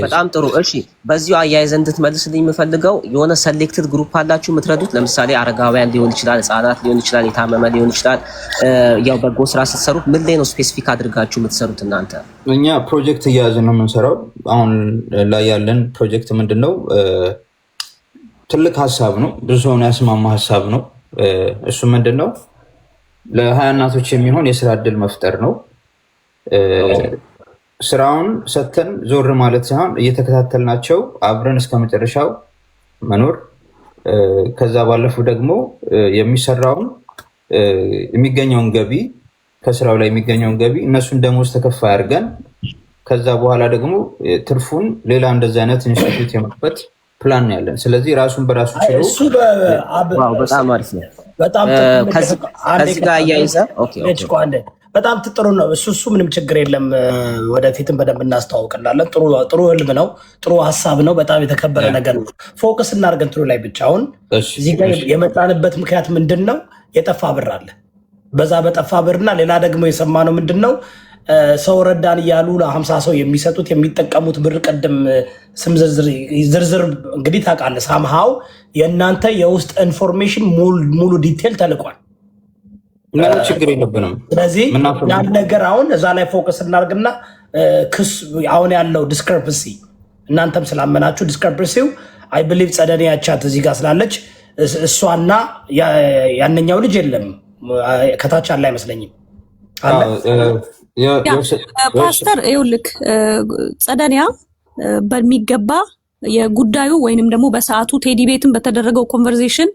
በጣም ጥሩ። እሺ በዚሁ አያይዘህ እንድትመልስልኝ የምፈልገው የሆነ ሰሌክትድ ግሩፕ አላችሁ የምትረዱት? ለምሳሌ አረጋውያን ሊሆን ይችላል፣ ህጻናት ሊሆን ይችላል፣ የታመመ ሊሆን ይችላል። ያው በጎ ስራ ስትሰሩት ምን ላይ ነው ስፔሲፊክ አድርጋችሁ የምትሰሩት እናንተ? እኛ ፕሮጀክት እያያዝን ነው የምንሰራው። አሁን ላይ ያለን ፕሮጀክት ምንድን ነው? ትልቅ ሀሳብ ነው፣ ብዙ ሰውን ያስማማ ሀሳብ ነው። እሱ ምንድን ነው? ለ20 እናቶች የሚሆን የስራ እድል መፍጠር ነው። ስራውን ሰተን ዞር ማለት ሳይሆን እየተከታተልናቸው አብረን እስከ መጨረሻው መኖር ከዛ ባለፉ ደግሞ የሚሰራውን የሚገኘውን ገቢ ከስራው ላይ የሚገኘውን ገቢ እነሱን ደሞዝ ተከፋይ አድርገን ከዛ በኋላ ደግሞ ትርፉን ሌላ እንደዚህ አይነት ኢንስቲትዩት የመክፈት ፕላን ያለን። ስለዚህ ራሱን በራሱ ችሎ በጣም አሪፍ ነው። በጣም ከዚህ ጋር አያይዘህ በጣም ጥሩ ነው። እሱ ምንም ችግር የለም። ወደፊትም በደንብ እናስተዋውቅላለን። ጥሩ ህልም ነው። ጥሩ ሀሳብ ነው። በጣም የተከበረ ነገር ነው። ፎከስ እናድርገን እንትኑ ላይ ብቻ። አሁን እዚህ ጋር የመጣንበት ምክንያት ምንድን ነው? የጠፋ ብር አለ። በዛ በጠፋ ብርና ሌላ ደግሞ የሰማነው ምንድን ነው? ሰው ረዳን እያሉ ለ50 ሰው የሚሰጡት የሚጠቀሙት ብር ቅድም ስም ዝርዝር እንግዲህ ታውቃለህ። ሳምሃው የእናንተ የውስጥ ኢንፎርሜሽን ሙሉ ዲቴል ተልቋል። ምንም ችግር የለብንም። ስለዚህ ያን ነገር አሁን እዛ ላይ ፎከስ እናድርግና ክስ አሁን ያለው ዲስክሪፐንሲ እናንተም ስላመናችሁ ዲስክሪፐንሲው አይ ብሊቭ ጸደኒያ ቻት እዚህ ጋር ስላለች እሷና ያንኛው ልጅ የለም ከታች አለ አይመስለኝም። ፓስተር ይኸውልህ ጸደኒያ በሚገባ የጉዳዩ ወይንም ደግሞ በሰዓቱ ቴዲ ቤትን በተደረገው ኮንቨርሴሽን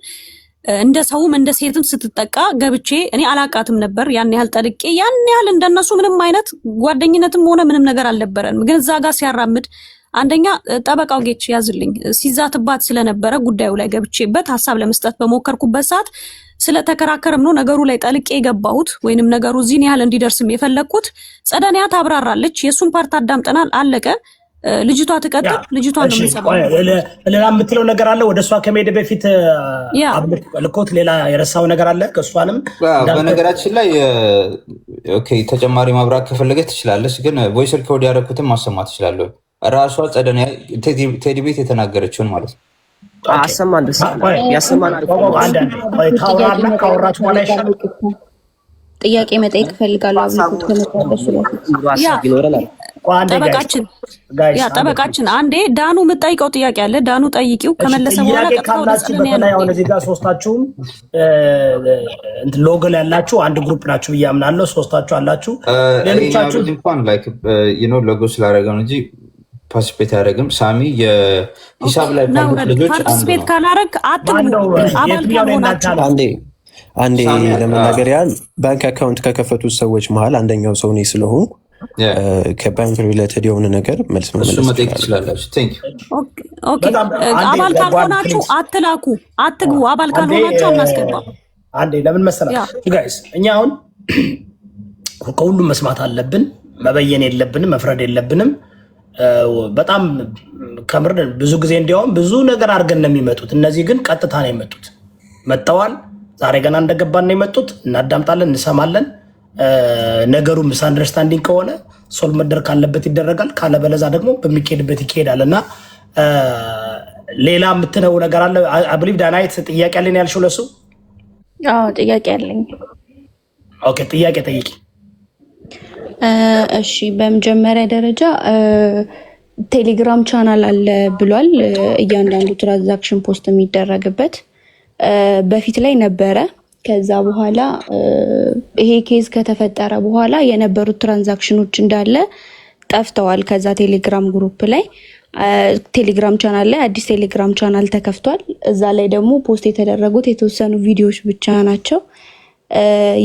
እንደ ሰውም እንደ ሴትም ስትጠቃ ገብቼ እኔ አላቃትም ነበር። ያን ያህል ጠልቄ ያን ያህል እንደነሱ ምንም አይነት ጓደኝነትም ሆነ ምንም ነገር አልነበረንም። ግን እዛ ጋር ሲያራምድ አንደኛ ጠበቃው ጌች ያዝልኝ ሲዛትባት ስለነበረ ጉዳዩ ላይ ገብቼበት ሀሳብ ለመስጠት በሞከርኩበት ሰዓት ስለተከራከረም ነው ነገሩ ላይ ጠልቄ የገባሁት ወይንም ነገሩ እዚህን ያህል እንዲደርስም የፈለግኩት። ጸደኒያ ታብራራለች። የእሱን ፓርት አዳምጠናል። አለቀ። ልጅቷ ትቀጥል። ልጅቷ ነው የምንሰማው። ሌላ የምትለው ነገር አለ? ወደ እሷ ከመሄድ በፊት ልኮት ሌላ የረሳው ነገር አለ? ከእሷንም በነገራችን ላይ ተጨማሪ ማብራት ከፈለገች ትችላለች። ግን ቮይስ ሪኮርድ ያደረኩትን ማሰማት ትችላለሁ። ራሷ ጸደኒያ ቴዲ ቤት የተናገረችውን ማለት ነው። አሰማን ካወራች በኋላ ይሻላል። ጥያቄ መጠየቅ እፈልጋለሁ። ጠበቃችን አንዴ ዳኑ የምጠይቀው ጥያቄ አለ። ዳኑ ጠይቂው። ከመለሰ በኋላ እዚህ ጋር ሶስታችሁም ሎጎል ያላችሁ አንድ ግሩፕ ናችሁ ብዬ አምናለሁ። ሶስታችሁ አላችሁ። ሌሎቻችሁ እንኳን ሎጎ ስላደረገ ነው እንጂ ፓርቲስፔት አያደርግም። ሳሚ የሂሳብ ላይ ልጆች ፓርቲስፔት ካላረግ አንዴ ለመናገር ያህል ባንክ አካውንት ከከፈቱት ሰዎች መሀል አንደኛው ሰው እኔ ስለሆንኩ ከባንክ ሪሌትድ የሆነ ነገር መልስ መጠየቅ ትችላላችሁ። አባል ካልሆናችሁ አትላኩ፣ አትግቡ። አባል ካልሆናችሁ አናስገባም። አንዴ ለምን መሰላችሁ ጋይስ፣ እኛ አሁን ከሁሉም መስማት አለብን። መበየን የለብንም፣ መፍረድ የለብንም። በጣም ከምር ብዙ ጊዜ እንዲያውም ብዙ ነገር አድርገን ነው የሚመጡት። እነዚህ ግን ቀጥታ ነው የመጡት። መጥተዋል። ዛሬ ገና እንደገባን ነው የመጡት። እናዳምጣለን፣ እንሰማለን። ነገሩ ምስ አንደርስታንዲንግ ከሆነ ሶልቭ መደረግ ካለበት ይደረጋል፣ ካለበለዛ ደግሞ በሚካሄድበት ይካሄዳል። እና ሌላ የምትነው ነገር አለ? አብሊቭ ዳናይት ጥያቄ አለን ያልሽው ለሱ? ጥያቄ አለኝ። ኦኬ፣ ጥያቄ ጠይቂ። እሺ፣ በመጀመሪያ ደረጃ ቴሌግራም ቻናል አለ ብሏል። እያንዳንዱ ትራንዛክሽን ፖስት የሚደረግበት በፊት ላይ ነበረ። ከዛ በኋላ ይሄ ኬዝ ከተፈጠረ በኋላ የነበሩት ትራንዛክሽኖች እንዳለ ጠፍተዋል። ከዛ ቴሌግራም ግሩፕ ላይ ቴሌግራም ቻናል ላይ አዲስ ቴሌግራም ቻናል ተከፍቷል። እዛ ላይ ደግሞ ፖስት የተደረጉት የተወሰኑ ቪዲዮዎች ብቻ ናቸው።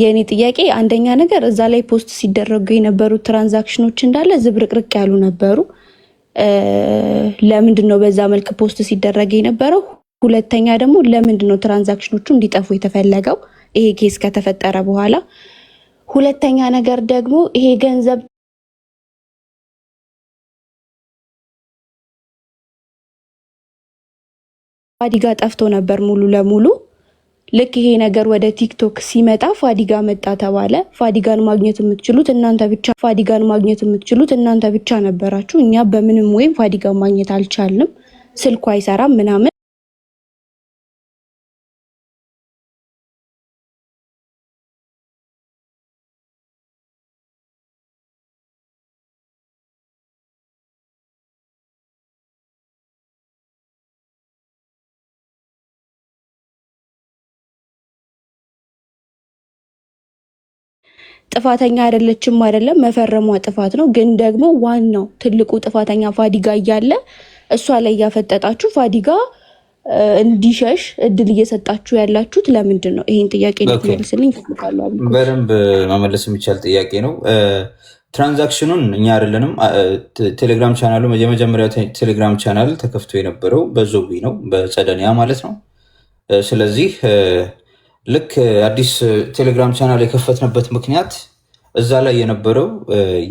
የኔ ጥያቄ አንደኛ ነገር እዛ ላይ ፖስት ሲደረጉ የነበሩት ትራንዛክሽኖች እንዳለ ዝብርቅርቅ ያሉ ነበሩ። ለምንድን ነው በዛ መልክ ፖስት ሲደረግ የነበረው? ሁለተኛ ደግሞ ለምንድን ነው ትራንዛክሽኖቹ እንዲጠፉ የተፈለገው ይሄ ኬስ ከተፈጠረ በኋላ? ሁለተኛ ነገር ደግሞ ይሄ ገንዘብ ፋዲጋ ጠፍቶ ነበር ሙሉ ለሙሉ። ልክ ይሄ ነገር ወደ ቲክቶክ ሲመጣ ፋዲጋ መጣ ተባለ። ፋዲጋን ማግኘት የምትችሉት እናንተ ብቻ ነበራችሁ። እኛ በምንም ወይም ፋዲጋን ማግኘት አልቻልንም። ስልኩ አይሰራም ምናምን። ጥፋተኛ አይደለችም አይደለም፣ መፈረሟ ጥፋት ነው። ግን ደግሞ ዋናው ትልቁ ጥፋተኛ ፋዲጋ እያለ እሷ ላይ እያፈጠጣችሁ ፋዲጋ እንዲሸሽ እድል እየሰጣችሁ ያላችሁት ለምንድን ነው? ይሄን ጥያቄ ልትመልስልኝ እፈልጋለሁ። በደንብ መመለስ የሚቻል ጥያቄ ነው። ትራንዛክሽኑን እኛ አይደለንም። ቴሌግራም ቻናሉ የመጀመሪያው ቴሌግራም ቻናል ተከፍቶ የነበረው በዞቢ ነው፣ በጸደኒያ ማለት ነው። ስለዚህ ልክ አዲስ ቴሌግራም ቻናል የከፈትንበት ምክንያት እዛ ላይ የነበረው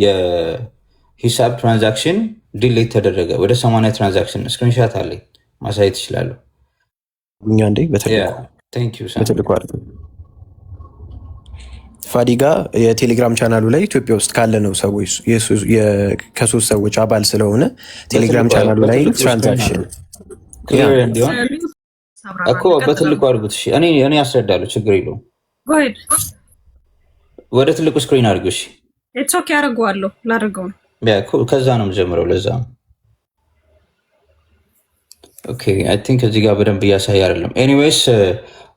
የሂሳብ ትራንዛክሽን ዲሌት ተደረገ። ወደ 80 ትራንዛክሽን ስክሪንሻት አለኝ ማሳየት ይችላለሁ። እኛ እንዴ በትልቁ ፋዲጋ የቴሌግራም ቻናሉ ላይ ኢትዮጵያ ውስጥ ካለ ነው ሰዎች ከ3 ሰዎች አባል ስለሆነ ቴሌግራም ቻናሉ ላይ ትራንዛክሽን እንዲሆን እኮ በትልቁ አድርጉት። እኔ ያስረዳለሁ፣ ችግር የለውም። ወደ ትልቁ ስክሪን አድርጉ። እሺ ኦኬ፣ አደርገዋለሁ። ላደርገው ነው። ከዛ ነው የምጀምረው። ለዛ ኦኬ፣ አይ ቲንክ እዚህ ጋር በደንብ እያሳየ አይደለም። ኤኒዌይስ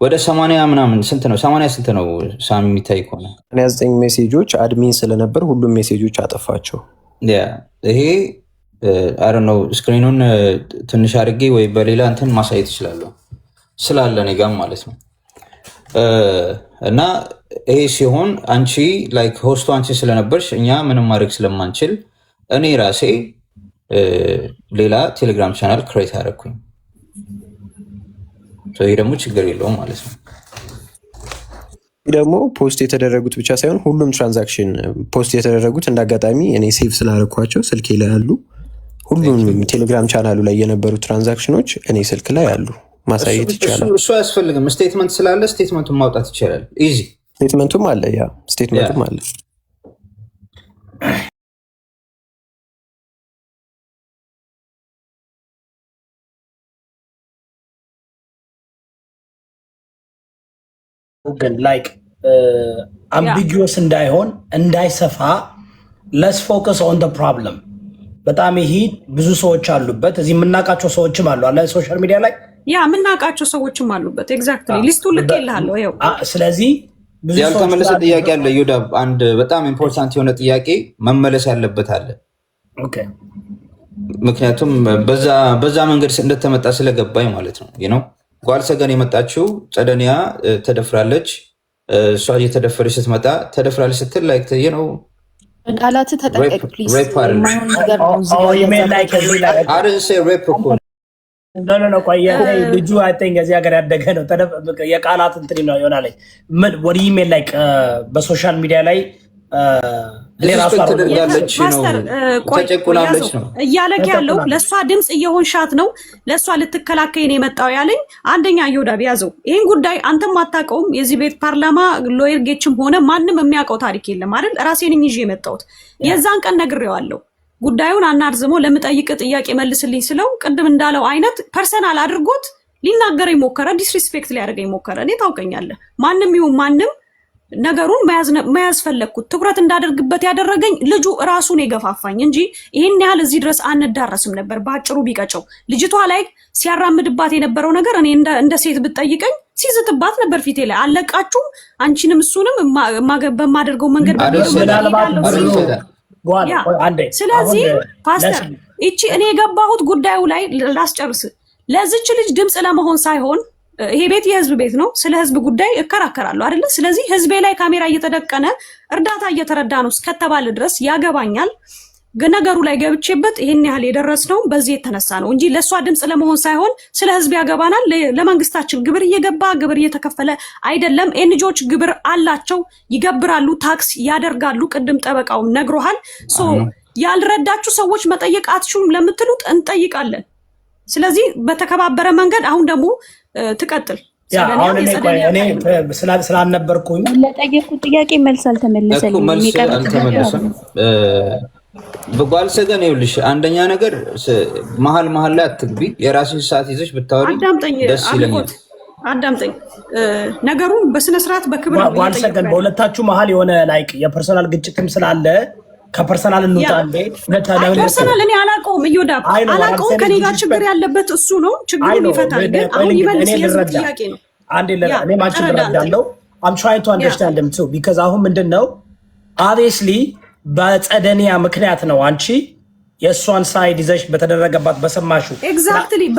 ወደ 80 ምናምን ስንት ነው? 80 ስንት ነው ሳሚ? የሚታይ ከሆነ 29 ሜሴጆች አድሚን ስለነበር ሁሉም ሜሴጆች አጠፋቸው። ይሄ አይ ዶንት ኖ ስክሪኑን ትንሽ አድርጌ ወይ በሌላ እንትን ማሳየት እችላለሁ ስላለ እኔ ጋር ማለት ነው። እና ይሄ ሲሆን አንቺ ላይክ ሆስቱ አንቺ ስለነበርሽ እኛ ምንም ማድረግ ስለማንችል እኔ ራሴ ሌላ ቴሌግራም ቻናል ክሬት አደረኩኝ። ይሄ ደግሞ ችግር የለውም ማለት ነው። ደግሞ ፖስት የተደረጉት ብቻ ሳይሆን ሁሉም ትራንዛክሽን ፖስት የተደረጉት እንዳጋጣሚ እኔ ሴቭ ስላደረኳቸው ስልኬ ላይ አሉ። ሁሉም ቴሌግራም ቻናሉ ላይ የነበሩ ትራንዛክሽኖች እኔ ስልክ ላይ አሉ። ማሳየት ይቻላል። እሱ አያስፈልግም። ስቴትመንት ስላለ ስቴትመንቱን ማውጣት ይቻላል። ኢዚ ስቴትመንቱም አለ። ስቴትመንቱም አለ። ግን ላይክ አምቢጊየስ እንዳይሆን እንዳይሰፋ ለስ ፎከስ ኦን ደ ፕሮብለም። በጣም ይሄ ብዙ ሰዎች አሉበት። እዚህ የምናውቃቸው ሰዎችም አሉ አለ ሶሻል ሚዲያ ላይ የምናውቃቸው ሰዎችም አሉበት። ኤግዛክትሊ ሊስቱን ልኬልሃለሁ። ይኸው ስለዚህ ብዙ ያልተመለሰ ጥያቄ አለ። ዩዳ አንድ በጣም ኢምፖርታንት የሆነ ጥያቄ መመለስ ያለበት አለ። ምክንያቱም በዛ መንገድ እንደተመጣ ስለገባኝ ማለት ነው። ነው ጓልሰገን የመጣችው ጸደኒያ ተደፍራለች። እሷ እየተደፈረች ስትመጣ ተደፍራለች ስትል ላይ ነው ቃላት ተጠቀቅ ፕሊዝ። ልጁ እዚህ ሀገር ያደገ ነው። የቃላት እንትን ነው ይሆናል። ወደ ኢሜል ላይ በሶሻል ሚዲያ ላይ እያለክ ያለው ለእሷ ድምፅ እየሆንሻት ነው። ለእሷ ልትከላከይን የመጣው ያለኝ አንደኛ እዮዳብ ያዘው። ይህን ጉዳይ አንተም አታውቀውም። የዚህ ቤት ፓርላማ ሎየር ጌችም ሆነ ማንም የሚያውቀው ታሪክ የለም አይደል? ራሴን ይዤ የመጣሁት የዛን ቀን ነግሬዋለሁ። ጉዳዩን አናርዝሞ ለምጠይቅ ጥያቄ መልስልኝ ስለው ቅድም እንዳለው አይነት ፐርሰናል አድርጎት ሊናገረኝ ሞከረ። ዲስሪስፔክት ሊያደርገኝ ሞከረ። እኔ ታውቀኛለህ፣ ማንም ይሁን ማንም ነገሩን መያዝ ፈለግኩት። ትኩረት እንዳደርግበት ያደረገኝ ልጁ ራሱን የገፋፋኝ እንጂ ይህን ያህል እዚህ ድረስ አንዳረስም ነበር። በአጭሩ ቢቀጨው ልጅቷ ላይ ሲያራምድባት የነበረው ነገር እኔ እንደ ሴት ብትጠይቀኝ ሲዝትባት ነበር ፊቴ ላይ። አለቃችሁም አንቺንም እሱንም በማደርገው መንገድ ስለዚህ ፓስተር እቺ እኔ የገባሁት ጉዳዩ ላይ ላስጨርስ። ለዚች ልጅ ድምፅ ለመሆን ሳይሆን ይሄ ቤት የህዝብ ቤት ነው። ስለ ህዝብ ጉዳይ እከራከራለሁ አይደለ? ስለዚህ ህዝቤ ላይ ካሜራ እየተደቀነ እርዳታ እየተረዳ ነው እስከተባለ ድረስ ያገባኛል። ነገሩ ላይ ገብቼበት ይሄን ያህል የደረስነው በዚህ የተነሳ ነው እንጂ ለእሷ ድምፅ ለመሆን ሳይሆን ስለ ህዝብ ያገባናል። ለመንግስታችን ግብር እየገባ ግብር እየተከፈለ አይደለም። ኤንጂኦች ግብር አላቸው፣ ይገብራሉ፣ ታክስ ያደርጋሉ። ቅድም ጠበቃውም ነግሮሃል። ያልረዳችሁ ሰዎች መጠየቅ አትችሉም ለምትሉት እንጠይቃለን። ስለዚህ በተከባበረ መንገድ አሁን ደግሞ ትቀጥል። ስላልነበርኩኝ ለጠየቁት ጥያቄ መልስ አልተመለሰልኝም። በጓልሰገን ይኸውልሽ፣ አንደኛ ነገር መሀል ላይ አትግቢ። የራስሽ ሰዓት ይዘሽ ብታወሪ ደስ ይለኛል። አዳምጠኝ። ነገሩን በስነስርዓት በክብር ጓልሰገን፣ በሁለታችሁ መሀል የሆነ ላይክ የፐርሰናል ግጭትም ስላለ ከፐርሰናል እንውጣ። ፐርሰናል እኔ አላውቀውም፣ እዮዳብ አላውቀውም። ከኔ ጋር ችግር ያለበት እሱ ነው። ችግሩን ይፈታል። ግን አሁን ይመልስ የህዝብ ጥያቄ ነው። አንዴ እኔ ማንችን እረዳለሁ። I'm trying to understand them too because አሁን ምንድን ነው አብስሊ በጸደኒያ ምክንያት ነው አንቺ የእሷን ሳይድ ይዘሽ በተደረገባት በሰማሹ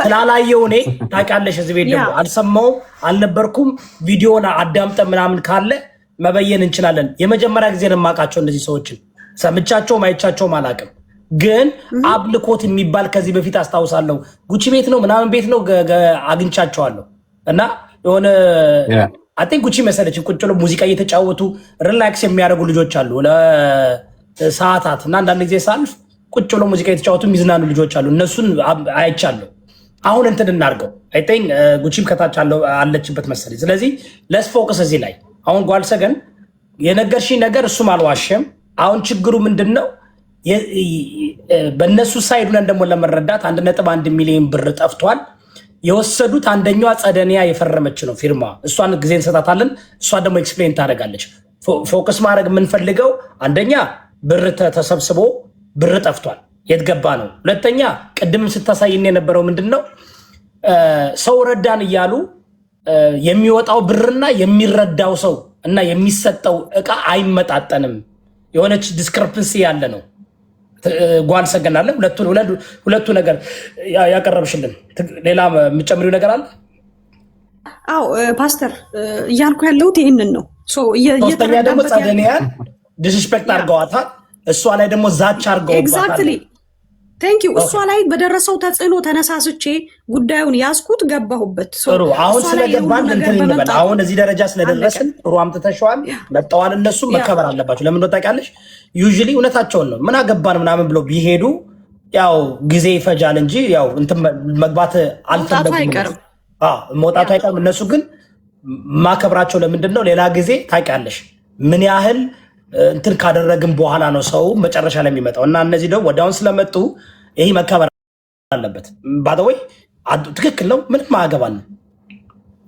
ስላላየው እኔ ታውቂያለሽ። እዚህ ቤት ደግሞ አልሰማሁም አልነበርኩም። ቪዲዮን አዳምጠ ምናምን ካለ መበየን እንችላለን። የመጀመሪያ ጊዜ ነው የማውቃቸው እነዚህ ሰዎችን ሰምቻቸውም አይቻቸውም አላውቅም። ግን አምልኮት የሚባል ከዚህ በፊት አስታውሳለሁ። ጉቺ ቤት ነው ምናምን ቤት ነው አግኝቻቸዋለሁ እና የሆነ አይ ጉቺ መሰለችን ቁጭ ብሎ ሙዚቃ እየተጫወቱ ሪላክስ የሚያደርጉ ልጆች አሉ ለሰዓታት እና አንዳንድ ጊዜ ሳልፍ ቁጭ ብሎ ሙዚቃ እየተጫወቱ የሚዝናኑ ልጆች አሉ። እነሱን አይቻለሁ። አሁን እንትን እናድርገው። አይ ቲንክ ጉቺም ከታች አለችበት መሰለኝ። ስለዚህ ለስ ፎከስ እዚህ ላይ አሁን ጓልሰገን የነገርሽኝ ነገር እሱም አልዋሸም። አሁን ችግሩ ምንድን ነው? በእነሱ ሳይድ ነን ደግሞ ለመረዳት 1.1 ሚሊዮን ብር ጠፍቷል። የወሰዱት አንደኛዋ ጸደኒያ የፈረመች ነው ፊርማ። እሷን ጊዜ እንሰጣታለን። እሷ ደግሞ ኤክስፕሌን ታደርጋለች። ፎከስ ማድረግ የምንፈልገው አንደኛ ብር ተሰብስቦ ብር ጠፍቷል፣ የት ገባ ነው። ሁለተኛ ቅድም ስታሳይን የነበረው ምንድን ነው? ሰው ረዳን እያሉ የሚወጣው ብርና የሚረዳው ሰው እና የሚሰጠው እቃ አይመጣጠንም። የሆነች ዲስክሪፕንሲ ያለ ነው። ጓልሰገን አለ ሁለቱ ነገር ያቀረብሽልን። ሌላ የምጨምሪው ነገር አለ? አዎ ፓስተር እያልኩ ያለሁት ይህንን ነው። ሶስተኛ ደግሞ ጸደኒያን ዲስሪስፔክት አድርገዋታል። እሷ ላይ ደግሞ ዛቻ አድርገውባታል። ቴንክ ዩ። እሷ ላይ በደረሰው ተጽዕኖ ተነሳስቼ ጉዳዩን ያዝኩት ገባሁበት። ጥሩ። አሁን ስለገባን እንትን እንበል። አሁን እዚህ ደረጃ ስለደረስን ጥሩ አምጥተሽዋል። መጣዋል። እነሱ መከበር አለባቸው። ለምን ነው ታውቂያለሽ? ዩዥሊ እውነታቸውን ነው። ምን አገባን ምናምን ብሎ ቢሄዱ ያው ጊዜ ይፈጃል እንጂ ያው እንትን መግባት አልፈለጉም። መውጣቱ አይቀርም። እነሱ ግን ማከብራቸው ለምንድን ነው? ሌላ ጊዜ ታውቂያለሽ ምን ያህል እንትን ካደረግን በኋላ ነው ሰው መጨረሻ ላይ የሚመጣው። እና እነዚህ ደግሞ ወዲያውን ስለመጡ ይህ መከበር አለበት። ባደወይ ትክክል ነው። ምንም አያገባን።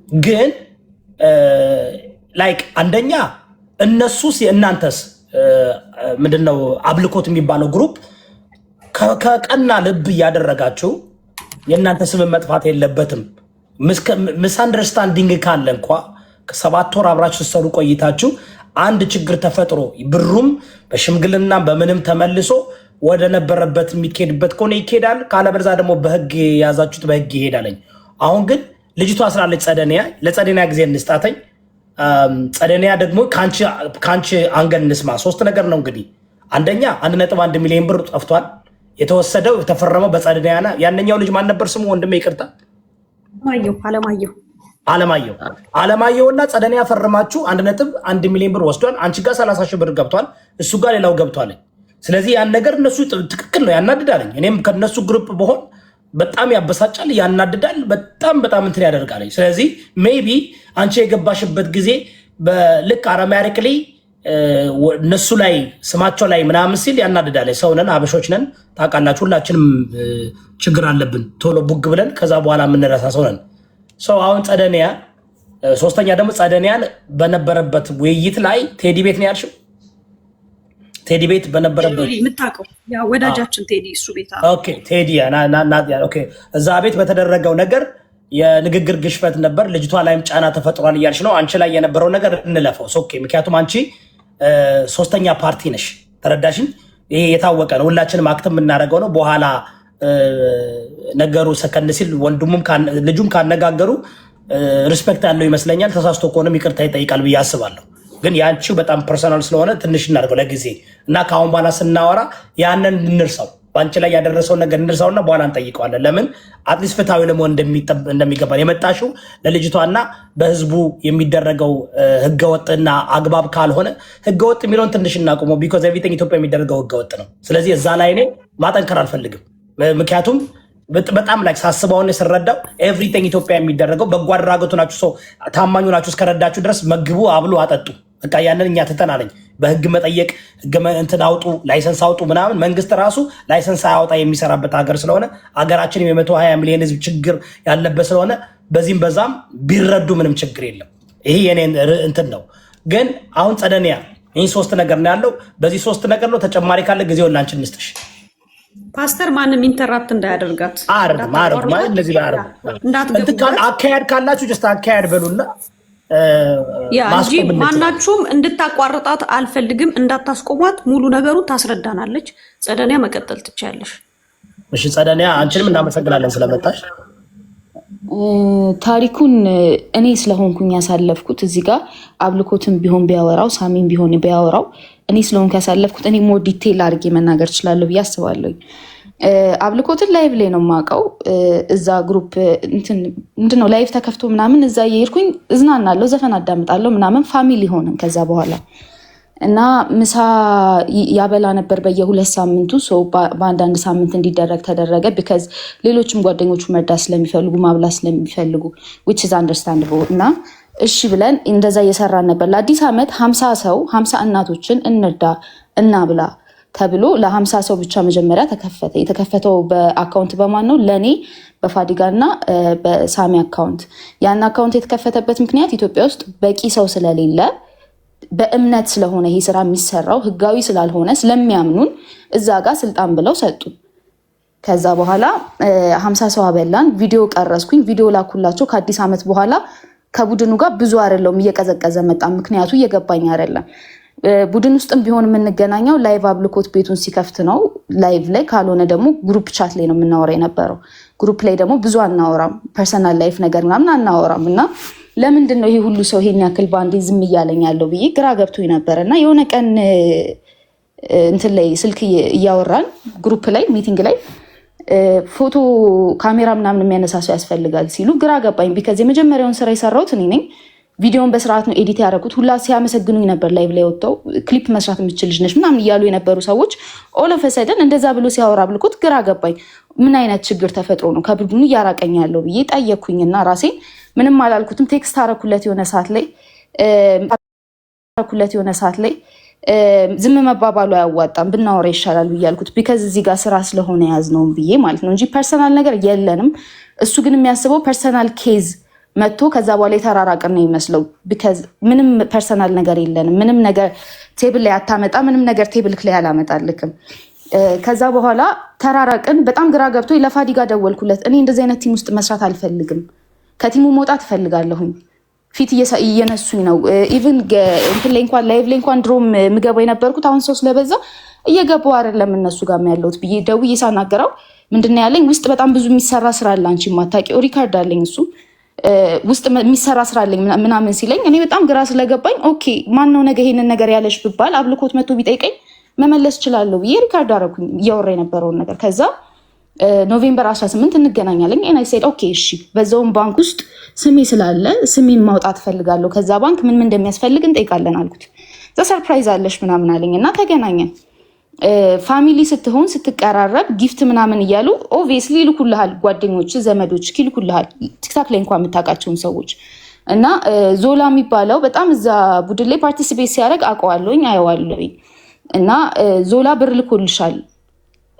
ግን ላይክ አንደኛ እነሱስ የእናንተስ ምንድነው አምልኮት የሚባለው ግሩፕ ከቀና ልብ እያደረጋችሁ የእናንተ ስም መጥፋት የለበትም። ምስ አንደርስታንዲንግ ካለ እንኳ ከ7 ወር አብራችሁ ስትሰሩ ቆይታችሁ አንድ ችግር ተፈጥሮ ብሩም በሽምግልና በምንም ተመልሶ ወደ ነበረበት የሚኬድበት ከሆነ ይኬዳል። ካለበለዚያ ደግሞ በህግ የያዛችሁት በህግ ይሄዳለኝ። አሁን ግን ልጅቷ ስላለች ጸደኒያ ለጸደኒያ ጊዜ እንስጣተኝ። ጸደኒያ ደግሞ ከአንቺ አንገን እንስማ። 3 ነገር ነው እንግዲህ። አንደኛ 1.1 ሚሊዮን ብር ጠፍቷል። የተወሰደው የተፈረመው በጸደኒያና ያንኛው ልጅ ማን ነበር ስሙ? ወንድሜ ይቅርታ፣ አለማየሁና ጸደኒያ ፈርማችሁ 1.1 ሚሊዮን ብር ወስዷል። አንቺ ጋር 30 ሺህ ብር ገብቷል፣ እሱ ጋር ሌላው ገብቷል። ስለዚህ ያን ነገር እነሱ ትክክል ነው፣ ያናድዳል። እኔም ከነሱ ግሩፕ በሆን በጣም ያበሳጫል፣ ያናድዳል፣ በጣም እንትን ያደርጋል። ስለዚህ ሜይቢ አንቺ የገባሽበት ጊዜ በልክ አረማሪክሊ እነሱ ላይ ስማቸው ላይ ምናምን ሲል ያናድዳል። ሰው ነን፣ አበሾች ነን፣ ታውቃላችሁ። ሁላችንም ችግር አለብን፣ ቶሎ ቡግ ብለን ከዛ በኋላ የምንረሳ ሰው ነን። ሰው አሁን ጸደኒያ ሶስተኛ ደግሞ ጸደኒያን በነበረበት ውይይት ላይ ቴዲ ቤት ነው ያልሽው? ቴዲ ቤት በነበረበት የምታውቀው ያው ወዳጃችን ቴዲ እሱ ቤት ኦኬ፣ ቴዲ ኦኬ፣ እዛ ቤት በተደረገው ነገር የንግግር ግሽበት ነበር። ልጅቷ ላይም ጫና ተፈጥሯል እያልሽ ነው። አንቺ ላይ የነበረው ነገር እንለፈው ኦኬ። ምክንያቱም አንቺ ሶስተኛ ፓርቲ ነሽ፣ ተረዳሽኝ? ይሄ የታወቀ ነው፣ ሁላችንም አክት የምናደርገው ነው። በኋላ ነገሩ ሰከን ሲል ወንድሙም ልጁም ካነጋገሩ ሪስፔክት ያለው ይመስለኛል። ተሳስቶ ከሆነም ይቅርታ ይጠይቃል ብዬ አስባለሁ። ግን ያንቺው በጣም ፐርሰናል ስለሆነ ትንሽ እናድርገው ለጊዜ እና ከአሁን በኋላ ስናወራ ያንን እንርሳው፣ በአንቺ ላይ ያደረሰውን ነገር እንርሳውና በኋላ እንጠይቀዋለን። ለምን አትሊስት ፍትሃዊ ለመሆን እንደሚገባ የመጣሽው ለልጅቷና በህዝቡ የሚደረገው ህገወጥና አግባብ ካልሆነ ህገወጥ የሚለውን ትንሽ እናቁመው። ቢኮዝ ኤቭሪቲንግ ኢትዮጵያ የሚደረገው ህገወጥ ነው። ስለዚህ እዛ ላይ እኔ ማጠንከር አልፈልግም። ምክንያቱም በጣም ላይ ሳስበውን ስረዳው ኤቭሪቲንግ ኢትዮጵያ የሚደረገው በጎ አድራጎቱ ናችሁ። ሰው ታማኙ ናችሁ እስከረዳችሁ ድረስ መግቡ፣ አብሉ፣ አጠጡ። በቃ ያንን እኛ ትተናለኝ። በህግ መጠየቅ ህግ እንትን አውጡ፣ ላይሰንስ አውጡ ምናምን። መንግስት ራሱ ላይሰንስ አያወጣ የሚሰራበት ሀገር ስለሆነ ሀገራችን የ120 ሚሊዮን ህዝብ ችግር ያለበት ስለሆነ በዚህም በዛም ቢረዱ ምንም ችግር የለም። ይሄ የኔ እንትን ነው። ግን አሁን ጸደኒያ ይህ 3 ነገር ነው ያለው። በዚህ 3 ነገር ነው። ተጨማሪ ካለ ጊዜውን ላንቺ እንስጥሽ። ፓስተር ማንም ኢንተራፕት እንዳያደርጋት አካሄድ ካላችሁ ጀስት አካሄድ በሉና ያ እንጂ ማናችሁም እንድታቋርጣት አልፈልግም። እንዳታስቆሟት፣ ሙሉ ነገሩን ታስረዳናለች። ጸደኒያ መቀጠል ትችያለሽ። እሺ ጸደኒያ፣ አንቺንም እናመሰግናለን ስለመጣሽ። ታሪኩን እኔ ስለሆንኩኝ ያሳለፍኩት እዚህ ጋር አብልኮትን ቢሆን ቢያወራው ሳሚን ቢሆን ቢያወራው እኔ ስለሆንኩ ያሳለፍኩት እኔ ሞር ዲቴይል አድርጌ መናገር እችላለሁ ብዬ አስባለሁ። አብልኮትን ላይቭ ላይ ነው የማውቀው። እዛ ግሩፕ ምንድነው ላይቭ ተከፍቶ ምናምን እዛ እየሄድኩኝ እዝናናለሁ፣ ዘፈን አዳምጣለሁ ምናምን ፋሚሊ ሆነን ከዛ በኋላ እና ምሳ ያበላ ነበር በየ2 ሳምንቱ። በአንዳንድ ሳምንት እንዲደረግ ተደረገ። ቢካዝ ሌሎችም ጓደኞቹ መርዳት ስለሚፈልጉ ማብላት ስለሚፈልጉ which is understandable እና እሺ ብለን እንደዛ እየሰራን ነበር። ለአዲስ ዓመት 50 ሰው 50 እናቶችን እንርዳ እናብላ ተብሎ ለ50 ሰው ብቻ መጀመሪያ ተከፈተ። የተከፈተው በአካውንት በማን ነው? ለኔ በፋዲጋ እና በሳሚ አካውንት። ያን አካውንት የተከፈተበት ምክንያት ኢትዮጵያ ውስጥ በቂ ሰው ስለሌለ በእምነት ስለሆነ ይሄ ስራ የሚሰራው ህጋዊ ስላልሆነ ስለሚያምኑን እዛ ጋር ስልጣን ብለው ሰጡን። ከዛ በኋላ 50 ሰው አበላን። ቪዲዮ ቀረስኩኝ፣ ቪዲዮ ላኩላቸው። ከአዲስ ዓመት በኋላ ከቡድኑ ጋር ብዙ አይደለም እየቀዘቀዘ መጣ። ምክንያቱ እየገባኝ አይደለም። ቡድን ውስጥም ቢሆን የምንገናኘው ላይቭ አብልኮት ቤቱን ሲከፍት ነው፣ ላይቭ ላይ ካልሆነ ደግሞ ግሩፕ ቻት ላይ ነው የምናወራ የነበረው። ግሩፕ ላይ ደግሞ ብዙ አናወራም፣ ፐርሰናል ላይፍ ነገር ምናምን አናወራም። እና ለምንድን ነው ይሄ ሁሉ ሰው ይሄን ያክል ባንዴ ዝም እያለኝ ያለው ብዬ ግራ ገብቶኝ ነበር። እና የሆነ ቀን እንትን ላይ ስልክ እያወራን ግሩፕ ላይ ሚቲንግ ላይ ፎቶ ካሜራ ምናምን የሚያነሳ ሰው ያስፈልጋል ሲሉ ግራ ገባኝ። ቢካዝ የመጀመሪያውን ስራ የሰራሁት እኔ ነኝ። ቪዲዮን በስርዓት ነው ኤዲት ያደረኩት። ሁላ ሲያመሰግኑኝ ነበር። ላይቭ ላይ ወጥተው ክሊፕ መስራት የምችል ልጅ ነሽ ምናምን እያሉ የነበሩ ሰዎች ኦል ኦፍ ሰደን እንደዛ ብሎ ሲያወራ አብልኮት ግራ ገባኝ። ምን አይነት ችግር ተፈጥሮ ነው ከቡድኑ እያራቀኝ ያለው ብዬ ጠየኩኝና ራሴን ምንም አላልኩትም። ቴክስት አረኩለት የሆነ ሰዓት ላይ ዝም መባባሉ አያዋጣም ብናወራ ይሻላል ብዬ አልኩት። ቢካዝ እዚህ ጋር ስራ ስለሆነ ያዝነው ብዬ ማለት ነው እንጂ ፐርሰናል ነገር የለንም። እሱ ግን የሚያስበው ፐርሰናል ኬዝ መጥቶ ከዛ በኋላ የተራራቅን ነው ይመስለው። ቢካዝ ምንም ፐርሰናል ነገር የለንም። ምንም ነገር ቴብል ላይ አታመጣ፣ ምንም ነገር ቴብል ላይ አላመጣልክም። ከዛ በኋላ ተራራቅን። በጣም ግራ ገብቶ ለፋዲጋ ደወልኩለት። እኔ እንደዚህ አይነት ቲም ውስጥ መስራት አልፈልግም፣ ከቲሙ መውጣት እፈልጋለሁኝ። ፊት እየነሱኝ ነው። ኢቭን እንትን ላይ እንኳን ላይቭ ላይ እንኳን ድሮም ምገባው የነበርኩት አሁን ሰው ስለበዛ እየገባው አይደለም እነሱ ጋር ያለሁት ብዬ ደውዬ ሳናገረው ምንድነው ያለኝ፣ ውስጥ በጣም ብዙ የሚሰራ ስራ አለ፣ አንቺ የማታውቂው ሪካርድ አለኝ፣ እሱ ውስጥ የሚሰራ ስራ አለኝ ምናምን ሲለኝ እኔ በጣም ግራ ስለገባኝ ኦኬ ማነው ነገ ይሄንን ነገር ያለሽ ብባል አብልኮት መጥቶ ቢጠይቀኝ መመለስ እችላለሁ ብዬ ሪካርድ አደረኩኝ እያወራ የነበረውን ነገር። ከዛ ኖቬምበር 18 እንገናኛለን እና ሴድ ኦኬ እሺ፣ በዛውም ባንክ ውስጥ ስሜ ስላለ ስሜን ማውጣት ፈልጋለሁ፣ ከዛ ባንክ ምን እንደሚያስፈልግ እንጠይቃለን አልኩት። እዛ ሰርፕራይዝ አለሽ ምናምን አለኝ እና ተገናኘን። ፋሚሊ ስትሆን ስትቀራረብ ጊፍት ምናምን እያሉ ኦብቪየስሊ ይልኩልሃል፣ ጓደኞች ዘመዶች ይልኩልሃል፣ ቲክታክ ላይ እንኳን የምታውቃቸውን ሰዎች እና ዞላ የሚባለው በጣም እዛ ቡድን ላይ ፓርቲሲፔት ሲያደርግ አውቀዋለሁኝ አየዋለሁኝ። እና ዞላ ብር ልኮልሻል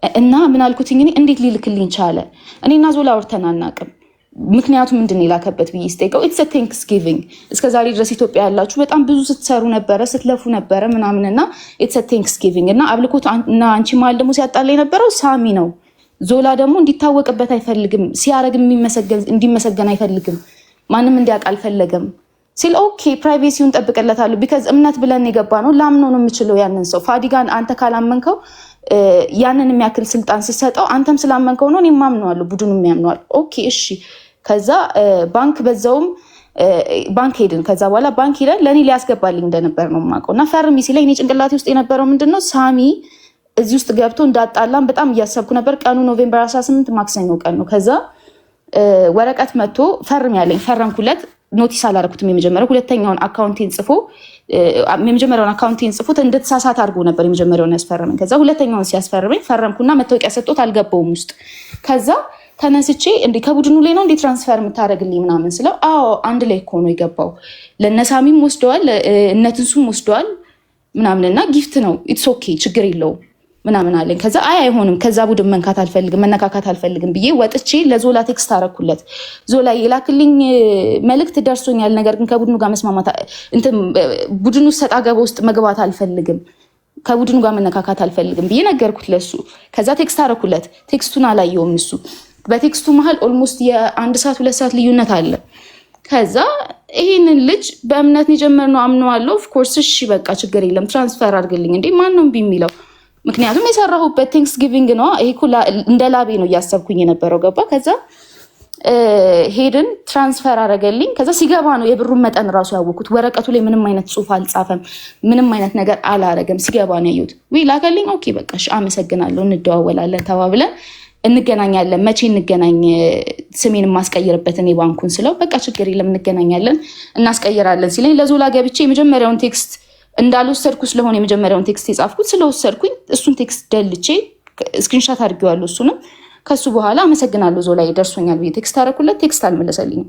እና ምን አልኩትኝ እኔ እንዴት ሊልክልኝ ቻለ? እኔና ዞላ አውርተን አናውቅም። ምክንያቱም ምንድን ነው የላከበት ብዬ ስጠይቀው ኢትስ ቴንክስ ጊቪንግ፣ እስከዛሬ ድረስ ኢትዮጵያ ያላችሁ በጣም ብዙ ስትሰሩ ነበረ ስትለፉ ነበረ ምናምንና ኢትስ ቴንክስ ጊቪንግ እና አብልኮት እና አንቺ መሀል ደግሞ ሲያጣላ የነበረው ሳሚ ነው። ዞላ ደግሞ እንዲታወቅበት አይፈልግም፣ ሲያረግ እንዲመሰገን አይፈልግም፣ ማንም እንዲያውቅ አልፈለገም ሲል ኦኬ ፕራይቬሲውን ጠብቅለታለሁ። ቢካዝ እምነት ብለን የገባ ነው፣ ላምነው ነው የምችለው ያንን ሰው። ፋዲጋን አንተ ካላመንከው ያንን የሚያክል ስልጣን ስሰጠው አንተም ስላመንከው ነው እኔም አምነዋለሁ፣ ቡድኑም ያምነዋል። ኦኬ እሺ። ከዛ ባንክ በዛውም ባንክ ሄድን። ከዛ በኋላ ባንክ ሄደን ለእኔ ሊያስገባልኝ እንደነበር ነው የማውቀው እና ፈርሚ ሲለኝ እኔ ጭንቅላቴ ውስጥ የነበረው ምንድነው ሳሚ እዚህ ውስጥ ገብቶ እንዳጣላም በጣም እያሰብኩ ነበር። ቀኑ ኖቬምበር 18 ማክሰኞ ቀን ነው። ከዛ ወረቀት መጥቶ ፈርም ያለኝ ፈረምኩለት። ኖቲስ አላረኩትም የመጀመሪያው። ሁለተኛውን አካውንቴን ጽፎ የመጀመሪያውን አካውንቴን ጽፎት እንደተሳሳት አድርጎ ነበር የመጀመሪያውን ያስፈረመኝ። ከዛ ሁለተኛውን ሲያስፈርመኝ ፈረምኩና መታወቂያ ሰጥቶት አልገባውም ውስጥ። ከዛ ተነስቼ እንዴ ከቡድኑ ላይ ነው እንዴ ትራንስፈር የምታደርግልኝ ምናምን ስለው አዎ አንድ ላይ እኮ ነው የገባው፣ ለነሳሚም ወስደዋል እነትንሱም ወስደዋል ምናምንና ጊፍት ነው ኢትስ ኦኬ ችግር የለውም ምናምን አለኝ። ከዛ አይሆንም ከዛ ቡድን መነካካት አልፈልግም ብዬ ወጥቼ ለዞላ ቴክስት አረኩለት። ዞላ የላክልኝ መልእክት ደርሶኛል፣ ነገር ግን ከቡድኑ ጋር መስማማት እንትን ቡድኑ ሰጣ ገባ ውስጥ መግባት አልፈልግም፣ ከቡድኑ ጋር መነካካት አልፈልግም ብዬ ነገርኩት ለሱ። ከዛ ቴክስት አረኩለት። ቴክስቱን አላየውም እሱ። በቴክስቱ መሀል ኦልሞስት የ1 ሰዓት 2 ሰዓት ልዩነት አለ። ከዛ ይሄንን ልጅ በእምነት የጀመርነው አምነዋለሁ። ኦፍ ኮርስ እሺ በቃ ችግር የለም ትራንስፈር አድርግልኝ እንዴ ማንም ቢሚለው ምክንያቱም የሰራሁበት ቴንክስ ጊቪንግ ነው። ይሄ እኮ እንደ ላቤ ነው እያሰብኩኝ የነበረው ገባ። ከዛ ሄድን ትራንስፈር አደረገልኝ። ከዛ ሲገባ ነው የብሩን መጠን ራሱ ያወኩት። ወረቀቱ ላይ ምንም አይነት ጽሁፍ አልጻፈም፣ ምንም አይነት ነገር አላረገም። ሲገባ ነው ያዩት። ወይ ላከልኝ። ኦኬ በቃ እሺ አመሰግናለሁ እንደዋወላለን ተባብለን እንገናኛለን። መቼ እንገናኝ? ስሜን የማስቀይርበት እኔ ባንኩን ስለው በቃ ችግር የለም እንገናኛለን እናስቀይራለን ሲለኝ ለዞላ ገብቼ የመጀመሪያውን ቴክስት እንዳልወሰድኩ ስለሆነ የመጀመሪያውን ቴክስት የጻፍኩት ስለወሰድኩኝ እሱን ቴክስት ደልቼ ስክሪንሻት አድርጌዋለሁ። እሱንም ከሱ በኋላ አመሰግናለሁ ዞላ ይደርሶኛል ብዬ ቴክስት አደረኩለት። ቴክስት አልመለሰልኝም።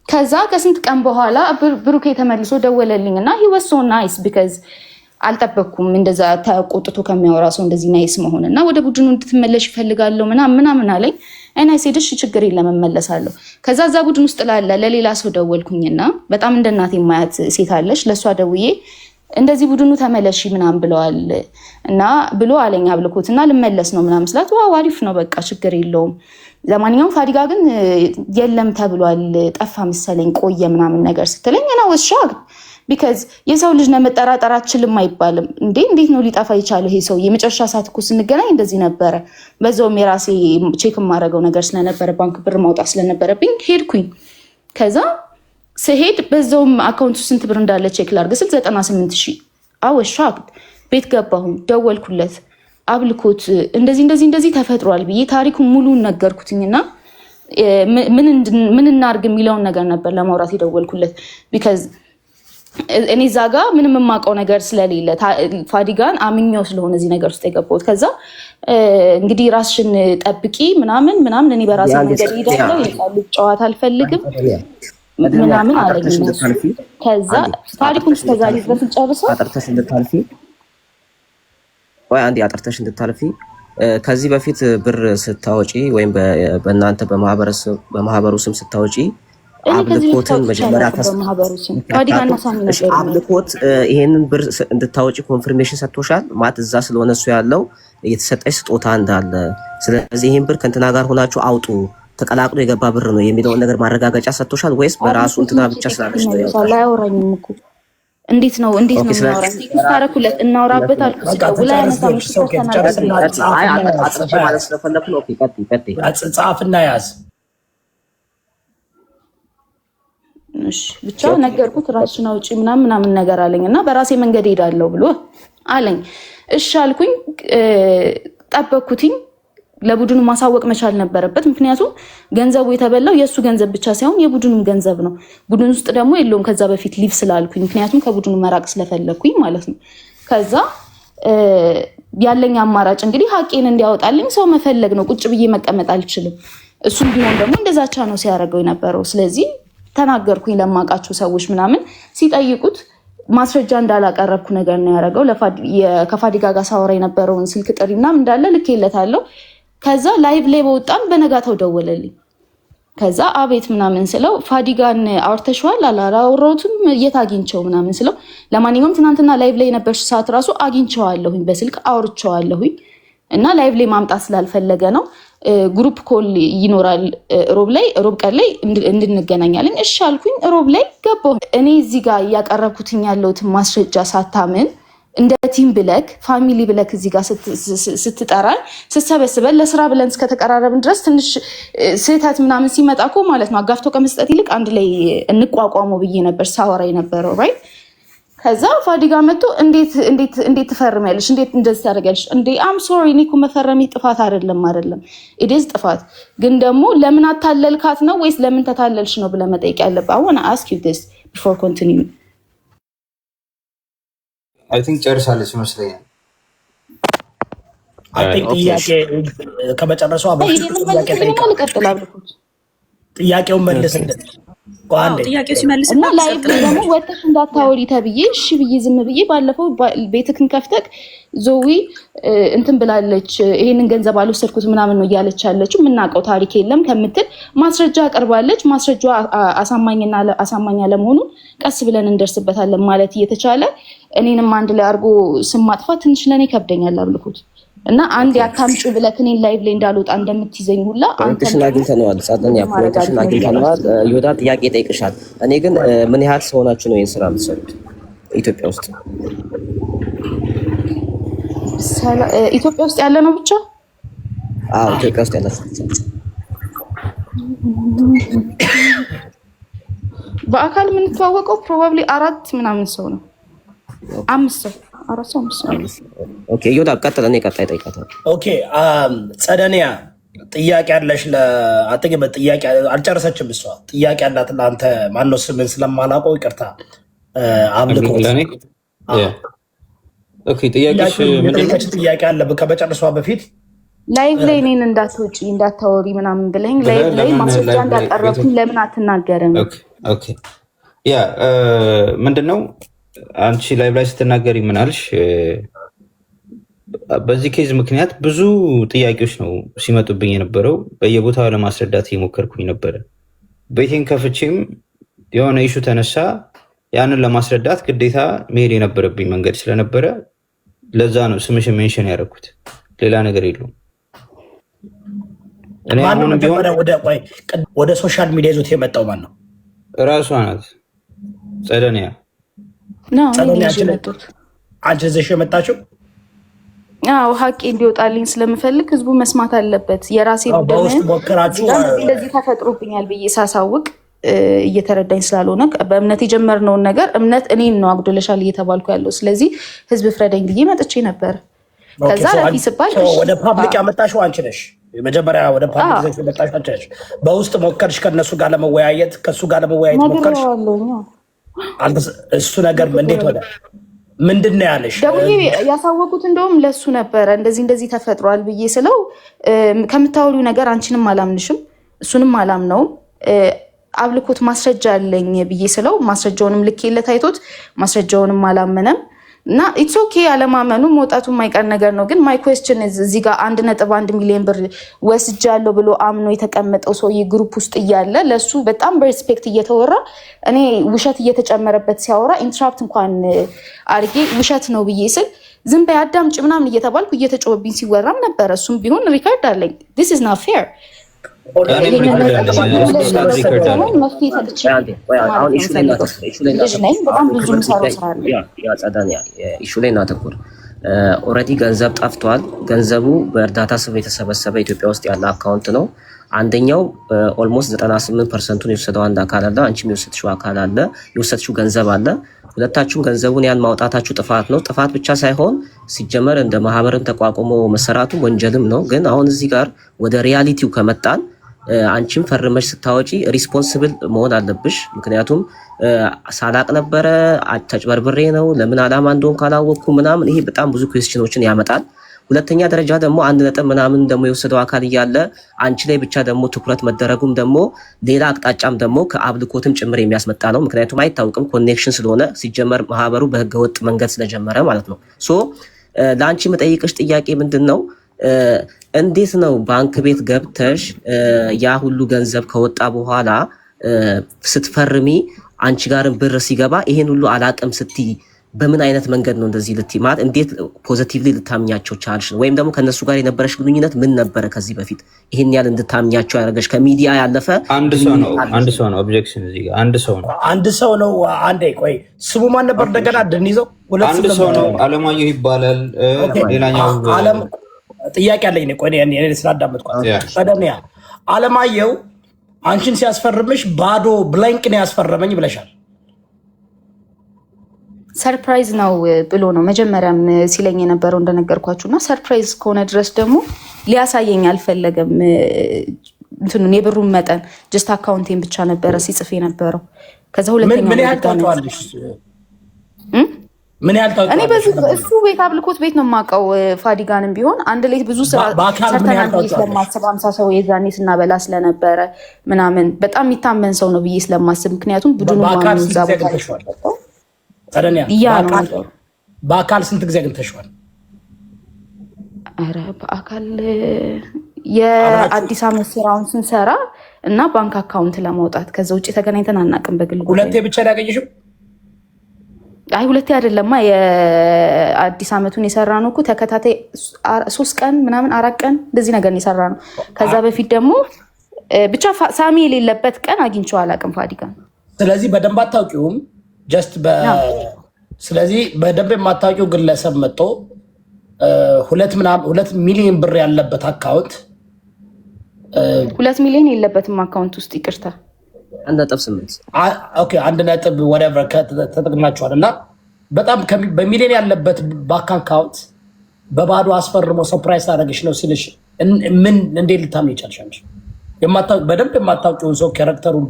ከዛ ከስንት ቀን በኋላ ብሩኬ ተመልሶ ደወለልኝና he was so nice because አልጠበቅኩም እንደዛ ተቆጥቶ ከሚያወራ ሰው እንደዚህ ናይስ መሆንና ወደ ቡድኑ እንድትመለሽ ይፈልጋለሁ ምናምን አለኝ። እና ሲደሽ ችግር የለም እመለሳለሁ። ከዛ እዛ ቡድን ውስጥ ለሌላ ሰው ደወልኩኝና በጣም እንደ እናቴ ማያት ሴት አለች። ለሷ ደውዬ እንደዚህ ቡድኑ ተመለሽ ምናምን ብለዋል እና ብሎ አለኝ አብልኮትና ልመለስ ነው ምናምን ስላት ዋው አሪፍ ነው በቃ ችግር የለውም። ለማንኛውም ፋዲጋ ግን የለም ተብሏል ጠፋ መሰለኝ ቆየ ምናምን ነገር ስትለኝ እና ወሻግ ቢካዝ የሰው ልጅ ነው መጠራጠር አትችልም አይባልም እንዴ? እንዴት ነው ሊጠፋ ይቻለው ይሄ ሰው? የመጨረሻ ሰዓት እኮ ስንገናኝ እንደዚህ ነበረ። በዛውም የራሴ ቼክ የማደርገው ነገር ስለነበረ ባንክ ብር ማውጣት ስለነበረብኝ ሄድኩኝ። ከዛ ስሄድ በዛውም አካውንቱ ስንት ብር እንዳለ ቼክ ላድርግ ስል 98,000 አወሻክ። ቤት ገባሁኝ ደወልኩለት አብልኮት እንደዚህ ተፈጥሯል ብዬ ታሪኩን ሙሉን ነገርኩትኝና ምን እናርግ የሚለውን ነገር ነበር ለማውራት የደወልኩለት ቢካዝ እኔ እዛ ጋ ምንም የማውቀው ነገር ስለሌለ ፋዲጋን አምኜው ስለሆነ እዚህ ነገር ውስጥ የገባሁት። ከዛ እንግዲህ ራስሽን ጠብቂ ምናምን እኔ በራሴ መንገድ ሄዳለሁ የቃል ጨዋታ አልፈልግም ምናምን አለኝ። ከዛ ታሪኩን እስከዛሬ ድረስ ጨርሰው አጥርተሽ እንድታልፊ ከዚህ በፊት ብር ስታወጪ ወይም በእናንተ በማህበሩ ስም ስታወጪ አብልኮትን መጀመሪያ አብልኮት ይሄንን ብር እንድታወጪ ኮንፈርሜሽን ሰጥቶሻል ማለት እዛ ስለሆነ እሱ ያለው የተሰጠሽ ስጦታ እንዳለ ስለዚህ ይሄን ብር ከእንትና ጋር ሆናችሁ አውጡ ተቀላቅሎ የገባ ብር ነው የሚለውን ነገር ማረጋገጫ ሰጥቶሻል ወይስ በራሱ እንትና ብቻ ስላለሽ ነው ያወጣው? አላወራኝም እኮ እንዴት ነው እናወራለን? ታረኩለት እናወራበት አልኩ። ሲቀውላ ያነሳው አጥርቼ ማለት ስለፈለኩ ነው። ኦኬ ቀጥይ ጻፍና ያዝ። እሺ ብቻ ነገርኩት። ራስሽን አውጪ ምናምን ነገር አለኝና በራሴ መንገድ ሄዳለሁ ብሎ አለኝ። እሺ አልኩኝ። ጠበቅኩትኝ። ለቡድኑ ማሳወቅ መቻል ነበረበት። ምክንያቱም ገንዘቡ የተበላው የሱ ገንዘብ ብቻ ሳይሆን የቡድኑም ገንዘብ ነው። ቡድን ውስጥ ደግሞ የለውም ከዛ በፊት ሊቭ ስላልኩኝ ምክንያቱም ከቡድኑ መራቅ ስለፈለኩኝ ማለት ነው። ከዛ ያለኝ አማራጭ እንግዲህ ሀቄን እንዲያወጣልኝ ሰው መፈለግ ነው። ቁጭ ብዬ መቀመጥ አልችልም። እሱም ቢሆን ደግሞ እንደዛቻ ነው ሲያደርገው የነበረው። ስለዚህ ተናገርኩኝ ለማውቃቸው ሰዎች ምናምን ሲጠይቁት ማስረጃ እንዳላቀረብኩ ነገር ነው ያደረገው። ከፋዲጋ ጋር ሳወራ የነበረውን ስልክ ጥሪ ምናምን እንዳለ ልኬለታለሁ። ከዛ ላይቭ ላይ በወጣን በነጋታው ደወለልኝ። ከዛ አቤት ምናምን ስለው ፋዲጋን አውርተሽዋል? አላወራሁትም። የት አግኝቼው ምናምን ስለው ለማንኛውም ትናንትና ላይቭ ላይ የነበርሽ ሰዓት ራሱ አግኝቼዋለሁኝ፣ በስልክ አውርቼዋለሁኝ እና ላይቭ ላይ ማምጣት ስላልፈለገ ነው። ግሩፕ ኮል ይኖራል ሮብ ቀን ላይ እንድንገናኛለን። እሺ አልኩኝ። ሮብ ላይ ገባሁ። እኔ እዚህ ጋር እያቀረብኩትኝ ያለሁትን ማስረጃ ሳታምን እንደ ቲም ብለክ ፋሚሊ ብለክ እዚህ ጋር ስትጠራን ስትሰበስበን ለስራ ብለን እስከተቀራረብን ድረስ ትንሽ ስህተት ምናምን ሲመጣ እኮ ማለት ነው አጋፍቶ ከመስጠት ይልቅ አንድ ላይ እንቋቋመው ብዬ ነበር ሳወራ የነበረው ራይት። ከዛ ፋዲጋ መጥቶ እንዴት ትፈርሚያለሽ? እንዴት እንደዚህ ታደርጊያለሽ? እንዴ አም ሶሪ እኔ እኮ መፈረሜ ጥፋት አይደለም ኢዴዝ ጥፋት ግን ደግሞ ለምን አታለልካት ነው ወይስ ለምን ተታለልሽ ነው ብለህ መጠየቅ ያለብህ። I want to ask you this before continuing. አይ ቲንክ ጨርሳለች ይመስለኛል። ጥያቄ ከመጨረሷ ጥያቄውን መልስለት። ጥያቄው ሲመልስና እና ላይ ደግሞ ወጥተሽ እንዳታወሪ ተብዬ እሺ ብዬ ዝም ብዬ ባለፈው ቤትክን ከፍተክ ዞዊ እንትን ብላለች ይሄንን ገንዘብ አልወሰድኩት ምናምን ነው እያለች ያለችው የምናውቀው ታሪክ የለም ከምትል ማስረጃ አቀርባለች። ማስረጃ አሳማኝና አሳማኝ አለመሆኑ ቀስ ብለን እንደርስበታለን ማለት እየተቻለ እኔንም አንድ ላይ አድርጎ ስም ማጥፋት ትንሽ ለኔ ከብደኛል። አብልኩት እና አንድ ያታምጩ ብለህ እኔን ላይቭ ላይ እንዳልወጣ እንደምትይዘኝ ሁላ ፖይንትሽን አግኝተነዋል። ጸደኒያ ፖይንትሽን አግኝተነዋል። ይሁዳ ጥያቄ ይጠይቅሻል። እኔ ግን ምን ያህል ሰው ናችሁ ነው ይሄን ስራ የምትሰሩት ኢትዮጵያ ውስጥ? ኢትዮጵያ ውስጥ ያለ ነው ብቻ? አዎ ኢትዮጵያ ውስጥ ያለ ብቻ። በአካል የምንተዋወቀው ፕሮባብሊ 4 ምናምን ሰው ነው። 5 ሰው 4 ሰው 5 ሰው። ኦኬ ይሁዳ ቀጥል። እኔ ቀጣይ እጠይቃታለሁ። ኦኬ ጸደኒያ ጥያቄ አለሽ? ለአጥቂ ጥያቄ አልጨረሰችም እሷ። ጥያቄ አላት ለአንተ። ማነው ስምን ስለማላውቀው ይቅርታ። አምልኮ ኦኬ ጥያቄሽ ምንድን ነው? ጥያቄ አለ ከመጨረሷ በፊት ላይቭ ላይ እኔን እንዳትወጪ እንዳታወሪ ምናምን ብለኝ ላይቭ ላይ ማስረጃ እንዳቀረብኩኝ ለምን አትናገርም? ኦኬ ያ ምንድነው አንቺ ላይቭ ላይ ስትናገሪ ምን አልሽ? በዚህ ኬዝ ምክንያት ብዙ ጥያቄዎች ነው ሲመጡብኝ የነበረው። በየቦታው ለማስረዳት እየሞከርኩኝ ነበረ። ቤቴን ከፍቼም የሆነ ኢሹ ተነሳ። ያንን ለማስረዳት ግዴታ መሄድ የነበረብኝ መንገድ ስለነበረ ለዛ ነው ስምሽን ሜንሽን ያደረኩት። ሌላ ነገር የለውም። እኔ አሁንም ቢሆን ወደ ሶሻል ሚዲያ ይዞት የመጣው ማን ነው? እራሷ ናት ጸደኒያ። አንቺ እዚህ የመጣችው? አዎ ሀቄ እንዲወጣልኝ ስለምፈልግ ህዝቡ መስማት አለበት። የራሴ እንደዚህ ተፈጥሮብኛል ብዬ ሳሳውቅ እየተረዳኝ ስላልሆነ በእምነት የጀመርነውን ነገር እምነት እኔን ነው አጉደለሻል እየተባልኩ ያለው። ስለዚህ ህዝብ ፍረደኝ ብዬ መጥቼ ነበር። ከዛ ለፊ ስባል ወደ ፓብሊክ ያመጣሽው አንቺ ነሽ። መጀመሪያ ወደ ፓብሊክ ያመጣሽው አንቺ ነሽ። በውስጥ ሞከርሽ ከነሱ ጋር ለመወያየት ከሱ ጋር ለመወያየት ሞከርሽ? እሱ ነገር እንዴት ሆነ? ምንድን ነው ያለሽ? ደውዬ ያሳወቁት እንደውም ለሱ ነበረ። እንደዚህ ተፈጥሯል ብዬ ስለው ከምታወሪው ነገር አንቺንም አላምንሽም እሱንም አላምነውም አብልኮት ማስረጃ አለኝ ብዬ ስለው ማስረጃውንም ልኬለት አይቶት ማስረጃውንም አላመነም። እና ኢትስ ኦኬ አለማመኑ መውጣቱ የማይቀር ነገር ነው። ግን ማይ ኩዌስችን እዚህ ጋር 1.1 ሚሊዮን ብር ወስጃለሁ ብሎ አምኖ የተቀመጠው ሰውዬ ግሩፕ ውስጥ እያለ ለሱ በጣም በሪስፔክት እየተወራ እኔ ውሸት እየተጨመረበት ሲያወራ ኢንትራፕት እንኳን አርጌ ውሸት ነው ብዬ ስል ዝም በይ አዳምጪ ምናምን እየተባልኩ እየተጮህብኝ ሲወራም ነበረ። እሱም ቢሆን ሪካርድ አለኝ። this is not fair። ኢሹ ላይ እናተኩር። ኦልሬዲ ገንዘብ ጠፍቷል። ገንዘቡ በእርዳታ ስም የተሰበሰበ ኢትዮጵያ ውስጥ ያለ አካውንት ነው። አንደኛው ኦልሞስት 98% የወሰደው አንድ አካል አለ። አንቺም የወሰድሽው አካል አለ፣ የወሰድሽው ገንዘብ አለ። ሁለታችሁም ገንዘቡን ያን ማውጣታችሁ ጥፋት ነው። ጥፋት ብቻ ሳይሆን ሲጀመር እንደ ማህበርን ተቋቁሞ መሰራቱ ወንጀልም ነው። ግን አሁን እዚህ ጋር ወደ ሪያሊቲው ከመጣን አንቺም ፈርመሽ ስታወጪ ሪስፖንስብል መሆን አለብሽ። ምክንያቱም ሳላቅ ነበረ ተጭበርብሬ ነው ለምን አላማ እንደሆን ካላወቅኩ ምናምን፣ ይሄ በጣም ብዙ ኩዌስችኖችን ያመጣል። ሁለተኛ ደረጃ ደግሞ 1 ምናምን ደግሞ የወሰደው አካል እያለ አንቺ ላይ ብቻ ደግሞ ትኩረት መደረጉም ደግሞ ሌላ አቅጣጫም ደግሞ ከአብልኮትም ጭምር የሚያስመጣ ነው። ምክንያቱም አይታወቅም ኮኔክሽን ስለሆነ ሲጀመር ማህበሩ በህገወጥ መንገድ ስለጀመረ ማለት ነው። ሶ ለአንቺ የምጠይቅሽ ጥያቄ ምንድን ነው? እንዴት ነው ባንክ ቤት ገብተሽ ያ ሁሉ ገንዘብ ከወጣ በኋላ ስትፈርሚ አንቺ ጋርም ብር ሲገባ ይሄን ሁሉ አላቅም ስትይ በምን አይነት መንገድ ነው እንደዚህ ልትይ ማለት እንዴት ፖዚቲቭሊ ልታምኛቸው ቻልሽ? ወይም ደግሞ ከነሱ ጋር የነበረሽ ግንኙነት ምን ነበረ ከዚህ በፊት ይሄን ያህል እንድታምኛቸው ያደረገሽ? ከሚዲያ ያለፈ አንድ ሰው ነው ኦብጀክሽን እዚህ ጋር አንድ ሰው ነው። አንዴ ቆይ ስሙ ማን ነበር እንደገና እንድንይዘው? አንድ ሰው ነው አለማየሁ ይባላል። ሌላኛው ጥያቄ አለኝ ነው። ቆይ እኔ ስላዳመጥኳት ቀደምያ አለማየሁ አንቺን ሲያስፈርምሽ ባዶ ብላንክ ነው ያስፈረመኝ ብለሻል። ሰርፕራይዝ ነው ብሎ ነው መጀመሪያም ሲለኝ የነበረው እንደነገርኳችሁ እና ሰርፕራይዝ ከሆነ ድረስ ደግሞ ሊያሳየኝ አልፈለገም። እንትኑን የብሩን መጠን ጀስት አካውንቴን ብቻ ነበረ ሲጽፍ የነበረው። ከዛ ሁለተኛ ምን ያህል ታውቂዋለሽ? እኔ እሱ ቤት አብልኮት ቤት ነው የማውቀው። ፋዲጋንም ቢሆን አንድ ሌት ብዙ ስራ ሰርተናል ብዬ ስለማስብ 50 ሰው የዛኔ ስናበላ ስለነበረ ምናምን በጣም የሚታመን ሰው ነው ብዬ ስለማስብ ምክንያቱም ቡድኑ ማዛ በአካል ስንት ጊዜ አግኝተሽዋል? ኧረ በአካል የአዲስ ዓመት ስራውን ስንሰራ እና ባንክ አካውንት ለማውጣት ከዛ ውጭ ተገናኝተን አናውቅም። በግል ሁለቴ ብቻ ያገኘሽው? አይ ሁለቴ አይደለማ የአዲስ ዓመቱን የሰራ ነው እኮ ተከታታይ 3 ቀን ምናምን 4 ቀን እንደዚህ ነገር የሰራ ነው። ከዛ በፊት ደግሞ ብቻ ሳሚ የሌለበት ቀን አግኝቼው አላውቅም ፋዲጋ። ስለዚህ በደንብ አታውቂውም ጀስት ስለዚህ በደንብ የማታውቂው ግለሰብ መጥቶ 2 ሚሊዮን ብር ያለበት አካውንት 2 ሚሊዮን የለበትም አካውንት ውስጥ ይቅርታ 1.8 ኦኬ 1 whatever ተጠቅማችኋል እና በጣም በሚሊዮን ያለበት ባንክ አካውንት በባዶ አስፈርሞ ሰርፕራይዝ አደረግሽ ነው ሲልሽ ምን እንዴት ልታምኚ ይቻልሻል? በደንብ የማታውቂውን ሰው ካራክተሩን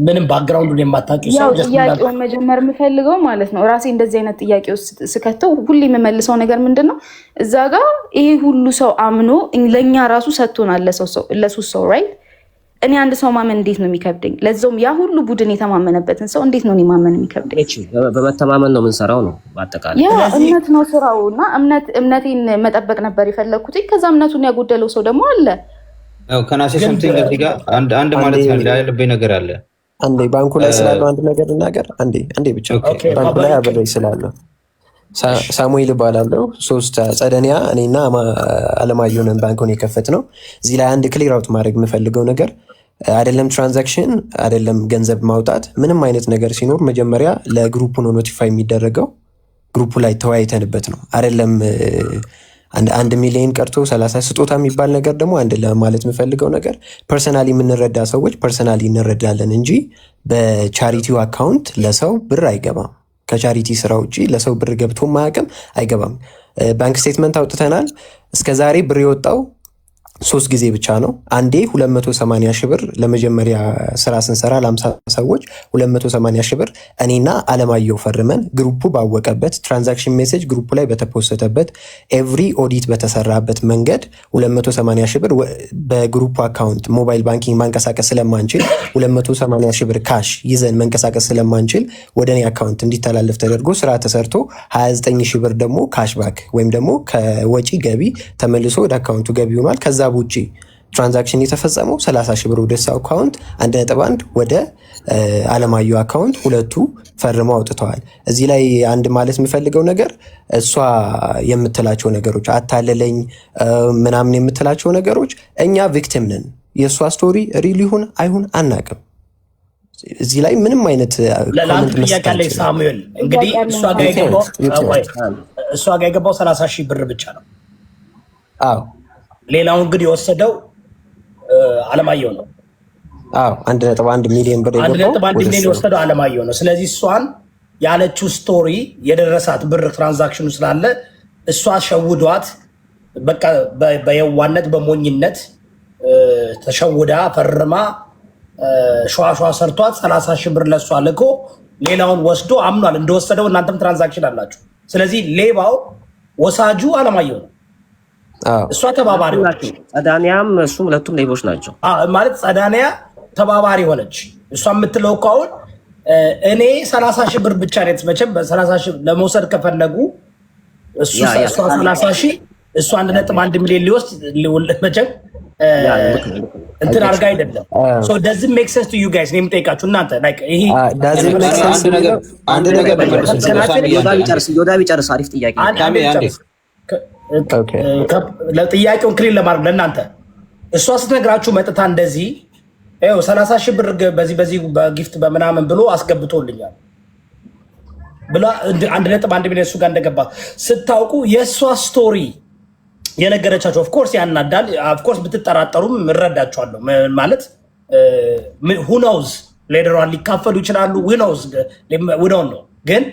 ምንም ባክግራውንዱን የማታውቂው ሰው ጥያቄውን መጀመር የምፈልገው ማለት ነው ራሴ እንደዚህ አይነት ጥያቄ ውስጥ ስከተው ሁሌ የምመልሰው ነገር ምንድን ነው እዛ ጋር ይሄ ሁሉ ሰው አምኖ ለእኛ ራሱ ሰጥቶናል ለሶስት ሰው ራይት እኔ አንድ ሰው ማመን እንዴት ነው የሚከብደኝ? ለዛውም ያ ሁሉ ቡድን የተማመነበትን ሰው እንዴት ነው ማመን የሚከብደኝ? በመተማመን ነው የምንሰራው ነው በአጠቃላይ ያ እምነት ነው ስራው እና እምነቴን መጠበቅ ነበር የፈለግኩት። ከዛ እምነቱን ያጎደለው ሰው ደግሞ አለ። ከናሴ ሰምቲንግ እዚህ ጋር አንድ ማለት ያለብኝ ነገር አለ። አንዴ ባንኩ ላይ ስላለው አንድ ነገር ልናገር። አንዴ ብቻ ባንኩ ላይ አብሬ ስላለው ሳሙኤል እባላለሁ። 3 ጸደኒያ እኔና አለማየሁ ነን ባንኩን የከፈት ነው። እዚህ ላይ አንድ ክሊር አውት ማድረግ የምፈልገው ነገር አይደለም ትራንዛክሽን አይደለም ገንዘብ ማውጣት ምንም አይነት ነገር ሲኖር መጀመሪያ ለግሩፑ ነው ኖቲፋይ የሚደረገው። ግሩፑ ላይ ተወያይተንበት ነው አይደለም 1 ሚሊዮን ቀርቶ 30 ስጦታ የሚባል ነገር ደግሞ አንድ ለማለት የምፈልገው ነገር ፐርሰናሊ የምንረዳ ሰዎች ፐርሰናሊ እንረዳለን እንጂ በቻሪቲው አካውንት ለሰው ብር አይገባም። ከቻሪቲ ስራ ውጪ ለሰው ብር ገብቶ ማያውቅም፣ አይገባም። ባንክ ስቴትመንት አውጥተናል። እስከዛሬ ብር የወጣው 3 ጊዜ ብቻ ነው። አንዴ 280 ሺህ ብር ለመጀመሪያ ስራ ስንሰራ ለ50 ሰዎች 280 ሺህ ብር እኔና አለማየሁ ፈርመን ግሩፑ ባወቀበት ትራንዛክሽን ሜሴጅ ግሩፑ ላይ በተፖስተበት ኤቭሪ ኦዲት በተሰራበት መንገድ 280 ሺህ ብር በግሩፑ አካውንት ሞባይል ባንኪንግ ማንቀሳቀስ ስለማንችል 280 ሺህ ብር ካሽ ይዘን መንቀሳቀስ ስለማንችል ወደ እኔ አካውንት እንዲተላለፍ ተደርጎ ስራ ተሰርቶ 29 ሺህ ብር ደግሞ ካሽባክ ወይም ደግሞ ከወጪ ገቢ ተመልሶ ወደ አካውንቱ ገቢ ሆኗል። ከዛ ውጪ ትራንዛክሽን የተፈጸመው 30 ሺህ ብር ወደ እሱ አካውንት 1.1 ወደ አለማየሁ አካውንት ሁለቱ ፈርመው አውጥተዋል። እዚህ ላይ አንድ ማለት የምፈልገው ነገር እሷ የምትላቸው ነገሮች አታለለኝ ምናምን የምትላቸው ነገሮች እኛ ቪክቲም ነን። የእሷ ስቶሪ ሪል ይሁን አይሁን አናቅም። እዚህ ላይ ምንም አይነት ለአንድ ጥያቄ አለ ሳሙኤል። እንግዲህ እሷ ጋር የገባው 30 ሺህ ብር ብቻ ነው። አዎ ሌላውን ግን የወሰደው አለማየሁ ነው። አዎ 1.1 ሚሊዮን ብር 1.1 ሚሊዮን የወሰደው አለማየሁ ነው። ስለዚህ እሷን ያለችው ስቶሪ የደረሳት ብር ትራንዛክሽኑ ስላለ እሷ ሸውዷት በቃ በየዋነት በሞኝነት ተሸውዳ ፈርማ ሸዋሸዋ ሰርቷት 30 ሺህ ብር ለሷ ልኮ ሌላውን ወስዶ አምኗል እንደወሰደው። እናንተም ትራንዛክሽን አላችሁ። ስለዚህ ሌባው ወሳጁ አለማየሁ ነው። እሷ ተባባሪ ሆነች። ጸዳኒያም እሱም ሁለቱም ሌቦች ናቸው ማለት ጸዳኒያ ተባባሪ ሆነች። እሷ የምትለው እኮ አሁን እኔ 30 ሺህ ብር ብቻ ነው መቼም በ30 ሺህ ለመውሰድ ከፈለጉ እሷ 30 ሺህ እሱ 1.1 ሚሊዮን ሊወስድ መቼም እንትን አድርጋ አይደለም። ሶ doesn't make sense to you guys ነው የምጠይቃችሁ እናንተ like ይሄ doesn't make sense አንድ ነገር ዮዳብ ይጨርስ። አሪፍ ጥያቄ ለጥያቄውን ክሊር ለማድረግ ለእናንተ እሷ ስትነግራችሁ መጥታ እንደዚህ ይኸው 30 ሺህ ብር በዚህ በጊፍት በምናምን ብሎ አስገብቶልኛል ብላ 1.1 ሚሊዮን እሱ ጋር እንደገባ ስታውቁ የእሷ ስቶሪ የነገረቻቸው ኦፍኮርስ ያናዳል። ኦፍኮርስ ብትጠራጠሩም እረዳቸዋለሁ። ማለት who knows ሌተር ኦን ሊካፈሉ ይችላሉ። who knows we don't know ግን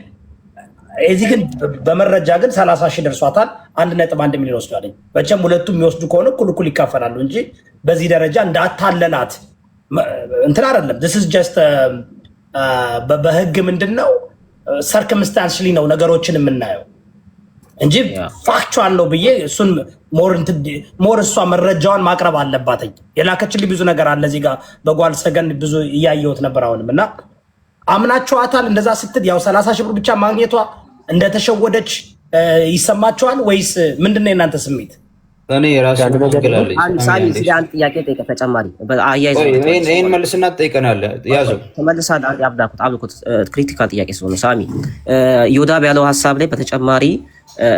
እዚህ ግን በመረጃ ግን 30 ሺህ ደርሷታል። 1.1 ሚሊዮን ወስዷል። መቼም ሁለቱም የሚወስዱ ከሆነ እኩል ይካፈላሉ እንጂ በዚህ ደረጃ እንዳታለላት እንትን አይደለም። this is just በህግ ምንድነው ሰርከምስታንሽሊ ነው ነገሮችን የምናየው እንጂ ፋክቹዋል ነው ብዬ እሱን ሞር እሷ መረጃዋን ማቅረብ አለባት። የላከችልኝ ብዙ ነገር አለ እዚህ ጋር በጓል ሰገን ብዙ እያየሁት ነበር። አሁንም እና አምናችኋታል እንደዛ ስትል ያው 30 ሺህ ብር ብቻ ማግኘቷ እንደተሸወደች ይሰማችኋል ወይስ ምንድነው የእናንተ ስሜት? እኔ የራሴ ማገላለኝ ሳሚ ሲል አንድ ጥያቄ ጠይቀ ተጨማሪ አያይዘው ይሄን መልስና ትጠይቀናለህ። ያዘው ተመልሳል። አብኩት ክሪቲካል ጥያቄ ስለሆነ ሳሚ ዮዳብ ያለው ሀሳብ ላይ በተጨማሪ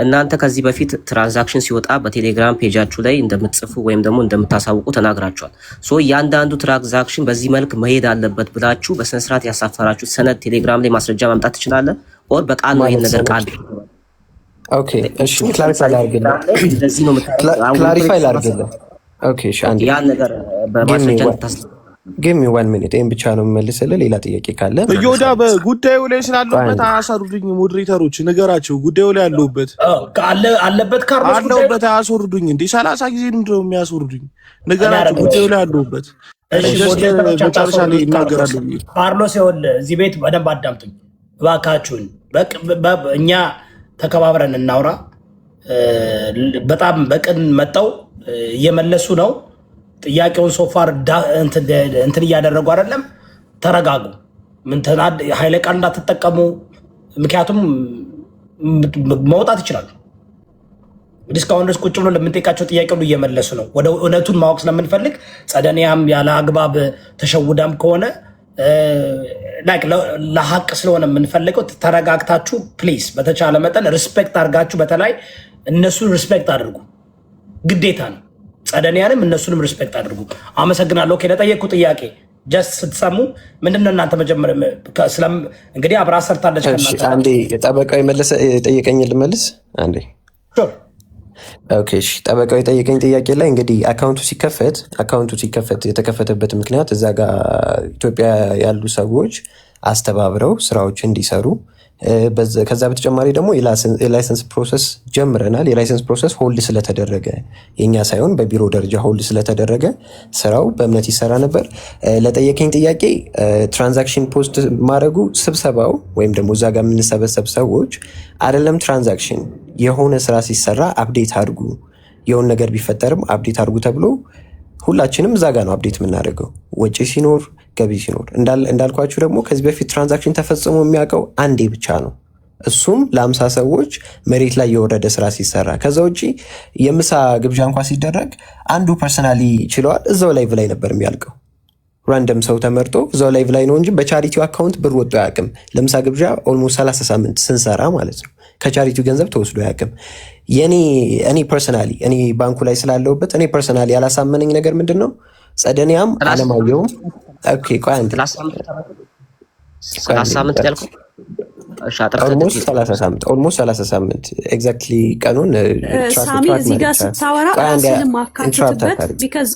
እናንተ ከዚህ በፊት ትራንዛክሽን ሲወጣ በቴሌግራም ፔጃችሁ ላይ እንደምትጽፉ ወይም ደግሞ እንደምታሳውቁ ተናግራችኋል። ሶ እያንዳንዱ ትራንዛክሽን በዚህ መልክ መሄድ አለበት ብላችሁ በስነስርዓት ያሳፈራችሁት ሰነድ ቴሌግራም ላይ ማስረጃ ማምጣት ትችላለህ? ኦር በቃል ነው ይሄን ነገር ቃል ኦኬ እሺ፣ ክላሪፋይ ላድርግልህ። ኦኬ እሺ፣ አንዴ ያን ነገር በማስረጃ ታስ ጊቭ ሚ 1 ሚኒት። ይሄን ብቻ ነው የምመልስልህ። ሌላ ጥያቄ ካለ በዮዳ በጉዳዩ ላይ ስላለበት አያሳሩዱኝ። ሞዴሬተሮች ንገራቸው፣ ጉዳዩ ላይ ያለሁበት አለበት ካርሎስ አለሁበት፣ አያስወርዱኝ። እንዴ 30 ጊዜ ምንድነው የሚያስወርዱኝ? ንገራቸው፣ ጉዳዩ ላይ ያለሁበት። መጨረሻ ላይ ይናገራሉ። ካርሎስ ይኸውልህ፣ እዚህ ቤት በደንብ አዳምጡኝ እባካችሁን። እኛ ተከባብረን እናውራ። በጣም በቅን መጠው እየመለሱ ነው ጥያቄውን። ሶፋር እንትን እያደረጉ አይደለም። ተረጋጉ። ኃይለ ቃል እንዳትጠቀሙ፣ ምክንያቱም መውጣት ይችላሉ። እንግዲህ እስካሁን ድረስ ቁጭ ብሎ ለምንጠይቃቸው ጥያቄ ሁሉ እየመለሱ ነው። ወደ እውነቱን ማወቅ ስለምንፈልግ ጸደኒያም ያለ አግባብ ተሸውዳም ከሆነ ለሀቅ ስለሆነ የምንፈልገው ተረጋግታችሁ ፕሊዝ፣ በተቻለ መጠን ሪስፔክት አድርጋችሁ፣ በተለይ እነሱን ሪስፔክት አድርጉ፣ ግዴታ ነው። ጸደኒያንም እነሱንም ሪስፔክት አድርጉ። አመሰግናለሁ። ለጠየቅኩ ጥያቄ ጀስት ስትሰሙ ምንድነው እናንተ መጀመሪያ እንግዲህ አብራ ሰርታለች። አንዴ ጠበቃው የጠየቀኝ ልመልስ አንዴ። ኦኬ እሺ፣ ጠበቃው የጠየቀኝ ጥያቄ ላይ እንግዲህ አካውንቱ ሲከፈት የተከፈተበት ምክንያት እዛ ጋር ኢትዮጵያ ያሉ ሰዎች አስተባብረው ስራዎች እንዲሰሩ፣ ከዛ በተጨማሪ ደግሞ የላይሰንስ ፕሮሰስ ጀምረናል። የላይሰንስ ፕሮሰስ ሆልድ ስለተደረገ የኛ ሳይሆን በቢሮ ደረጃ ሆልድ ስለተደረገ ስራው በእምነት ይሰራ ነበር። ለጠየቀኝ ጥያቄ ትራንዛክሽን ፖስት ማድረጉ ስብሰባው ወይም ደግሞ እዛ ጋር የምንሰበሰብ ሰዎች አይደለም ትራንዛክሽን የሆነ ስራ ሲሰራ አፕዴት አድርጉ፣ የሆነ ነገር ቢፈጠርም አፕዴት አድርጉ ተብሎ ሁላችንም እዛ ጋር ነው አፕዴት የምናደርገው። ወጪ ሲኖር ገቢ ሲኖር እንዳልኳችሁ ደግሞ ከዚህ በፊት ትራንዛክሽን ተፈጽሞ የሚያውቀው አንዴ ብቻ ነው። እሱም ለ50 ሰዎች መሬት ላይ የወረደ ስራ ሲሰራ። ከዛ ውጭ የምሳ ግብዣ እንኳ ሲደረግ አንዱ ፐርሰናሊ ችለዋል። እዛው ላይቭ ላይ ነበር የሚያልቀው። ራንደም ሰው ተመርጦ እዛው ላይቭ ላይ ነው እንጂ በቻሪቲው አካውንት ብር ወጥቶ አያውቅም። ለምሳ ግብዣ ኦልሞስት 30 ሳምንት ስንሰራ ማለት ነው ከቻሪቲው ገንዘብ ተወስዶ አያውቅም። እኔ ፐርሰናሊ እኔ ባንኩ ላይ ስላለሁበት እኔ ፐርሰናሊ ያላሳመነኝ ነገር ምንድን ነው? ጸደኒያም አለማየሁም ቆይ አንተ ኦልሞስት 30 ሳምንት ኤግዛክትሊ ቀኑን ሳሚ እዚህ ጋር ስታወራ ራስህን ማካተትበት ቢካዝ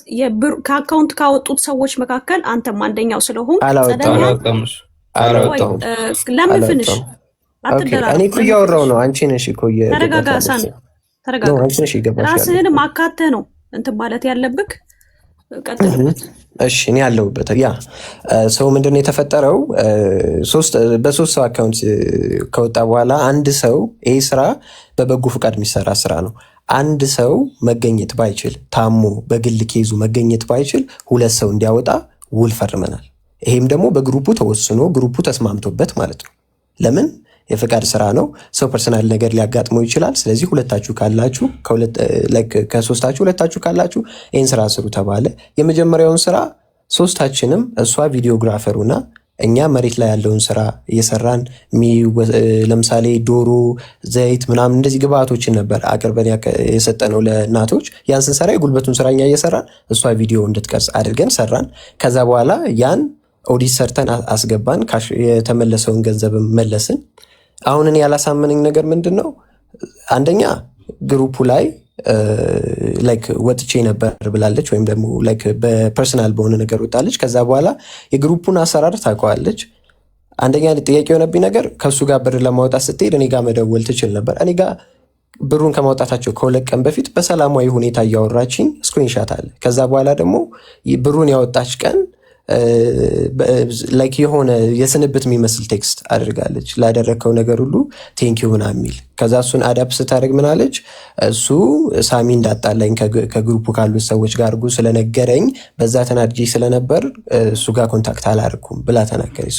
ከአካውንት ካወጡት ሰዎች መካከል አንተም አንደኛው ስለሆን ለምን ፍንሽ እኔ እኮ እያወራሁ ነው። አንቺ ነሽ እኮ ተረጋጋ ሳሚ ተረጋጋ። ራስህን ማካተህ ነው እንትን ማለት ያለብህ። ቀጥልበት። እሺ እኔ ያለሁበት ያ ሰው ምንድነው የተፈጠረው? በሶስት ሰው አካውንት ከወጣ በኋላ አንድ ሰው ይሄ ስራ በበጎ ፍቃድ የሚሰራ ስራ ነው። አንድ ሰው መገኘት ባይችል ታሞ በግል ኬዙ መገኘት ባይችል 2 ሰው እንዲያወጣ ውል ፈርመናል። ይሄም ደግሞ በግሩፑ ተወስኖ ግሩፑ ተስማምቶበት ማለት ነው። ለምን የፍቃድ ስራ ነው። ሰው ፐርሰናል ነገር ሊያጋጥመው ይችላል። ስለዚህ ሁለታችሁ ካላችሁ ከሶስታችሁ ሁለታችሁ ካላችሁ ይህን ስራ ስሩ ተባለ። የመጀመሪያውን ስራ ሶስታችንም እሷ ቪዲዮግራፈሩና እኛ መሬት ላይ ያለውን ስራ እየሰራን ለምሳሌ ዶሮ፣ ዘይት ምናምን እንደዚህ ግብአቶችን ነበር አቅርበን የሰጠነው ለእናቶች። ያን ስንሰራ የጉልበቱን ስራ እኛ እየሰራን እሷ ቪዲዮ እንድትቀርጽ አድርገን ሰራን። ከዛ በኋላ ያን ኦዲት ሰርተን አስገባን። የተመለሰውን ገንዘብም መለስን። አሁን እኔ ያላሳመነኝ ነገር ምንድን ነው? አንደኛ ግሩፑ ላይ ወጥቼ ነበር ብላለች፣ ወይም ደግሞ በፐርሰናል በሆነ ነገር ወጣለች። ከዛ በኋላ የግሩፑን አሰራር ታውቀዋለች። አንደኛ ጥያቄ የሆነብኝ ነገር ከእሱ ጋር ብር ለማውጣት ስትሄድ እኔ ጋር መደወል ትችል ነበር። እኔ ጋር ብሩን ከማውጣታቸው ከ2 ቀን በፊት በሰላማዊ ሁኔታ እያወራችኝ ስክሪንሻት አለ። ከዛ በኋላ ደግሞ ብሩን ያወጣች ቀን የሆነ የስንብት የሚመስል ቴክስት አድርጋለች። ላደረግከው ነገር ሁሉ ቴንኪው ምናምን የሚል። ከዛ እሱን አዳፕ ስታደርግ ምናለች? እሱ ሳሚ እንዳጣላኝ ከግሩፑ ካሉት ሰዎች ጋር አድርጉ ስለነገረኝ በዛ ተናድጄ ስለነበር እሱ ጋር ኮንታክት አላደርኩም ብላ ተናገረች።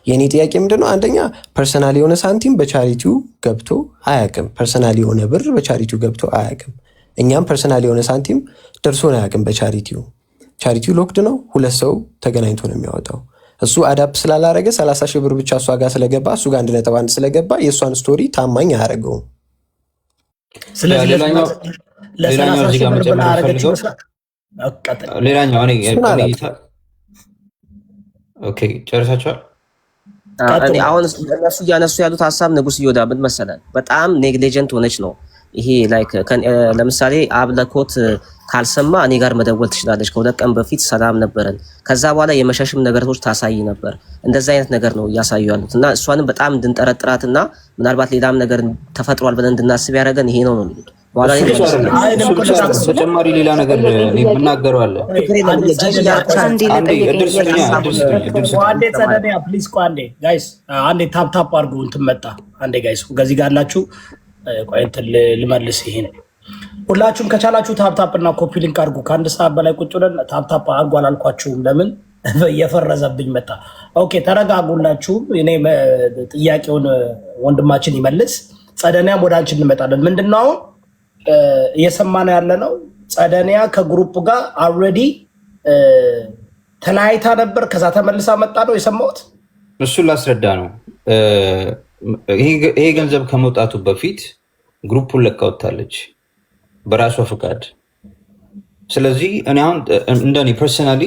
የእኔ ጥያቄ ምንድነው? አንደኛ ፐርሰናል የሆነ ሳንቲም በቻሪቲው ገብቶ አያውቅም። ፐርሰናል የሆነ ብር በቻሪቲው ገብቶ አያውቅም። እኛም ፐርሰናል የሆነ ሳንቲም ደርሶን አያውቅም። ቻሪቲው ሎክድ ነው። 2 ሰው ተገናኝቶ ነው የሚያወጣው። እሱ አዳፕ ስላላረገ 30 ሺህ ብር ብቻ እሷ ጋር ስለገባ እሱ ጋር 1.1 ስለገባ የእሷን ስቶሪ ታማኝ አያደርገውም። ስለዚህ ሌላኛው እዚህ ጋር መጨመር ፈልገው ሌላኛው ኦኬ ጨርሳችኋል? አሁን እነሱ እያነሱ ያሉት ሀሳብ ንጉስ ይወዳ ምን መሰለህ፣ በጣም ኔግሊጀንት ሆነች ነው ይሄ። ላይክ ለምሳሌ አብለኮት ካልሰማ እኔ ጋር መደወል ትችላለች። ከ2 ቀን በፊት ሰላም ነበረን። ከዛ በኋላ የመሸሽም ነገሮች ታሳይ ነበር። እንደዛ አይነት ነገር ነው እያሳዩ ያሉት እና እሷንም በጣም እንድንጠረጥራትና ምናልባት ሌላም ነገር ተፈጥሯል ብለን እንድናስብ ያደረገን ይሄ ነው የሚሉት። በኋላ ተጨማሪ ሌላ ነገር የምናገረው አለ። አንዴ ታፕ አድርጉ። እንትን መጣ። አንዴ ጋይስ ከዚህ ጋር ናችሁ። ቆይ እንትን ልመልስ። ይሄ ነው ሁላችሁም ከቻላችሁ ታፕ እና ኮፒ ሊንክ አድርጉ። ከ1 ሰዓት በላይ ቁጭ ብለን ታፕ አድርጉ አላልኳችሁም? ለምን እየፈረዘብኝ መጣ። ኦኬ ተረጋጉላችሁ። እኔ ጥያቄውን ወንድማችን ይመልስ። ጸደኒያም ወደ አንቺ እንመጣለን። ምንድነው አሁን እየሰማን ያለ ነው? ጸደኒያ ከግሩፕ ጋር አልሬዲ ተለያይታ ነበር። ከዛ ተመልሳ መጣ ነው የሰማሁት። እሱን ላስረዳ ነው። ይሄ ገንዘብ ከመውጣቱ በፊት ግሩፑን ለቃ ወጥታለች በራሷ ፍቃድ። ስለዚህ እኔ አሁን እንደኔ ፐርሰናሊ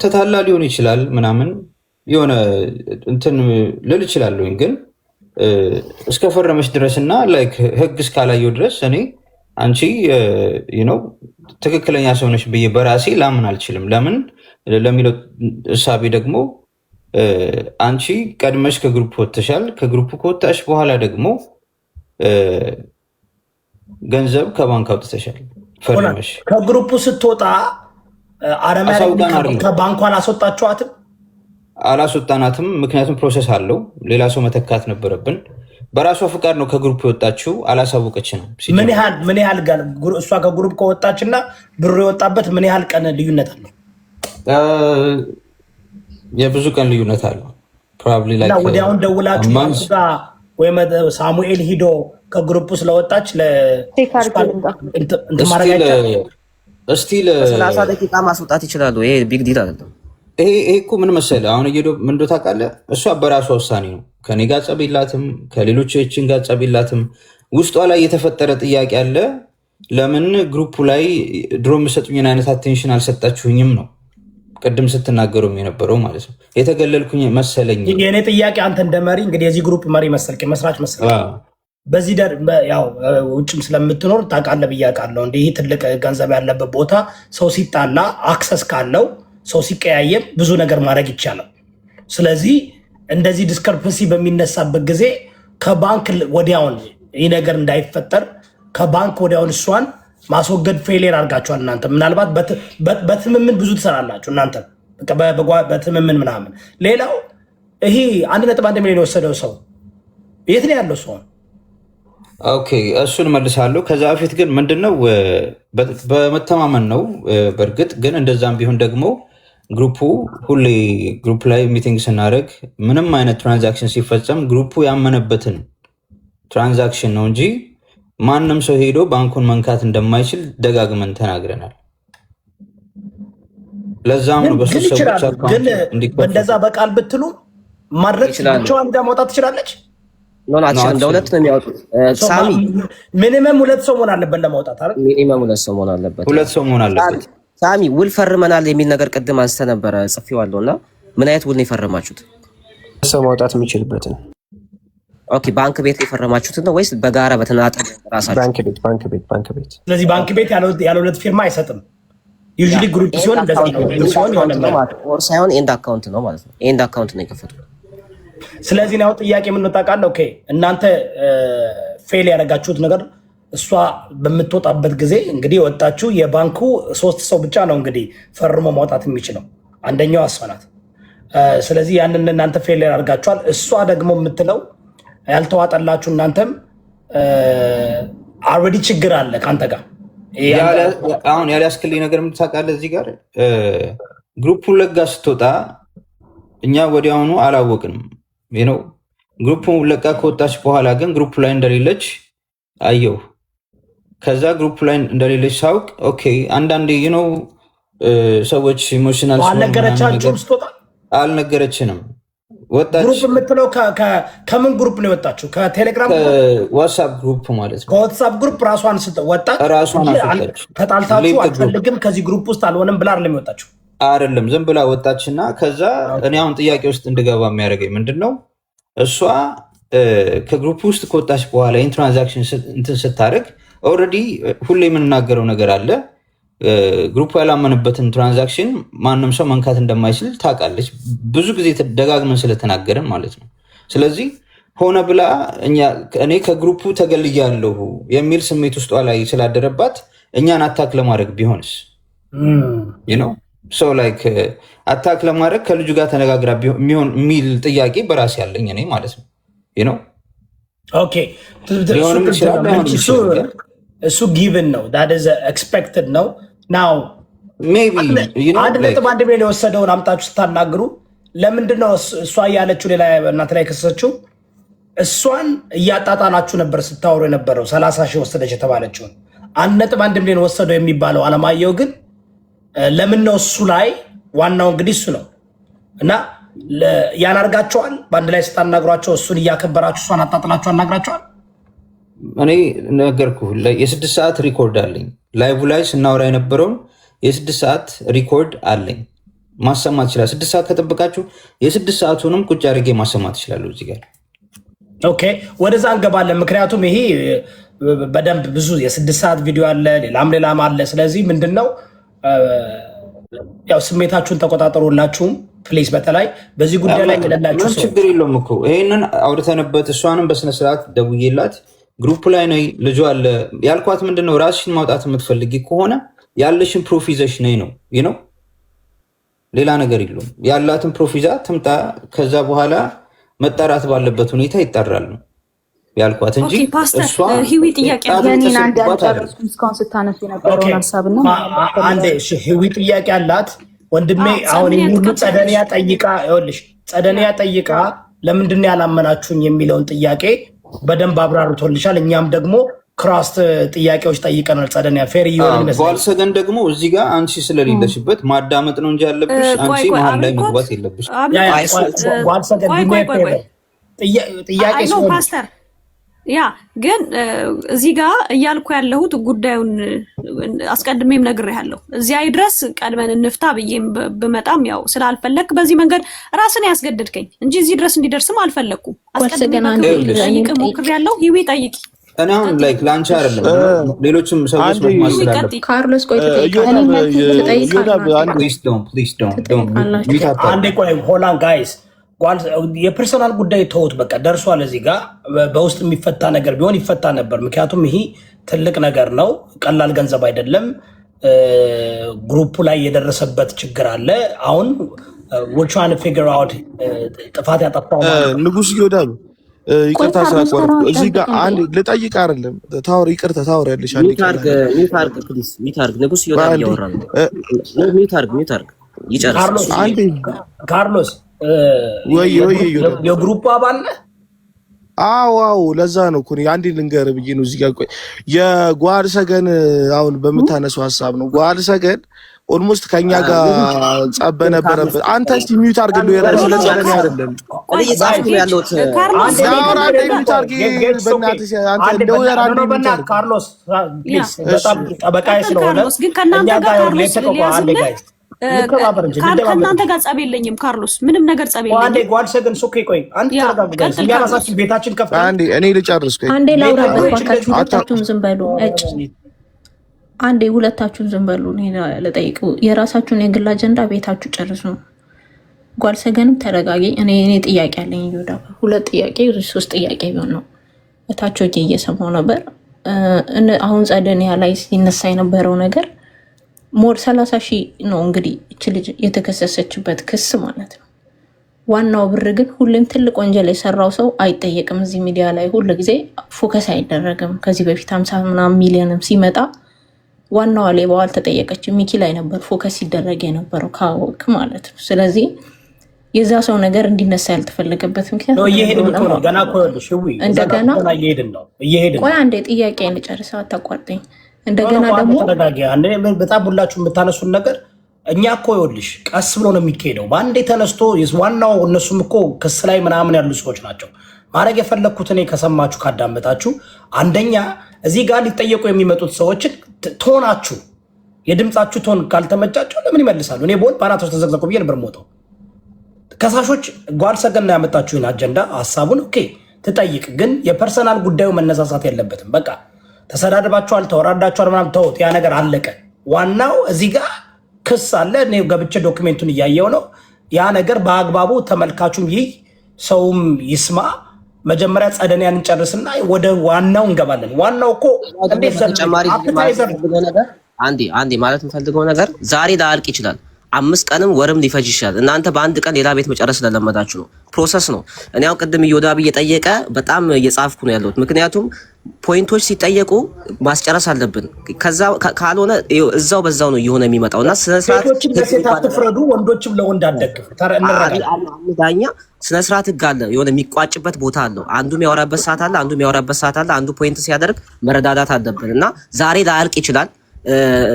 ተታላ ሊሆን ይችላል ምናምን የሆነ እንትን ልል ይችላለሁ፣ ግን እስከፈረመች ድረስ እና ላይክ ህግ እስካላየው ድረስ እኔ አንቺ ትክክለኛ ሰው ነሽ ብዬ በራሴ ላምን አልችልም። ለምን ለሚለው እሳቤ ደግሞ አንቺ ቀድመሽ ከግሩፕ ወጥተሻል። ከግሩፕ ከወጣሽ በኋላ ደግሞ ገንዘብ ከባንክ አውጥተሻል ፈርመሽ። ከግሩፑ ስትወጣ ከባንኩ አላስወጣችኋትም? አላስወጣናትም። ምክንያቱም ፕሮሰስ አለው። ሌላ ሰው መተካት ነበረብን። በራሷ ፍቃድ ነው ከግሩፕ የወጣችው። አላሳወቀችንም። ምን ያህል ቀን እሷ ከግሩፕ ከወጣች እና ብሩ የወጣበት ምን ያህል ቀን ልዩነት አለው? የብዙ ቀን ልዩነት አለው። ወዲያውን ደውላችሁ ወይም ሳሙኤል ሂዶ ከግሩፕ ስለወጣች እስቲል 30 ደቂቃ ማስወጣት ይችላሉ። ይሄ ቢግ ዲል አይደለም። ይሄ እኮ ምን መሰለህ፣ አሁን ምን እንደው ታውቃለህ፣ እሷ በራሷ ውሳኔ ነው። ከኔ ጋር ጸብ የላትም፣ ከሌሎችን ጋር ጸብ የላትም። ውስጧ ላይ የተፈጠረ ጥያቄ አለ። ለምን ግሩፑ ላይ ድሮ የምሰጡኝን አይነት አቴንሽን አልሰጣችሁኝም ነው ቅድም ስትናገሩም የነበረው ማለት ነው። የተገለልኩኝ መሰለኝ። የእኔ ጥያቄ አንተ እንደ መሪ እንግዲህ የዚህ ግሩፕ መሪ መሰልክ፣ መስራች መሰልክ፣ በዚህ ያው ውጭም ስለምትኖር ታውቃለህ ብዬ አውቃለሁ። እንዲህ ትልቅ ገንዘብ ያለበት ቦታ ሰው ሲጣላ አክሰስ ካለው ሰው ሲቀያየም ብዙ ነገር ማድረግ ይቻላል። ስለዚህ እንደዚህ ዲስከርፐንሲ በሚነሳበት ጊዜ ከባንክ ወዲያውን ይህ ነገር እንዳይፈጠር ከባንክ ወዲያውን እሷን ማስወገድ ፌሌር አድርጋችኋል እናንተ። ምናልባት በትምምን ብዙ ትሰራላችሁ እናንተ በትምምን ምናምን። ሌላው ይሄ 1.1 ሚሊዮን የወሰደው ሰው የት ነው ያለው ሰው? ኦኬ እሱን መልሳለሁ። ከዛ በፊት ግን ምንድነው በመተማመን ነው። በእርግጥ ግን እንደዛም ቢሆን ደግሞ ግሩፑ ሁሌ ግሩፕ ላይ ሚቲንግ ስናደርግ ምንም አይነት ትራንዛክሽን ሲፈጸም ግሩፑ ያመነበትን ትራንዛክሽን ነው እንጂ ማንም ሰው ሄዶ ባንኩን መንካት እንደማይችል ደጋግመን ተናግረናል። ለዛም ነው በሶስት ሰዎች ግን እንደዛ በቃል ብትሉ ማድረግ ብቻዋን ጋ ማውጣት ትችላለች። እንደ ሁለት ነው የሚያወጡት። ሳሚ ሚኒመም 2 ሰው መሆን አለበት ለማውጣት አይደል? ሚኒመም 2 ሰው መሆን አለበት። 2 ሰው መሆን አለበት። ሳሚ ውል ፈርመናል የሚል ነገር ቅድም አንስተ ነበረ፣ ጽፌዋለሁ። እና ምን አይነት ውል ነው የፈረማችሁት? ሰው ማውጣት የሚችልበትን። ኦኬ ባንክ ቤት ላይ የፈረማችሁት ነው ወይስ በጋራ በተናጠል ራሳችሁ? ባንክ ቤት። ስለዚህ ባንክ ቤት ያለ 2 ፊርማ አይሰጥም። ዩዥሊ ግሩፕ ሲሆን እንደዛ ነው ሳይሆን ኤንድ አካውንት ነው ማለት ነው። ኤንድ አካውንት ነው የከፈቱት። ስለዚህ ነው ጥያቄ ምን ታውቃለህ? ኦኬ እናንተ ፌል ያደረጋችሁት ነገር እሷ በምትወጣበት ጊዜ እንግዲህ ወጣችሁ። የባንኩ 3 ሰው ብቻ ነው እንግዲህ ፈርሞ ማውጣት የሚችለው፣ አንደኛው እሷ ናት። ስለዚህ ያንን እናንተ ፌል ያደርጋችኋል። እሷ ደግሞ የምትለው ያልተዋጠላችሁ እናንተም አልሬዲ ችግር አለ ከአንተ ጋር። አሁን ያልያዝክልኝ ነገር የምታውቃለህ እዚህ ጋር ግሩፑን ለጋ ስትወጣ እኛ ወዲያውኑ አላወቅንም ነው። ግሩፑን ለቃ ከወጣች በኋላ ግን ግሩፑ ላይ እንደሌለች አየሁ። ከዛ ግሩፕ ላይ እንደሌለች ሳውቅ ኦኬ አንዳንዴ ነው ሰዎች ኢሞሽናል አልነገረቻችሁም? ስትወጣ አልነገረችንም። ወጣች። ግሩፕ የምትለው ከምን ግሩፕ ነው የወጣችሁ? ከቴሌግራም ዋትስአፕ ግሩፕ ማለት ነው። ከዋትስአፕ ግሩፕ ራሷን ወጣች። ራሷን አስወጣች። ተጣልታችሁ አልፈልግም ከዚህ ግሩፕ ውስጥ አልሆነም ብላ አይደለም የወጣችሁ? አይደለም፣ ዝም ብላ ወጣችና ከዛ እኔ አሁን ጥያቄ ውስጥ እንድገባ የሚያደርገኝ ምንድነው እሷ ከግሩፕ ውስጥ ከወጣች በኋላ ይህን ትራንዛክሽን እንትን ስታደርግ ኦልሬዲ ሁሌ የምንናገረው ነገር አለ። ግሩፕ ያላመንበትን ትራንዛክሽን ማንም ሰው መንካት እንደማይችል ታውቃለች። ብዙ ጊዜ ደጋግመን ስለተናገረን ማለት ነው። ስለዚህ ሆነ ብላ እኔ ከግሩፑ ተገልያለሁ የሚል ስሜት ውስጧ ላይ ስላደረባት እኛን አታክ ለማድረግ ቢሆንስ ሰው ላይክ አታክ ለማድረግ ከልጁ ጋር ተነጋግራ ቢሆን የሚል ጥያቄ በራሴ ያለኝ እኔ ማለት ነው። ኦኬ እሱ ጊቭን ነው ኤክስፔክትድ ነው። ናው አንድ ነጥብ አንድ ሚሊዮን የወሰደውን አምጣችሁ ስታናግሩ ለምንድነው እሷ እያለችው ሌላ እናት ላይ ከሰሰችው? እሷን እያጣጣላችሁ ነበር ስታወሩ የነበረው 30 ሺህ ወሰደች የተባለችውን 1.1 ሚሊዮን ወሰደው የሚባለው አለማየሁ ግን ለምን ነው እሱ ላይ ዋናው እንግዲህ እሱ ነው እና ያናርጋቸዋል። በአንድ ላይ ስታናግሯቸው እሱን እያከበራችሁ እሷን አጣጥላችሁ አናግራቸዋል። እኔ ነገርኩህ የ6 ሰዓት ሪኮርድ አለኝ። ላይቭ ላይ ስናወራ የነበረውን የ6 ሰዓት ሪኮርድ አለኝ፣ ማሰማት ይችላል። 6 ሰዓት ከጠበቃችሁ የ6 ሰዓቱንም ቁጭ አድርጌ ማሰማት ይችላለሁ እዚህ ጋር። ኦኬ ወደዛ እንገባለን። ምክንያቱም ይሄ በደንብ ብዙ የ6 ሰዓት ቪዲዮ አለ፣ ሌላም አለ። ስለዚህ ምንድነው ያው ስሜታችሁን ተቆጣጠሩላችሁም ፕሊዝ። በተለይ በዚህ ጉዳይ ላይ ከሌላችሁ ችግር የለውም እኮ ይሄንን አውርተንበት እሷንም በስነስርዓት ደውዬላት ግሩፕ ላይ ነው ልጁ አለ ያልኳት። ምንድነው ራስሽን ማውጣት የምትፈልጊ ከሆነ ያለሽን ፕሩፍ ይዘሽ ነይ ነው ሌላ ነገር የለውም። ያላትን ፕሩፍ ይዛ ትምጣ። ከዛ በኋላ መጣራት ባለበት ሁኔታ ይጣራል ነው ያልኳት እንጂ ፓስተር ሂዊ ጥያቄ ያኔን አንድ አልጨረስኩም። እስካሁን ስታነሱ የነበረውን ሀሳብና አንዴ ሂዊ ጥያቄ አላት ወንድሜ። አሁን ሁሉ ጸደኒያ ጠይቃ ለምንድን ነው ያላመናችሁኝ የሚለውን ጥያቄ በደንብ አብራርቶልሻል። እኛም ደግሞ ክራስት ጥያቄዎች ጠይቀናል። ጸደኒያ ፌር ባልሰገን ደግሞ እዚህ ጋር አንቺ ስለሌለሽበት ማዳመጥ ነው እንጂ ያለብሽ አንቺ መሀል ላይ መግባት የለብሽ። ጥያቄ ፓስተር ያ ግን እዚህ ጋር እያልኩ ያለሁት ጉዳዩን አስቀድሜም ነግሬሃለሁ። እዚያ ድረስ ቀድመን እንፍታ ብዬም ብመጣም ያው ስላልፈለክ በዚህ መንገድ ራስን ያስገደድከኝ እንጂ እዚህ ድረስ እንዲደርስም አልፈለኩም። አስቀድሜም ሞክሬያለሁ። ሂዊ ጠይቂ። እኔ አሁን ላይክ ላንቺ አይደለም ሌሎችም ሰዎች ማስላለፍ ካርሎስ ቆይ አንዴ ቆይ ሆላን ጋይስ የፐርሰናል ጉዳይ ተውት፣ በቃ ደርሷል። እዚህ ጋር በውስጥ የሚፈታ ነገር ቢሆን ይፈታ ነበር። ምክንያቱም ይሄ ትልቅ ነገር ነው፣ ቀላል ገንዘብ አይደለም። ግሩፑ ላይ የደረሰበት ችግር አለ። አሁን ዊልትራን ፊገር አውት ጥፋት ያጠፋው ንጉስ ይወዳሉ። ይቅርታ ስላቋረጥኩ እዚህ ጋር አንድ ልጠይቅ አይደለም ታወር ይቅርታ ታወር ያለሽ አንዴ ሚታርግ ንጉስ ይወዳል ያወራ ነው። ሚታርግ ይጨርስ አንዴ ካርሎስ ወይ የግሩፕ አባል ነህ? አዎ ለዛ ነው እኮ አንዴ ልንገር ብዬ ነው። እዚህ ጋር ቆይ የጓድ ሰገን አሁን በምታነሳው ሀሳብ ነው። ጓድ ሰገን ኦልሞስት ከኛ ጋር ጸበ ነበረበት። አንተ እስቲ ሚውት አድርግ ነው ያለው። ስለዚህ አይደለም እየጻፍኩ ያለሁት ካርሎስ ፕሊዝ በጣም ጠበቃዬ ስለሆነ ግን ከእናንተ ጋር ካርሎስ ከእናንተ ጋር ጸብ የለኝም። ካርሎስ ምንም ነገር ጸብ የለኝም። አንዴ ጓድ ሰገን ሱኬ ቆይ አንተ ተረጋግጠህ እኛ ራሳችን ቤታችን ከፍተን አንዴ እኔ ልጨርስ። ቆይ አንዴ ላውራበት ባካችሁ። ሁለታችሁም ዝም በሉ። አንዴ ሁለታችሁም ዝም በሉ። እኔ ልጠይቅ። የራሳችሁን የግል አጀንዳ ቤታችሁ ጨርሱ። ጓድ ሰገንም ተረጋጊ። እኔ ጥያቄ አለኝ። ይወዳ 2 ጥያቄ 3 ጥያቄ ቢሆን ነው። እታቸው እየሰማው ነበር። አሁን ጸደኒያ ላይ ሲነሳ የነበረው ነገር ሞር 30 ሺህ ነው እንግዲህ እች ልጅ የተከሰሰችበት ክስ ማለት ነው። ዋናው ብር ግን ሁሌም ትልቅ ወንጀል የሰራው ሰው አይጠየቅም። እዚህ ሚዲያ ላይ ሁሉ ጊዜ ፎከስ አይደረግም። ከዚህ በፊት 50 ምናምን ሚሊዮንም ሲመጣ ዋናዋ ሌባዋ አልተጠየቀችም። ሚኪ ላይ ነበር ፎከስ ሲደረግ የነበረው ካወቅ ማለት ነው። ስለዚህ የዛ ሰው ነገር እንዲነሳ ያልተፈለገበት ምክንያት ነው። እየሄድን ነው ገና እኮ ሽዊ እንደገና እየሄድን ነው። ቆይ አንዴ ጥያቄ ልጨርሰው፣ አታቋርጠኝ። እንደገና ደግሞ ተረጋጊ። በጣም ሁላችሁ የምታነሱን ነገር እኛ እኮ ይኸውልሽ ቀስ ብሎ ነው የሚካሄደው። በአንዴ ተነስቶ ዋናው እነሱም እኮ ክስ ላይ ምናምን ያሉ ሰዎች ናቸው። ማድረግ የፈለግኩት እኔ ከሰማችሁ ካዳመጣችሁ፣ አንደኛ እዚህ ጋር ሊጠየቁ የሚመጡት ሰዎችን ቶናችሁ የድምፃችሁ ቶን ካልተመቻቸው ለምን ይመልሳሉ? እኔ ቦል ባናቶች ተዘግዘቁ ብዬ ነበር ሞተው። ከሳሾች ጓልሰገን ያመጣችሁን አጀንዳ ሀሳቡን ኦኬ ትጠይቅ፣ ግን የፐርሰናል ጉዳዩ መነሳሳት የለበትም። በቃ ተሰዳድባችኋል፣ ተወራዳችኋል፣ ምናምን ተውት፣ ያ ነገር አለቀ። ዋናው እዚህ ጋር ክስ አለ። እኔ ገብቼ ዶክሜንቱን እያየው ነው። ያ ነገር በአግባቡ ተመልካቹም ይህ ሰውም ይስማ። መጀመሪያ ጸደንያን እንጨርስና ወደ ዋናው እንገባለን። ዋናው እኮ ተጨማሪ አንዴ ማለት የምፈልገው ነገር ዛሬ ላያልቅ ይችላል። 5 ቀንም ወርም ሊፈጅ ይችላል። እናንተ በአንድ ቀን ሌላ ቤት መጨረስ ስለለመዳችሁ ነው። ፕሮሰስ ነው። እኔ አሁን ቅድም እዮዳብ እየጠየቀ በጣም እየጻፍኩ ነው ያለሁት። ምክንያቱም ፖይንቶች ሲጠየቁ ማስጨረስ አለብን። ከዛ ካልሆነ እዛው በዛው ነው እየሆነ የሚመጣው እና ስነ ስርዓት ለሴት አትፍረዱ፣ ወንዶችም ለወንድ አትደግፉ። ዳኛ ስነ ስርዓት ህግ አለ። የሆነ የሚቋጭበት ቦታ አለው። አንዱ የሚያወራበት ሰዓት አለ፣ አንዱ የሚያወራበት ሰዓት አለ። አንዱ ፖይንት ሲያደርግ መረዳዳት አለብን እና ዛሬ ላያልቅ ይችላል።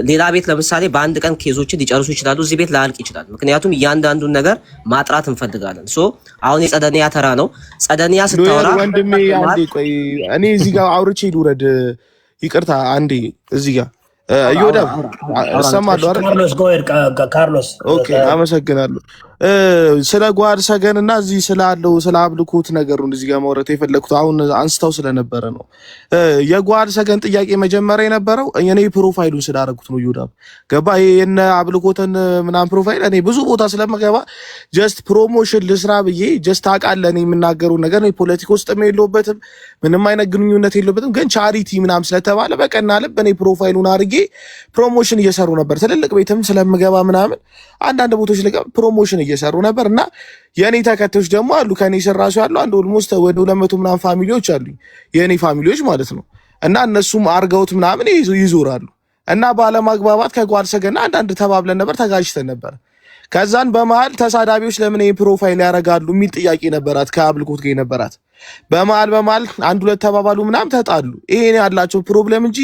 ሌላ ቤት ለምሳሌ በአንድ ቀን ኬዞችን ሊጨርሱ ይችላሉ። እዚህ ቤት ላያልቅ ይችላል። ምክንያቱም እያንዳንዱን ነገር ማጥራት እንፈልጋለን። አሁን የጸደንያ ተራ ነው። ጸደንያ ስታወራ ወንድሜ አንዴ ቆይ፣ እኔ እዚህ ጋር አውርቼ ልውረድ። ይቅርታ አንዴ እዚህ ጋር እዮዳብ እሰማለሁ አይደል? ካርሎስ ኦኬ፣ አመሰግናለሁ። ስለ ጓድ ሰገን እና እዚህ ስላለው ስለ አምልኮት ነገሩን እዚህ ጋር ማውራት የፈለኩት አሁን አንስተው ስለነበረ ነው። የጓድ ሰገን ጥያቄ መጀመሪያ የነበረው እኔ ፕሮፋይሉን ስላደረኩት ነው። እዮዳብ ገባ? ይሄ የነ አምልኮትን ምናምን ፕሮፋይል እኔ ብዙ ቦታ ስለምገባ ጀስት ፕሮሞሽን ልስራ ብዬ ጀስት አውቃለሁ። እኔ የምናገረው ነገር ነው ፖለቲካ ውስጥ የለውበትም፣ ምንም አይነት ግንኙነት የለውበትም። ግን ቻሪቲ ምናምን ስለተባለ በቀና ልብ እኔ ፕሮፋይሉን አድርጌ ፕሮሞሽን እየሰሩ ነበር። ትልልቅ ቤትም ስለምገባ ምናምን አንዳንድ ቦታዎች ላይ ፕሮሞሽን እየሰሩ ነበር እና የኔ ተከታዮች ደግሞ አሉ ከኔ ስር ራሱ ያሉ አንድ ኦልሞስት ወደ 200 ምናምን ፋሚሊዎች አሉኝ፣ የኔ ፋሚሊዎች ማለት ነው። እና እነሱም አርገውት ምናምን ይዞራሉ እና ባለማግባባት ከጓድ ሰገን አንዳንድ ተባብለን ነበር፣ ተጋጭተን ነበር። ከዛን በመሃል ተሳዳቢዎች ለምን ይሄ ፕሮፋይል ያደርጋሉ የሚል ጥያቄ ነበራት ከአምልኮት ጋር ነበራት። በመሃል አንድ ሁለት ተባባሉ ምናምን ተጣሉ። ይሄ ያላቸው ፕሮብሌም እንጂ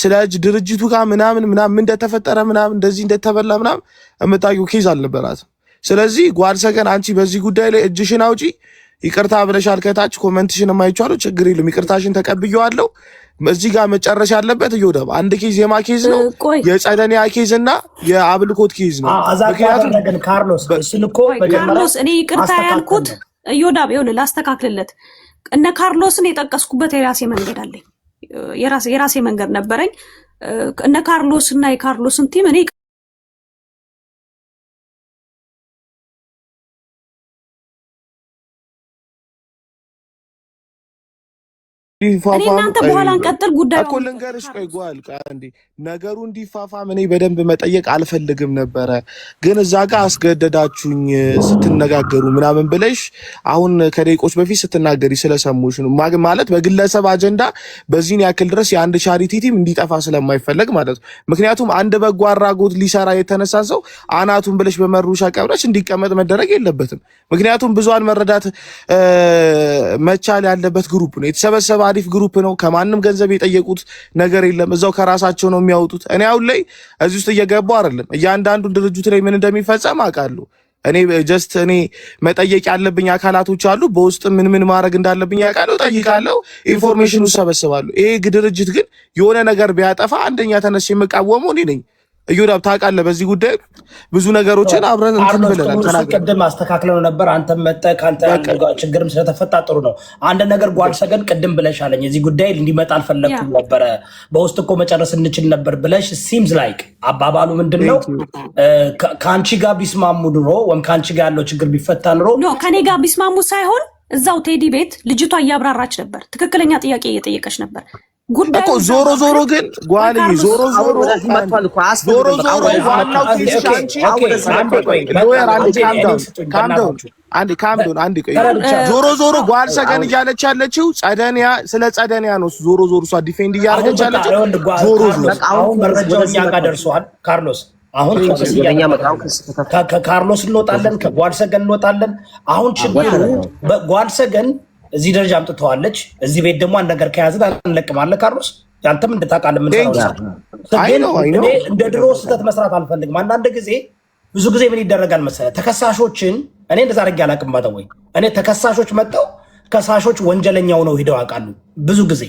ስለ ድርጅቱ ጋር ምናምን እንደተፈጠረ ምናምን እንደዚህ እንደተበላ ምናምን የምታውቂው ኬዝ አልነበራትም። ስለዚህ ጓድ ሰገን አንቺ በዚህ ጉዳይ ላይ እጅሽን አውጪ። ይቅርታ ብለሻል፣ ከታች ኮሜንትሽን የማይቻለው ችግር የለም፣ ይቅርታሽን ተቀብዬዋለሁ። እዚህ ጋር መጨረሻ ያለበት እዮዳብ አንድ ኬዝ የማ ኬዝ ነው የጸደንያ ኬዝ እና የአምልኮት ኬዝ ነው። ምክንያቱም ካርሎስ እኔ ይቅርታ ያልኩት እዮዳብ ይሁን ላስተካክልለት። እነ ካርሎስን የጠቀስኩበት የራሴ መንገድ አለኝ፣ የራሴ መንገድ ነበረኝ። እነ ካርሎስ እና የካርሎስን ቲም እኔ እናንተ በኋላ እንቀጥል ጉዳዩ እኮ ልንገርሽ። ቆይ ጓል አንዴ ነገሩ እንዲፋፋም እኔ በደንብ መጠየቅ አልፈልግም ነበረ፣ ግን እዛ ጋር አስገደዳችሁኝ ስትነጋገሩ ምናምን ብለሽ አሁን ከደቂቆች በፊት ስትናገሪ ስለሰሙሽ ነው። ማለት በግለሰብ አጀንዳ በዚህን ያክል ድረስ የአንድ ቻሪቲ ቲም እንዲጠፋ ስለማይፈለግ ማለት ነው። ምክንያቱም አንድ በጎ አድራጎት ሊሰራ የተነሳ ሰው አናቱን ብለሽ በመሩሻ ቀብረሽ እንዲቀመጥ መደረግ የለበትም። ምክንያቱም ብዙሃን መረዳት መቻል ያለበት ግሩፕ ነው የተሰበሰበ አሪፍ ግሩፕ ነው። ከማንም ገንዘብ የጠየቁት ነገር የለም። እዛው ከራሳቸው ነው የሚያወጡት። እኔ አሁን ላይ እዚህ ውስጥ እየገባው አይደለም። እያንዳንዱ ድርጅት ላይ ምን እንደሚፈጸም አውቃለሁ። እኔ ጀስት እኔ መጠየቅ ያለብኝ አካላቶች አሉ። በውስጥ ምን ማድረግ እንዳለብኝ አውቃለሁ፣ ጠይቃለሁ፣ ኢንፎርሜሽኑ ሰበስባለሁ። ይሄ ድርጅት ግን የሆነ ነገር ቢያጠፋ አንደኛ ተነስ የምቃወመው እኔ ነኝ። እዮዳብ ታውቃለህ፣ በዚህ ጉዳይ ብዙ ነገሮችን አብረን እንትን ብለናል። ቅድም አስተካክለው ነበር። አንተም መጠህ ከአንተ ችግርም ስለተፈታ ጥሩ ነው። አንድ ነገር ጓድ ሰገን ቅድም ብለሻለኝ፣ እዚህ ጉዳይ እንዲመጣ አልፈለግኩም ነበረ፣ በውስጥ እኮ መጨረስ እንችል ነበር ብለሽ ሲምስ ላይክ አባባሉ ምንድን ነው? ከአንቺ ጋር ቢስማሙ ኑሮ ወይም ከአንቺ ጋር ያለው ችግር ቢፈታ ኑሮ ከኔ ጋር ቢስማሙ ሳይሆን እዛው ቴዲ ቤት ልጅቷ እያብራራች ነበር፣ ትክክለኛ ጥያቄ እየጠየቀች ነበር። እኮ ዞሮ ግን ጓልዬ ዞሮ ዞሮ ጓል ሰገን እያለች ያለችው ጸደንያ ስለ ጸደንያ ነው። ዞሮ እሷ ዲፌንድ እያደረገች ያለችው ዞሮ አሁን መረጃው እኛ ጋር ደርሷል። ካርሎስ አሁን ከካርሎስ እንወጣለን፣ ከጓድሰገን እንወጣለን። አሁን ችግሩ ጓድሰገን እዚህ ደረጃ አምጥተዋለች። እዚህ ቤት ደግሞ አንድ ነገር ከያዝን አንለቅማለን። ካርሎስ ያንተም እንደታውቃለህ እኔ እንደ ድሮ ስህተት መስራት አልፈልግም። አንዳንድ ጊዜ ብዙ ጊዜ ምን ይደረጋል መሰለህ፣ ተከሳሾችን እኔ እንደዛ አድርጌ አላውቅም። ወይ እኔ ተከሳሾች መጥተው ከሳሾች ወንጀለኛው ነው ሂደው ያውቃሉ። ብዙ ጊዜ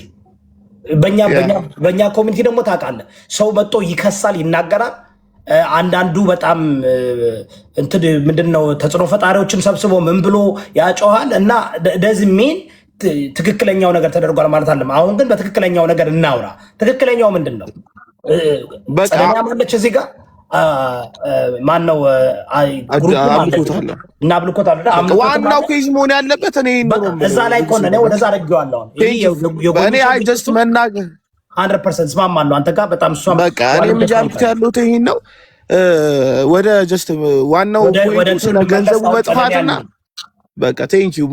በእኛ ኮሚኒቲ ደግሞ ታውቃለህ፣ ሰው መጥቶ ይከሳል፣ ይናገራል። አንዳንዱ በጣም እንትን ምንድነው ተጽዕኖ ፈጣሪዎችን ሰብስቦ ምን ብሎ ያጮሃል እና ደዝሜን ትክክለኛው ነገር ተደርጓል ማለት አለም። አሁን ግን በትክክለኛው ነገር እናውራ። ትክክለኛው ምንድን ነው? ጸደኛ ማለች እዚህ ጋር ማነው እና አብልኮታል። ዋናው ኬዝ መሆን ያለበት እኔ እዛ ላይ ከሆነ እኔ ወደዛ አድርጌዋለሁ። እኔ ጀስት መናገር 100% እስማማለሁ አንተ ጋር በጣም እሷ በቃ እኔ ምጃልኩት ያለሁት ይሄን ነው። ወደ ጀስት ዋናው ስለ ገንዘቡ መጥፋትና በቃ ቴንክ ዩ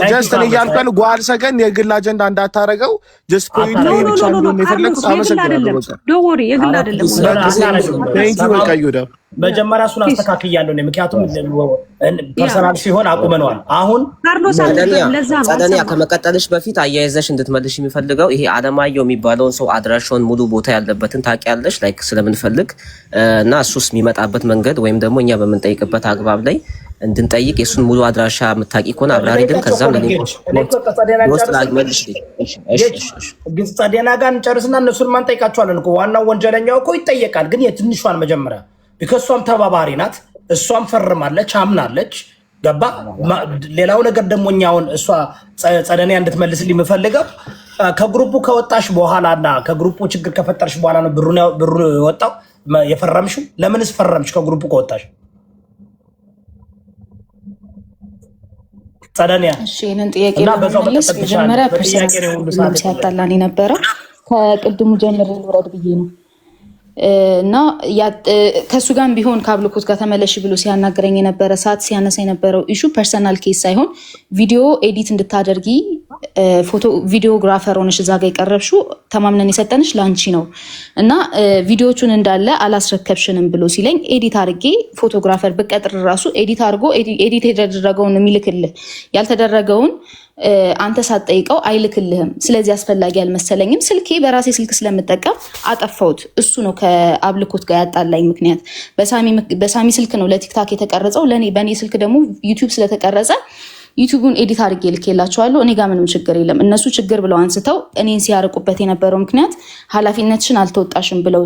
ጀስት እኔ እያልኩ ጓድ ሰገን የግል አጀንዳ እንዳታረገው ጀስት ፖይንት ነው ብቻ ነው የፈለኩት። አመሰግናለሁ። ዶወሪ የግል አይደለም። ቴንክ ዩ በቃ ይሁዳ መጀመሪያ እሱን አስተካክያለሁ ነው ምክንያቱም ፐርሰናል ሲሆን አቁመነዋል። አሁን ጸደኒያ ከመቀጠልሽ በፊት አያይዘሽ እንድትመልሽ የሚፈልገው ይሄ አለማየሁ የሚባለውን ሰው አድራሻውን ሙሉ ቦታ ያለበትን ታውቂያለሽ ላይክ ስለምንፈልግ እና እሱስ የሚመጣበት መንገድ ወይም ደግሞ እኛ በምንጠይቅበት አግባብ ላይ እንድንጠይቅ የሱን ሙሉ አድራሻ የምታውቂ ከሆነ አብራሪ ግን ከዛም ጸደና ጋር እንጨርስና እነሱን ማን ጠይቃቸዋለን እኮ ዋናው ወንጀለኛው እኮ ይጠየቃል። ግን የትንሿን መጀመሪያ ቢኮዝ እሷም ተባባሪ ናት፣ እሷም ፈርማለች፣ አምናለች። ገባ። ሌላው ነገር ደግሞ እኛውን እሷ ጸደኒያ እንድትመልስልኝ የምፈልገው ከግሩፑ ከወጣሽ በኋላና ከግሩፑ ችግር ከፈጠርሽ በኋላ ነው ብሩ የወጣው የፈረምሽው። ለምንስ ፈረምሽ ከግሩፑ ከወጣሽ? ጸደኒያ ይህንን ጥያቄ ለመመለስ መጀመሪያ ፐርሰናል ሲያጣላን የነበረው ከቅድሙ ጀምሬ ልውረድ ብዬ ነው እና ከእሱ ጋር ቢሆን ከአብልኮት ጋር ተመለሽ ብሎ ሲያናገረኝ የነበረ ሰዓት ሲያነሳ የነበረው ኢሹ ፐርሰናል ኬስ ሳይሆን ቪዲዮ ኤዲት እንድታደርጊ ቪዲዮግራፈር ሆነሽ እዛ ጋር የቀረብሽው ተማምነን የሰጠንሽ ላንቺ ነው እና ቪዲዮቹን እንዳለ አላስረከብሽንም ብሎ ሲለኝ ኤዲት አድርጌ ፎቶግራፈር ብቀጥር ራሱ ኤዲት አድርጎ ኤዲት የተደረገውን የሚልክልህ ያልተደረገውን አንተ ሳትጠይቀው አይልክልህም። ስለዚህ አስፈላጊ አልመሰለኝም። ስልኬ በራሴ ስልክ ስለምጠቀም አጠፋሁት። እሱ ነው ከአብልኮት ጋር ያጣላኝ ምክንያት። በሳሚ ስልክ ነው ለቲክታክ የተቀረጸው፣ በእኔ ስልክ ደግሞ ዩቲዩብ ስለተቀረጸ ዩቲዩቡን ኤዲት አድርጌ ልኬላቸዋለሁ። እኔ ጋር ምንም ችግር የለም። እነሱ ችግር ብለው አንስተው እኔን ሲያርቁበት የነበረው ምክንያት ኃላፊነትሽን አልተወጣሽም ብለው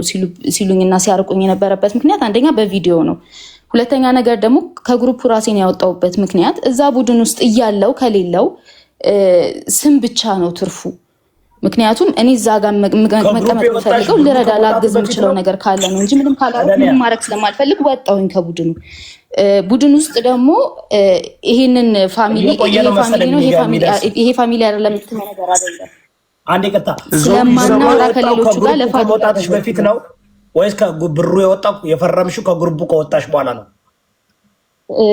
ሲሉኝና ሲያርቁኝ የነበረበት ምክንያት አንደኛ በቪዲዮ ነው። ሁለተኛ ነገር ደግሞ ከግሩፑ ራሴን ያወጣውበት ምክንያት እዛ ቡድን ውስጥ እያለው ከሌለው ስም ብቻ ነው ትርፉ። ምክንያቱም እኔ እዛ ጋር መቀመጥ የምፈልገው ልረዳ ላግዝ የምችለው ነገር ካለ ነው እንጂ ምንም ምንም ማድረግ ስለማልፈልግ ወጣሁኝ ከቡድኑ። ቡድን ውስጥ ደግሞ ይሄንን ፋሚሊ ይሄ ፋሚሊ አይደለም የምትለው ነገር አይደለም። አንዴ ቀጣ ስለማናወራ ከሌሎቹ ጋር ለፋሚሊ በፊት ነው ወይስ ከብሩ የወጣው የፈረምሽው ከግሩፑ ከወጣሽ በኋላ ነው?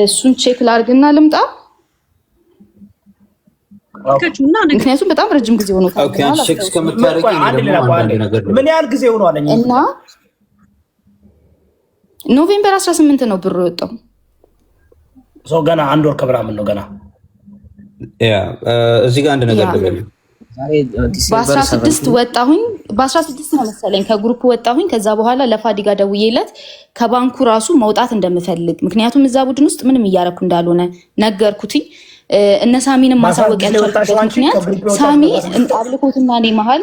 እሱን ቼክ ላድርግና ልምጣ። ምክንያቱም በጣም ረጅም ጊዜ ሆኖታል። ምን ያህል ጊዜ ሆኗል? እና ኖቬምበር 18 ነው ብሩ የወጣው። ሰው ገና አንድ ወር ከምናምን ነው ገና። እዚህ ጋር አንድ ነገር በ16 ወጣሁኝ። በ16 ነው መሰለኝ ከግሩፕ ወጣሁኝ። ከዛ በኋላ ለፋዲጋ ደውዬለት ከባንኩ ራሱ መውጣት እንደምፈልግ ምክንያቱም እዛ ቡድን ውስጥ ምንም እያረኩ እንዳልሆነ ነገርኩትኝ። እነ ሳሚንም ማሳወቅ ያልቻልኩበት ምክንያት ሳሚ አብልኮትና እኔ መሀል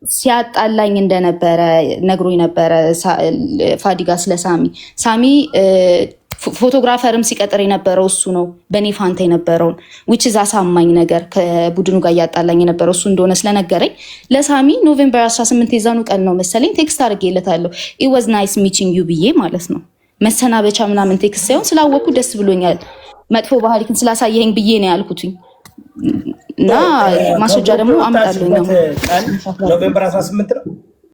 ሲያጣላኝ እንደነበረ ነግሮኝ ነበረ ፋዲጋ ስለ ሳሚ ፎቶግራፈርም ሲቀጥር የነበረው እሱ ነው። በእኔ ፋንታ የነበረውን ዊች ዛ አሳማኝ ነገር ከቡድኑ ጋር እያጣላኝ የነበረው እሱ እንደሆነ ስለነገረኝ ለሳሚ ኖቬምበር 18 የዛኑ ቀን ነው መሰለኝ ቴክስት አድርጌለታለሁ። ኢት ዋዝ ናይስ ሚቺንግ ዩ ብዬ ማለት ነው። መሰናበቻ ምናምን ቴክስት ሳይሆን ስላወቅኩ ደስ ብሎኛል፣ መጥፎ ባህሪክን ስላሳየኝ ብዬ ነው ያልኩትኝ እና ማስረጃ ደግሞ አመጣለሁ። ኖቬምበር 18 ነው